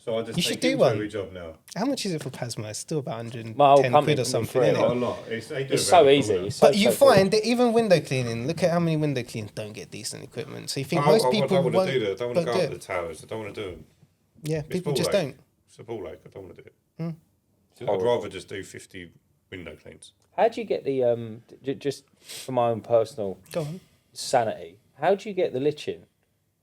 So I just take him to every job now. How much is it for PASMA? It's still about 110 quid or something. Not a lot. It's so easy. But you find that even window cleaning, look at how many window cleaners don't get decent equipment. So you think most people don't want to do that. I don't want to go up the towers. I don't want to do them. Yeah, people just don't. It's a ball ache. I don't want to do it. I'd rather just do 50 window cleans. How do you get the, just for my own personal sanity, how do you get the liching?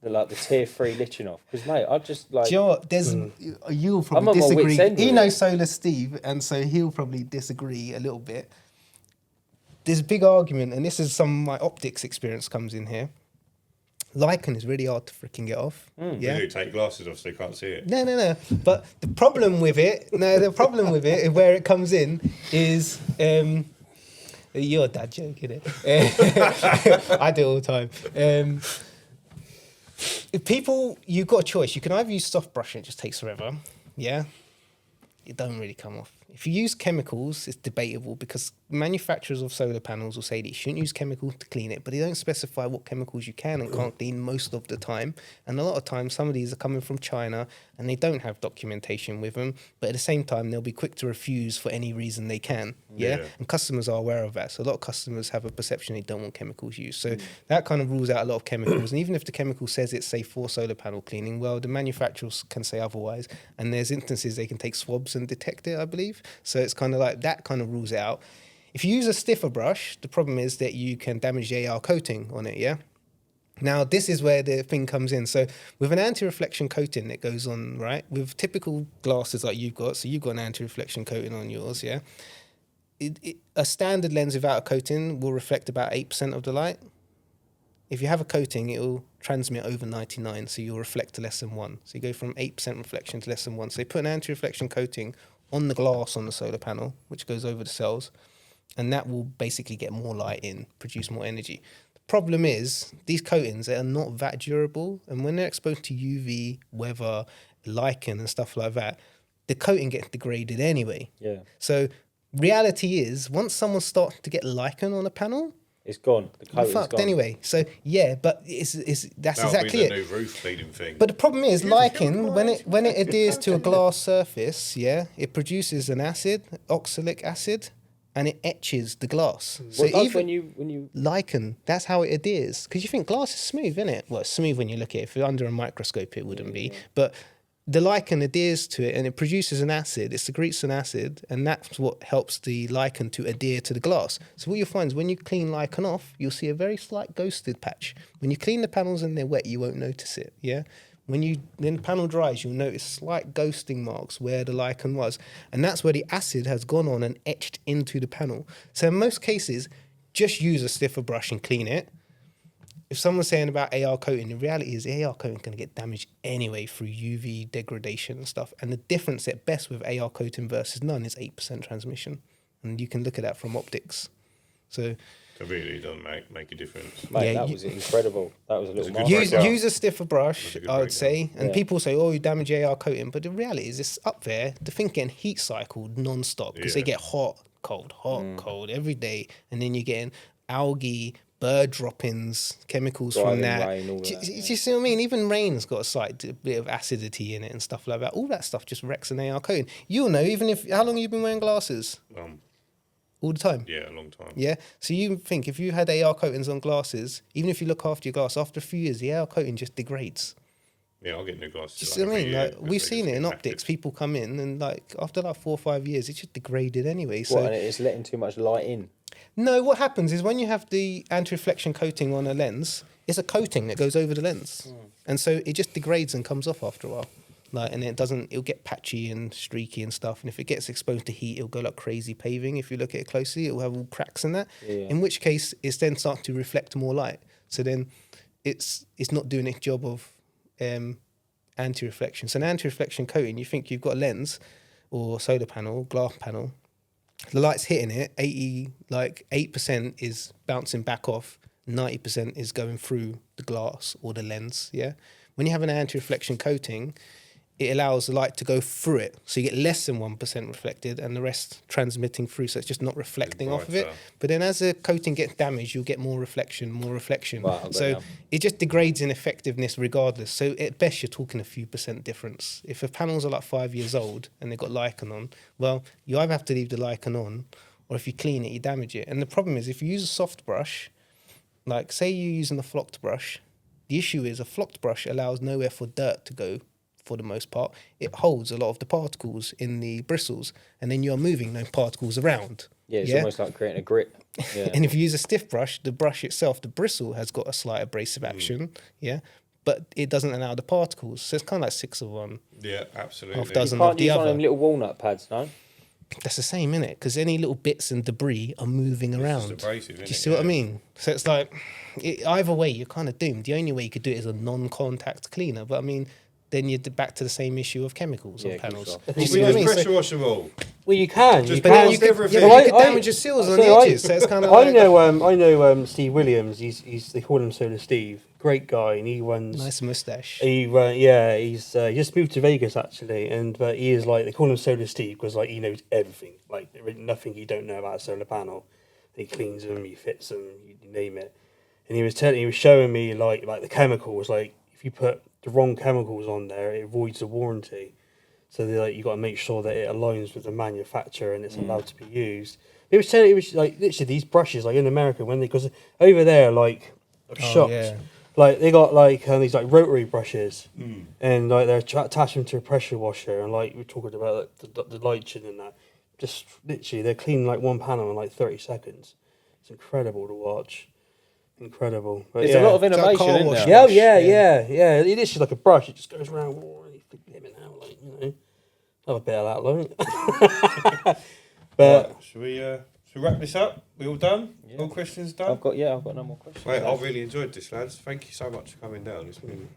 The tier 3 liching off, because mate, I just like. Do you know what? You'll probably disagree. He knows Solar Steve, and so he'll probably disagree a little bit. There's a big argument, and this is some of my optics experience comes in here. Lichen is really hard to freaking get off. Yeah, you take glasses off so you can't see it. No. But the problem with it, where it comes in is. You're a dad joke, innit? I do it all the time. You've got a choice. You can either use soft brush and it just takes forever. Yeah. It don't really come off. If you use chemicals, it's debatable because manufacturers of solar panels will say that you shouldn't use chemicals to clean it, but they don't specify what chemicals you can and can't clean most of the time. And a lot of times, some of these are coming from China and they don't have documentation with them, but at the same time, they'll be quick to refuse for any reason they can. Yeah. And customers are aware of that. So a lot of customers have a perception they don't want chemicals used. So that kind of rules out a lot of chemicals. And even if the chemical says it's safe for solar panel cleaning, well, the manufacturers can say otherwise. And there's instances they can take swabs and detect it, I believe. So it's kind of like that kind of rules it out. If you use a stiffer brush, the problem is that you can damage the AR coating on it, yeah? Now, this is where the thing comes in. So with an anti-reflection coating that goes on, right, with typical glasses like you've got, so you've got an anti-reflection coating on yours, yeah? A standard lens without a coating will reflect about 8% of the light. If you have a coating, it will transmit over 99, so you'll reflect to less than 1. So you go from 8% reflection to less than 1. So they put an anti-reflection coating on the glass on the solar panel, which goes over the cells, and that will basically get more light in, produce more energy. The problem is, these coatings are not that durable, and when they're exposed to UV, weather, lichen and stuff like that, the coating gets degraded anyway. Yeah. So reality is, once someone starts to get lichen on a panel, it's gone. The you're coating's fucked gone. anyway. So yeah, but that's That'll exactly be it. the new roof cleaning thing. But the problem is, lichen, when it adheres to a glass surface, yeah, it produces an acid, oxalic acid, and it etches the glass. So What does even when you lichen, that's how it adheres. Because you think glass is smooth, isn't it? Well, it's smooth when you look at it. If you're under a microscope, it wouldn't be. But the lichen adheres to it and it produces an acid. It secretes an acid, and that's what helps the lichen to adhere to the glass. So what you'll find is when you clean lichen off, you'll see a very slight ghosted patch. When you clean the panels and they're wet, you won't notice it, yeah? When the panel dries, you'll notice slight ghosting marks where the lichen was. And that's where the acid has gone on and etched into the panel. So in most cases, just use a stiffer brush and clean it. If someone's saying about AR coating, the reality is the AR coating is going to get damaged anyway through UV degradation and stuff. And the difference at best with AR coating versus none is 8% transmission. And you can look at that from optics. So It really doesn't make a difference. Mate, Yeah, that was incredible. That was a little good use, breakdown. use a stiffer brush, That's a good I would breakdown. say. And Yeah. people say, oh, you damage AR coating. But the reality is it's up there. The thing getting heat cycled non-stop because they Yeah. get hot, cold every day. And then you're getting algae, bird droppings, chemicals Driving from that. rain, all do, that, do yeah. you see what I mean? Even rain's got a slight bit of acidity in it and stuff like that. All that stuff just wrecks an AR coating. You'll know, even if, how long have you been wearing glasses? All the time? Yeah, a long time. Yeah. So you think if you had AR coatings on glasses, even if you look after your glass, after a few years, the AR coating just degrades. Yeah, I'll get new glasses. Do you see what I mean? Like, we've seen it in optics. optics. People come in and like after like 4 or 5 years, it's just degraded anyway. So What, and it's letting too much light in. no, what happens is when you have the anti-reflection coating on a lens, it's a coating that goes over the lens, and so it just degrades and comes off after a while. Like, and it'll get patchy and streaky and stuff. And if it gets exposed to heat, it'll go like crazy paving. If you look at it closely, it'll have all cracks in that. Yeah. In which case, it's then starting to reflect more light. So then, it's not doing its job of anti-reflection. So an anti-reflection coating, you think you've got a lens or solar panel, glass panel. The light's hitting it. 8% is bouncing back off. 90% is going through the glass or the lens. Yeah. When you have an anti-reflection coating, it allows the light to go through it. So you get less than 1% reflected and the rest transmitting through. So it's just not reflecting off of it. brighter. But then as the coating gets damaged, you'll get more reflection. Right, I've got So it now. it just degrades in effectiveness regardless. So at best, you're talking a few percent difference. If the panels are like 5 years old and they've got lichen on, well, you either have to leave the lichen on, or if you clean it, you damage it. And the problem is if you use a soft brush, like say you're using a flocked brush, the issue is a flocked brush allows nowhere for dirt to go for the most part. It holds a lot of the particles in the bristles, and then you're moving those particles around. Yeah, it's almost like creating a grip. Yeah. And if you use a stiff brush, the brush itself, the bristle has got a slight abrasive action, yeah, but it doesn't allow the particles. So it's kind of like 6 of one, Yeah, absolutely. half dozen Can't of the use one of other. them little walnut pads, no? That's the same, innit? Because any little bits and debris are moving around. abrasive, Do you innit? see what I Yeah. mean? So it's like, either way, you're kind of doomed. The only way you could do it is a non-contact cleaner. But I mean, then you're back to the same issue of chemicals Yeah, on of course panels. so. Do you see We what I just mean? pressure So wash them all. Well, you can. Just You But can. then you could, everything. yeah, but you could I- damage your seals on so the I- edges, so it's kind of I like know Steve Williams. He's they call him Solar Steve. Great guy, and he runs. nice moustache. He he's he just moved to Vegas actually, and he is like they call him Solar Steve because like he knows everything. Like there is nothing he don't know about a solar panel. He cleans them, he fits them, you name it. And he was showing me like the chemicals. Like if you put the wrong chemicals on there, it voids the warranty. So they you got to make sure that it aligns with the manufacturer and it's allowed to be used. It was like literally these brushes like in America because over there I'm shocked. yeah. Like they got these rotary brushes and like they're attaching them to a pressure washer and like we're talking about the lighting and that. Just literally they're cleaning like one panel in like 30 seconds. It's incredible to watch. Incredible. But There's a lot of It's like innovation car in wash. there. yeah, brush, yeah. It is just like a brush. It just goes around and you flip it out, like, you know. Have a bit of that, like. But Right, should we wrap this up? We all done? Yeah. All questions done? I've got no more questions. Mate, I've really enjoyed this, lads. Thank you so much for coming down. It's been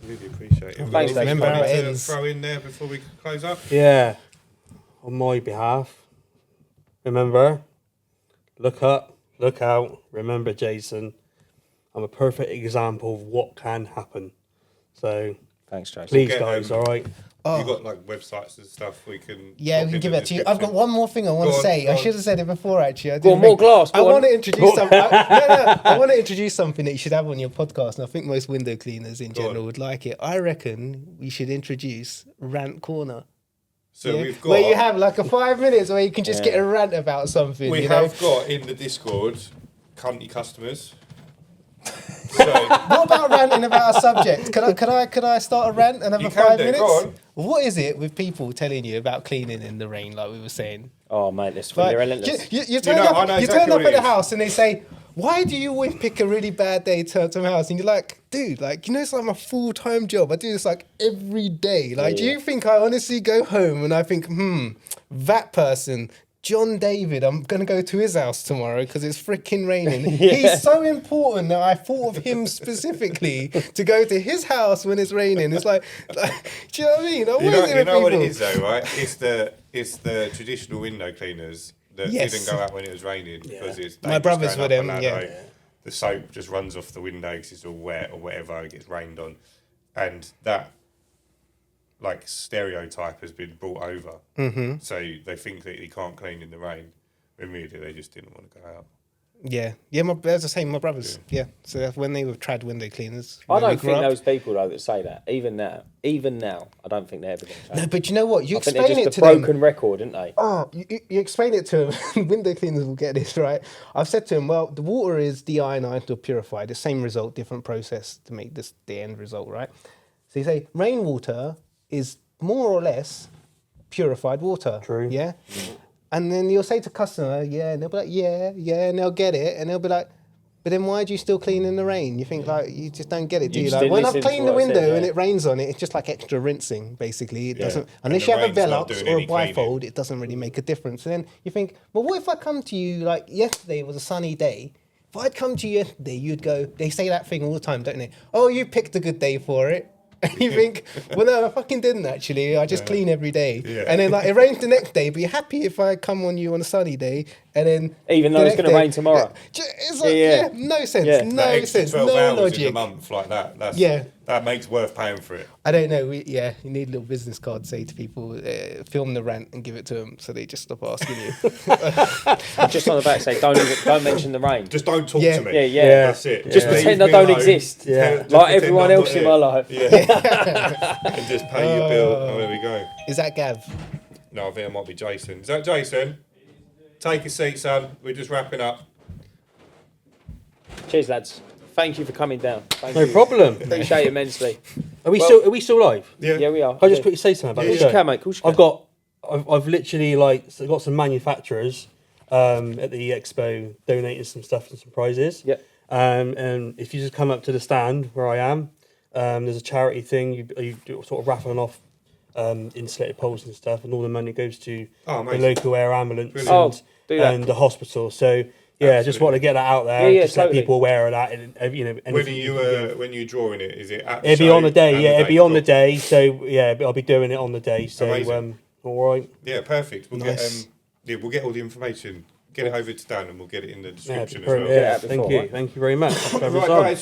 really appreciated. Thanks, Dave. Remember how it to ends. throw in there before we close up. yeah, on my behalf, remember, look up, look out. Remember, Jason, I'm a perfect example of what can happen. So Thanks, Jason. please, get, guys, um, all right. You've got like websites and stuff we can. Yeah, pop we can in give the that to you. I've got description. one more thing I want Go to on, say. go I on. should have said it before, actually. Go on, more glass. I Go on. want to introduce something. I want to introduce something that you should have on your podcast, and I think most window cleaners in Go on. general would like it. I reckon we should introduce Rant Corner. So Yeah? we've got. Where you have like a 5 minutes where you can just get a rant about something. We you know? have got in the Discord cunty customers. So What about ranting about a subject? Could I start a rant and have You a can 5 do, minutes? go on. What is it with people telling you about cleaning in the rain, like we were saying? Oh, mate, this Like, they're relentless. you turn know- up, I know you exactly turn up what at it the is. house and they say, why do you always pick a really bad day to come to my house? And you're like, dude, like, you know, it's like my full-time job. I do this like every day. Like, do Yeah. you think I honestly go home and I think, that person, John David, I'm going to go to his house tomorrow because it's freaking raining. He's so important that I thought of him specifically to go to his house when it's raining. It's like do you know what I mean? Like, you what is it know with what it people? is though, right? It's the traditional window cleaners that Yes. didn't go out when it was raining because it's My dangerous brothers going were up a them, ladder. yeah. The soap just runs off the window because it's all wet or whatever. It gets rained on, and that like stereotype has been brought over. Mm-hmm. So they think that you can't clean in the rain. When really they just didn't want to go out. Yeah, as I say, my brothers. Yeah, so when they were trad window cleaners, I when we don't grew think up- those people though that say that, even now, I don't think they're ever going to change. No, but you know what? You I think they're explain it just to a them. broken record, aren't they? Oh, you explain it to them. Window cleaners will get this, right? I've said to them, well, the water is deionized or purified. The same result, different process to make this the end result, right? So you say rainwater is more or less purified water. True. Yeah? And then you'll say to customer, yeah, and they'll be like, yeah, and they'll get it. And they'll be like, but then why do you still clean in the rain? You think like, you just don't get it, do You you? just Like, didn't when I've listen to cleaned the what I said, window yeah. and it rains on it, it's just like extra rinsing, basically. It doesn't, unless the you have a rain's not Velox doing or a any cleaning. bifold, it doesn't really make a difference. And then you think, well, what if I come to you, like yesterday was a sunny day. If I'd come to you yesterday, you'd go, they say that thing all the time, don't they? Oh, you picked a good day for it. And you think, well, no, I fucking didn't actually. I just clean every day. Yeah. And then like it rains the next day, but you're happy if I come on you on a sunny day. And then Even though the it's next gonna day- rain tomorrow. It's like, Yeah. no sense. Yeah. No That extra sense. 12 No hours in logic. the month like that. That's, Yeah. That makes worth paying for it. I don't know. You need a little business card. Say to people, film the rant and give it to them, so they just stop asking you. I'm just on the back say, don't mention the rain. Just don't talk Yeah. to me. Yeah. That's it. Just Leave pretend I me don't alone. exist. Yeah. Just Like pretend everyone I'm else not in here. my life. Yeah. And just pay your bill. Oh, there we go. Is that Gav? No, I think it might be Jason. Is that Jason? Take a seat, son. We're just wrapping up. Cheers, lads. Thank you for coming down. Thank No you. problem. Appreciate it immensely. Are we Well- still live? Yeah, we are. Can I just quickly say something about Of the course you show? can, mate. Of course you can. I've literally got some manufacturers at the expo donating some stuff and some prizes. Yeah. And if you just come up to the stand where I am, there's a charity thing. You do sort of raffling off insulated poles and stuff, and all the money goes to Oh, the amazing. local air ambulance Brilliant. Oh, and, do that. and the hospital. So yeah, just Absolutely. want to get that out there. Yeah, just totally. let people aware of that. And When anything you can do. when you're drawing it, is it at the It'll be show on the day, and yeah. It'll be on the Cool. day, so yeah, I'll be doing it on the day. So Amazing. All right. Yeah, perfect. We'll Nice. we'll get all the information. Get it over to Dan, and we'll get it in the Yeah, description as brilliant. well. Yeah, before, thank you. right? Thank you very much. Right, guys.